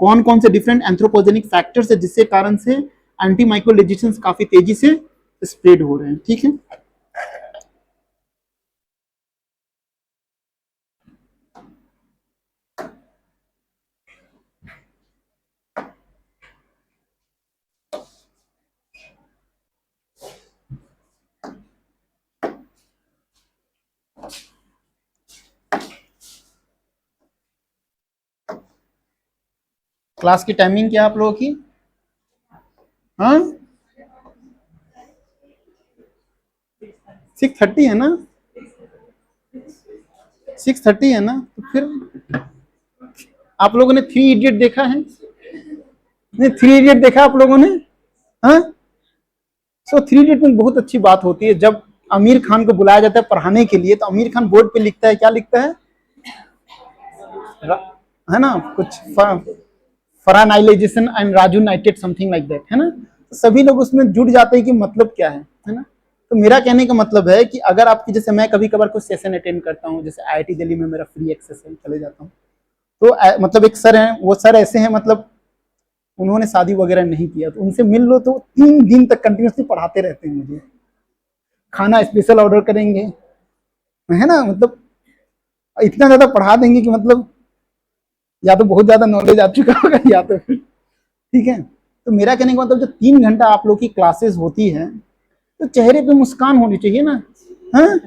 कौन कौन से डिफरेंट एंथ्रोपोजेनिक फैक्टर्स है जिससे कारण से एंटीमाइक्रोबियल रेजिस्टेंस काफी तेजी से स्प्रेड हो रहे हैं, ठीक है. क्लास की टाइमिंग क्या है आप लोगों की? हाँ 6:30 है ना, 6:30 है ना. तो फिर आप लोगों ने 3 इडियट देखा है? नहीं 3 इडियट देखा आप लोगों ने? हाँ. सो 3 इडियट में बहुत अच्छी बात होती है जब आमिर खान को बुलाया जाता है पढ़ाने के लिए, तो आमिर खान बोर्ड पे लिखता है, क्या लिखता है ना, कुछ फरानाइलेजेशन एंड राजू नाइटेड समथिंग लाइक दैट, है ना. तो सभी लोग उसमें जुट जाते हैं कि मतलब क्या है ना. तो मेरा कहने का मतलब है कि अगर आपकी, जैसे मैं कभी कभार कुछ सेशन अटेंड करता हूँ, जैसे IIT दिल्ली में मेरा फ्री एक्सेस है, चले जाता हूँ, तो मतलब एक सर हैं, वो सर ऐसे हैं, मतलब उन्होंने शादी वगैरह नहीं किया, तो उनसे मिल लो तो 3 दिन तक कंटिन्यूसली पढ़ाते रहते हैं मुझे. खाना स्पेशल ऑर्डर करेंगे, है ना, मतलब इतना ज्यादा पढ़ा देंगे कि मतलब या तो बहुत ज्यादा नॉलेज आ चुका होगा या तो फिर, ठीक है. तो मेरा कहने का मतलब जब 3 घंटा आप लोग की क्लासेस होती है तो चेहरे पे मुस्कान होनी चाहिए ना. हाँ,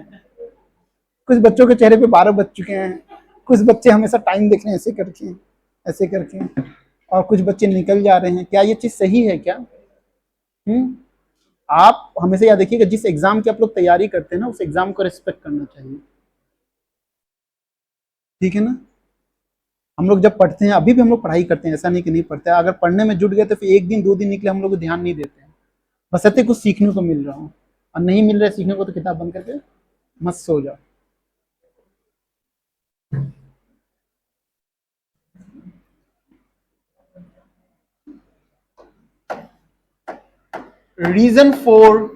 कुछ बच्चों के चेहरे पे 12 बज चुके हैं, कुछ बच्चे हमेशा टाइम देख रहे हैं ऐसे करके, और कुछ बच्चे निकल जा रहे हैं. क्या ये चीज सही है क्या? आप हमेशा याद रखिएगा, जिस एग्जाम की आप लोग तैयारी करते हैं ना, उस एग्जाम को रिस्पेक्ट करना चाहिए, ठीक है ना. हम लोग जब पढ़ते हैं, अभी भी हम लोग पढ़ाई करते हैं, ऐसा नहीं कि नहीं पढ़ते हैं. अगर पढ़ने में जुट गए तो फिर 1 दिन 2 दिन निकले हम लोग को ध्यान नहीं देते हैं, बस ऐसे कुछ सीखने को मिल रहा हो, और नहीं मिल रहा है सीखने को तो किताब बंद करके मत सो जाओ. reason for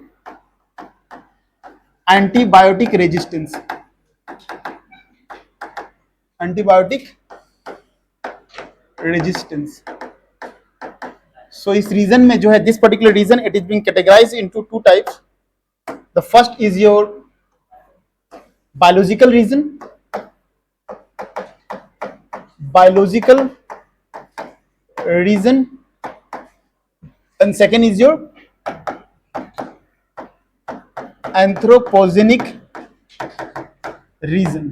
antibiotic resistance, antibiotic resistance. So इस रीजन में जो है, this particular reason, it is being categorised into two types. The first is your biological reason, biological reason, and second is your anthropogenic reason.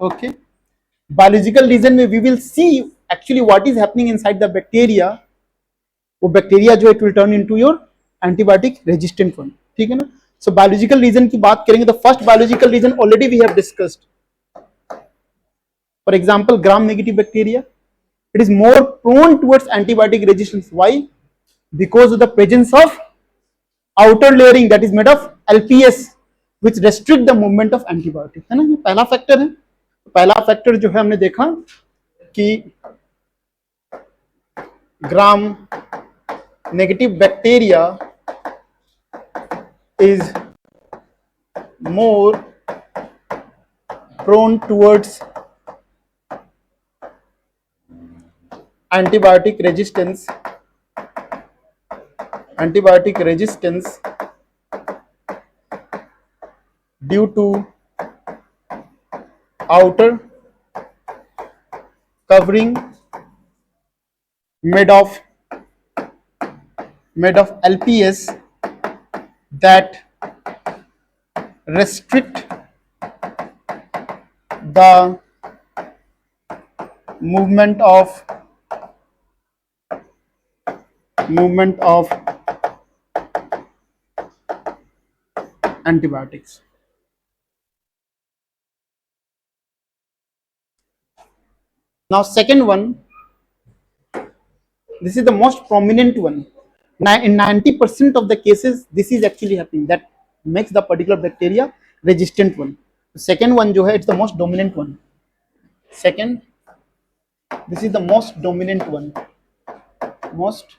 Okay, biological reason में we will see actually what is happening inside the bacteria. वो बैक्टीरिया जो it will turn into your antibiotic resistant one. ठीक है ना. So biological reason की बात करेंगे तो first biological reason already we have discussed. For example, gram negative bacteria, it is more prone towards antibiotic resistance. Why? Because of the presence of outer layering that is made of LPS, which restrict the movement of antibiotic. है ना, ये पहला फैक्टर है. पहला फैक्टर जो है हमने देखा कि gram negative bacteria is more prone towards antibiotic resistance due to outer covering made of LPS that restrict the movement of antibiotics. Now second one, this is the most prominent one. In 90% of the cases this is actually happening, that makes the particular bacteria resistant one. The second one जो है, it's the most dominant one. Second, this is the most dominant one, most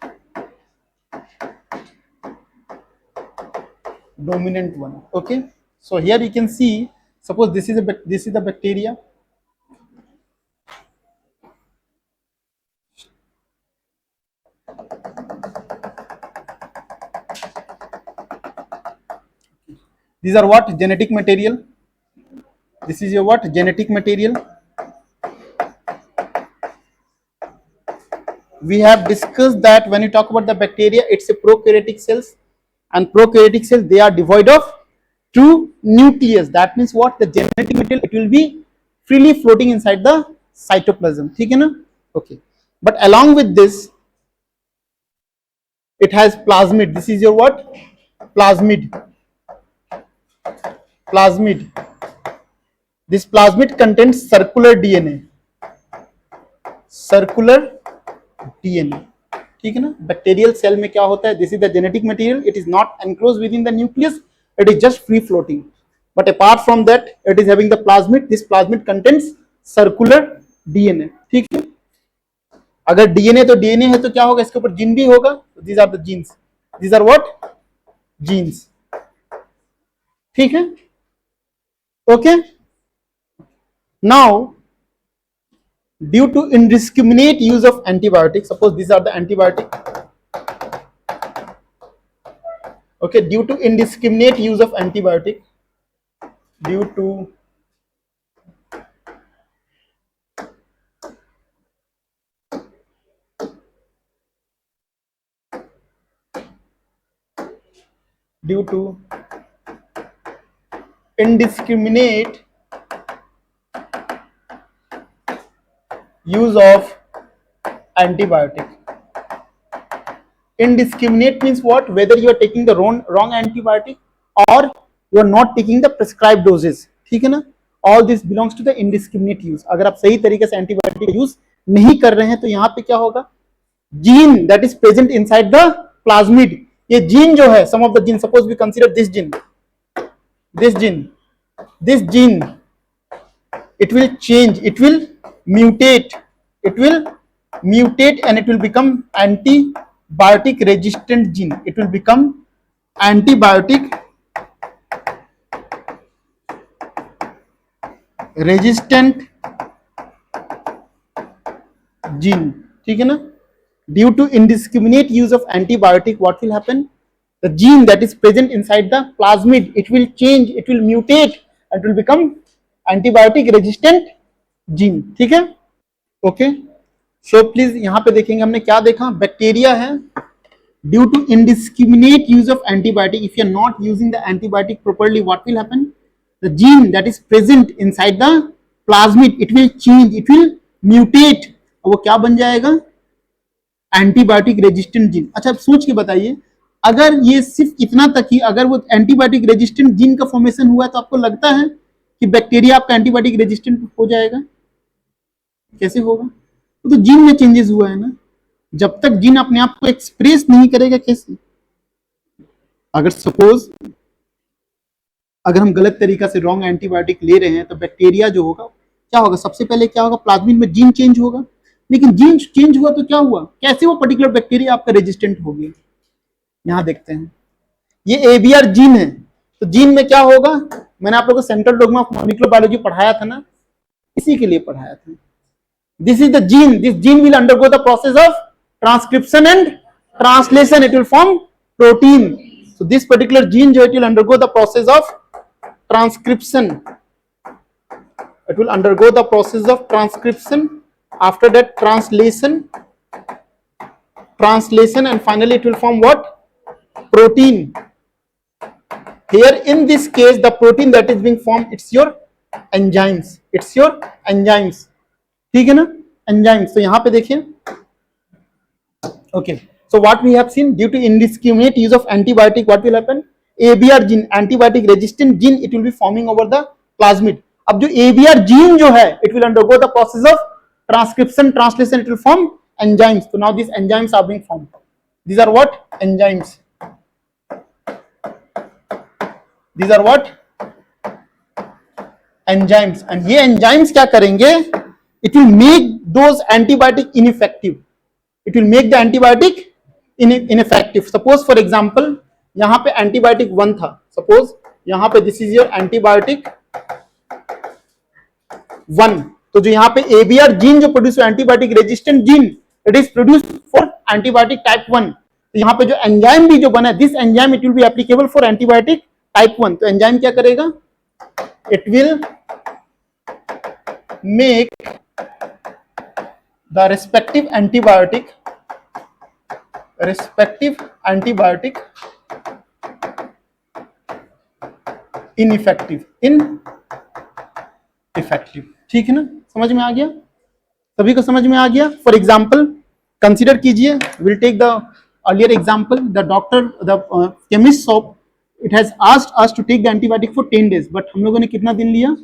dominant one. Okay, so here you can see, suppose this is the bacteria. These are what? Genetic material. This is your what? Genetic material. We have discussed that when you talk about the bacteria, it's a prokaryotic cells, and prokaryotic cells, they are devoid of true nucleus. That means what? The genetic material, it will be freely floating inside the cytoplasm. ठीक है ना? Okay. But along with this, it has plasmid. This is your what? Plasmid. Plasmid. This plasmid contains circular DNA. Circular DNA. ठीक है ना. बैक्टीरियल सेल में क्या होता है? This is the genetic material. It is not enclose with in the nucleus. It is just free floating. But apart from that, it is having the plasmid. This plasmid contains circular DNA. ठीक है. अगर डीएनए तो डीएनए है तो क्या होगा? इसके ऊपर जीन भी होगा. These are the genes. These are what? Genes. ठीक है. Okay. Now due to indiscriminate use of antibiotics, suppose these are the antibiotic. Okay, due to indiscriminate use of antibiotic, due to indiscriminate use of antibiotic. Indiscriminate means what? Whether you are taking the wrong antibiotic or you are not taking the prescribed doses. ठीक है ना. All this belongs to the indiscriminate use. अगर आप सही तरीके से एंटीबायोटिक का यूज नहीं कर रहे हैं तो यहाँ पे क्या होगा? Gene that is present inside the plasmid. ये जीन जो है, some of the gene, suppose we consider this gene it will change, it will mutate, it will mutate and it will become antibiotic resistant gene. It will become antibiotic resistant gene. ठीक है ना? Due to indiscriminate use of antibiotic, what will happen? The gene that is present inside the plasmid, it will change, it will mutate, and it will become antibiotic resistant gene. ठीक है? ओके, सो प्लीज यहां पे देखेंगे हमने क्या देखा. बैक्टीरिया है, due to indiscriminate use of antibiotic, if you are not using the antibiotic properly, what will happen? The gene that is present inside the plasmid, it will change, it will mutate, वो क्या बन जाएगा? Antibiotic resistant gene. अच्छा, अब सोच के बताइए, अगर ये सिर्फ इतना तक ही अगर वो एंटीबायोटिक रेजिस्टेंट जीन का फॉर्मेशन हुआ है, तो आपको लगता है कि बैक्टीरिया आपका एंटीबायोटिक रेजिस्टेंट हो जाएगा? कैसे होगा? तो जीन में चेंजेस हुआ है ना. जब तक जीन अपने आप को एक्सप्रेस नहीं करेगा, कैसे? अगर सपोज अगर हम गलत तरीका से रॉन्ग एंटीबायोटिक ले रहे हैं, तो बैक्टीरिया जो होगा क्या होगा? सबसे पहले क्या होगा? प्लाज्मिड में जीन चेंज होगा. लेकिन जीन चेंज हुआ तो क्या हुआ? कैसे वो पर्टिकुलर बैक्टीरिया आपका रेजिस्टेंट हो गया? यहां देखते हैं, ये एबीआर जीन है. तो जीन में क्या होगा? मैंने आप लोगों को central dogma of molecular biology पढ़ाया था ना, इसी के लिए पढ़ाया था. This is the gene. This gene will undergo the process of transcription and translation. It will form protein. So this particular gene जो it will undergo the process of transcription. It will undergo the process of transcription, after that translation, and finally it will form what? Protein. Here in this case, the protein that is being formed, it's your enzymes. It's your enzymes. ठीक है ना? Enzymes. तो यहां पे देखिए. Okay. So what we have seen, due to indiscriminate use of antibiotic, what will happen? ABR gene, antibiotic resistant gene, it will be forming over the plasmid. अब जो ABR gene जो है, it will undergo the process of transcription, translation, it will form enzymes. So now these enzymes are being formed. These are what? Enzymes. These are what? Enzymes. And ये enzymes क्या करेंगे? It will make those antibiotic ineffective. It will make the antibiotic ineffective. Suppose for example, यहां पे एंटीबायोटिक 1 था. सपोज यहां पे दिस इज योर एंटीबायोटिक 1. तो जो यहां पे एबीआर जीन जो प्रोड्यूस हुआ antibiotic resistant gene, it is produced for antibiotic type 1. तो यहां पे जो एंजाइम भी जो बना है, this enzyme it will be applicable for antibiotic type 1. तो एंजाइम क्या करेगा? It will make the respective antibiotic ineffective. ठीक है ना? समझ में आ गया? सभी को समझ में आ गया? फॉर एग्जाम्पल कंसिडर कीजिए, will take the earlier example. The doctor, the chemist shop, it has asked us to take the antibiotic for 10 days, but हम लोगों ने कितना दिन लिया?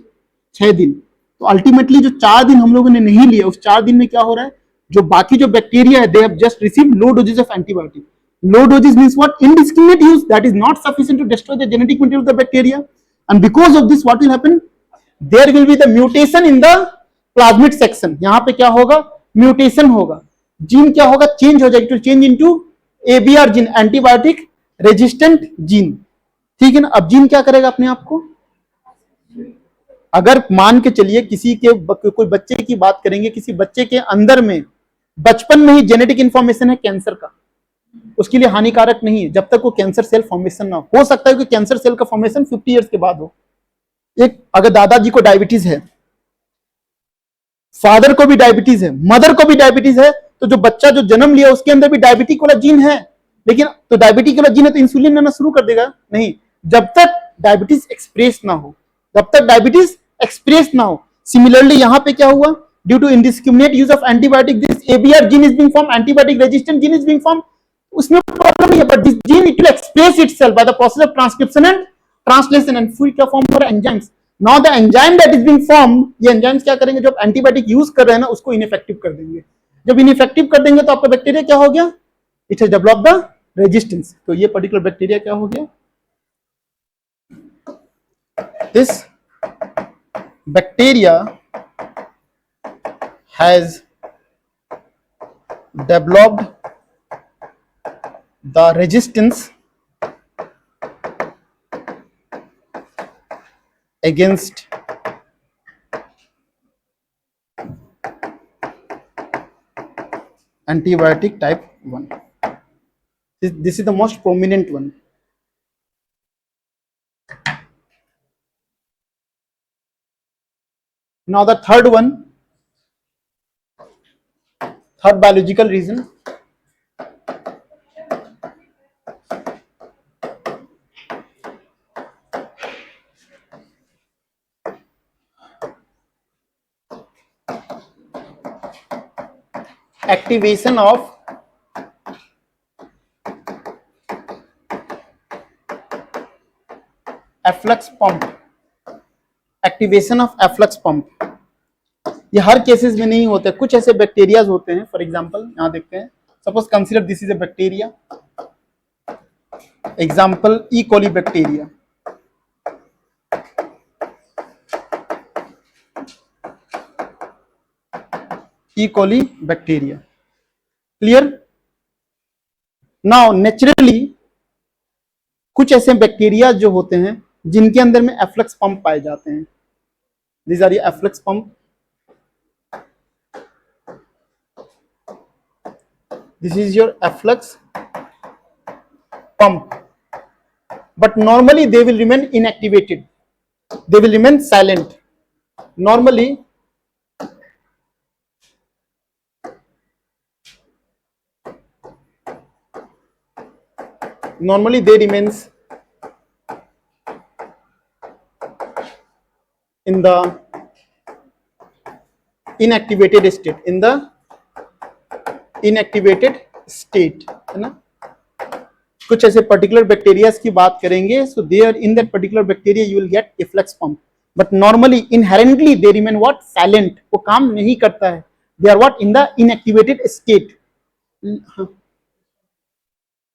6 दिन. तो अल्टीमेटली जो 4 दिन हम लोगों ने नहीं लिया, उस 4 दिन में क्या हो रहा है? जो बाकी जो बैक्टीरिया है, they have just received low doses of antibiotic. Low doses means what? Indiscriminate use, that is not sufficient to destroy the genetic material of the bacteria. And because of this, what will happen? There will be the mutation in the plasmid section. यहां पे क्या होगा? म्यूटेशन होगा. जीन क्या होगा? चेंज हो जाएगा. To change into ABR gene, antibiotic resistant gene. ठीक है ना? अब जीन क्या करेगा अपने आप को? अगर मान के चलिए किसी के कोई बच्चे की बात करेंगे, किसी बच्चे के अंदर में बचपन में ही जेनेटिक इंफॉर्मेशन है कैंसर का, उसके लिए हानिकारक नहीं है जब तक वो कैंसर सेल फॉर्मेशन ना हो सकता है कि कैंसर सेल का फॉर्मेशन 50 इयर्स के बाद हो. एक अगर दादाजी को डायबिटीज है, फादर को भी डायबिटीज है, मदर को भी डायबिटीज है, तो जो बच्चा जो जन्म लिया उसके अंदर भी डायबिटिक वाला जीन है. लेकिन तो डायबिटिक वाला जीन है तो इंसुलिन लेना शुरू कर देगा? नहीं, जब तक डायबिटीज एक्सप्रेस ना हो, जब तक डायबिटीज एक्सप्रेस ना हो. सिमिलरली यहां पे क्या हुआ? Due to indiscriminate use of antibiotic, this ABR gene is being form, antibiotic resistant gene is being form. उसमें प्रॉब्लम नहीं है, but this gene it will express itself by the process of transcription and translation, and फिर क्या फॉर्म हो रहा है? Enzymes. Now the enzyme that is being formed, ये एंजाइम्स क्या करेंगे? जब एंटीबायोटिक यूज कर रहे हैं ना, उसको इनइफेक्टिव कर देंगे. जब इनइफेक्टिव कर देंगे तो आपका बैक्टीरिया क्या हो गया? It has developed the resistance. तो ये पर्टिकुलर बैक्टीरिया क्या हो गया? This bacteria has developed the resistance against antibiotic type 1. This is the most prominent one. Now the third one, third biological reason, activation of efflux pump. Activation of efflux pump, ये हर केसेस में नहीं होते, कुछ ऐसे बैक्टीरियाज होते हैं. फॉर एग्जांपल यहां देखते हैं, suppose consider this is a bacteria, example E coli bacteria. E coli bacteria, clear. Now naturally कुछ ऐसे बैक्टीरिया जो होते हैं जिनके अंदर में एफ्लक्स पंप पाए जाते हैं. These are the efflux pump. This is your efflux pump. But normally they will remain inactivated. They will remain silent. Normally they remains in the inactivated state, in the inactivated state, है ना. कुछ ऐसे पर्टिकुलर बैक्टीरियाज की बात करेंगे. So there in that particular bacteria you will get efflux pump, but normally inherently they remain what, silent. वो काम नहीं करता है. They are what, in the inactivated state.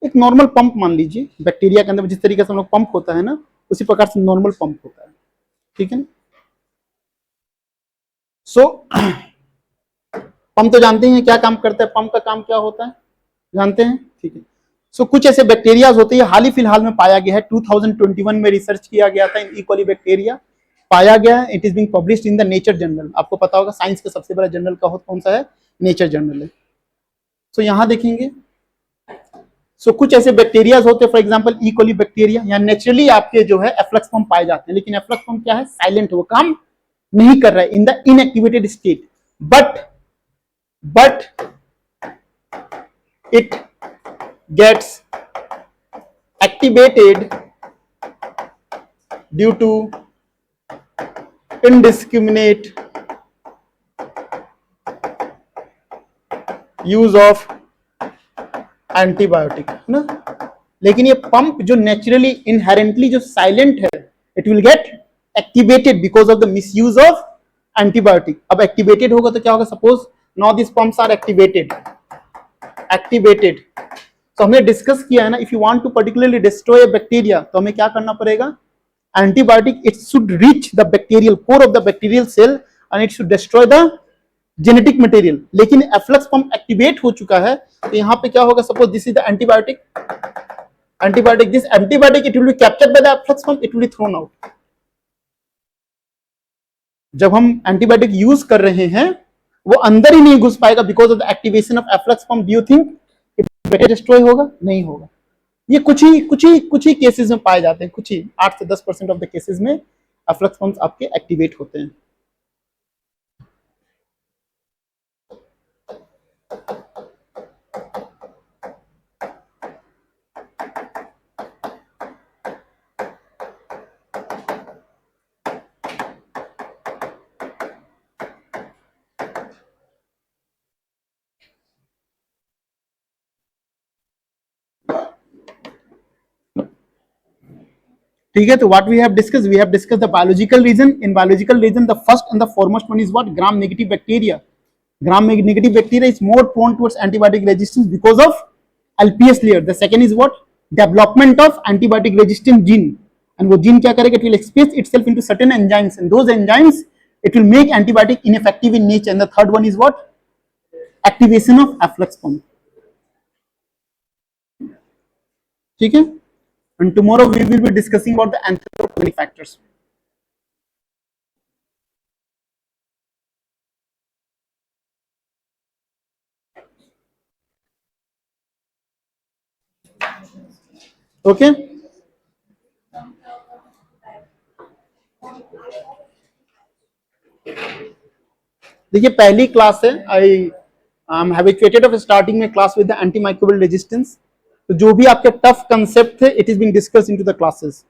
एक नॉर्मल पंप मान लीजिए, बैक्टीरिया के अंदर जिस तरीके से हम लोग पंप होता है ना, उसी प्रकार से नॉर्मल पंप होता है. ठीक है ना. सो पंप तो जानते हैं क्या काम करता है, पंप का काम क्या होता है जानते हैं. ठीक है. सो कुछ ऐसे बैक्टीरियाज होते हैं, हाल ही फिलहाल में पाया गया है, 2021 में रिसर्च किया गया था, इन ई कोली बैक्टीरिया पाया गया है. It is being published in the nature journal. आपको पता होगा साइंस का सबसे बड़ा जर्नल का कौन सा है, नेचर जर्नल है. सो यहां देखेंगे, सो कुछ ऐसे बैक्टीरियाज होते हैं, for example E coli bacteria, यहाँ नेचुरली आपके जो है एफ्लक्स पंप पाए जाते हैं, लेकिन एफ्लक्स पंप क्या है, साइलेंट, वो काम नहीं कर रहा है, in the inactivated state. But it gets activated due to indiscriminate use of antibiotic, है ना. लेकिन ये पंप जो नेचुरली इनहेरेंटली जो साइलेंट है, it will get activated because of the misuse of antibiotic. अब एक्टिवेटेड होगा तो क्या होगा, suppose now this pumps are activated. तो हमने डिस्कस किया है ना, if you want to particularly destroy a bacteria तो हमें क्या करना पड़ेगा, antibiotic it should reach the bacterial core of the bacterial cell and it should destroy the genetic material. लेकिन एफ्लक्स पंप एक्टिवेट हो चुका है, तो यहां पे क्या होगा, suppose this is the antibiotic, this antibiotic it will be captured by the efflux pump, it will be thrown out. जब हम एंटीबायोटिक यूज कर रहे हैं वो अंदर ही नहीं घुस पाएगा because of the activation of efflux pump. Do you think bacteria destroy होगा? नहीं होगा. ये कुछ ही केसेस में पाए जाते हैं, कुछ ही 8 से 10% ऑफ द केसेस में एफ्लक्स पंप्स आपके एक्टिवेट होते हैं. ठीक है. तो what we have discuss the biological reason. In biological reason the first and the foremost one is what, gram negative bacteria. Gram negative bacteria is more prone towards antibiotic resistance because of LPS layer. The second is what, development of antibiotic resistant gene. And वो जीन क्या करेगा, it will express itself into certain enzymes and those enzymes It will make antibiotic ineffective in nature. And the third one is what? Activation of efflux pump. ठीक है? And tomorrow we will be discussing about the anthropogenic factors. Okay? देखिए पहली क्लास है, I am habituated of starting में class with the antimicrobial resistance. तो जो भी आपके टफ कंसेप्ट थे it is being discuss into the classes.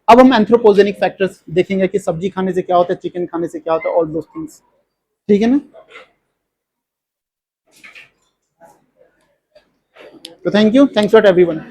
अब हम एंथ्रोपोजेनिक फैक्टर्स देखेंगे कि सब्जी खाने से क्या होता है, चिकन खाने से क्या होता है, ऑल दोस थिंग्स. ठीक है ना? तो thank you, thanks for everyone.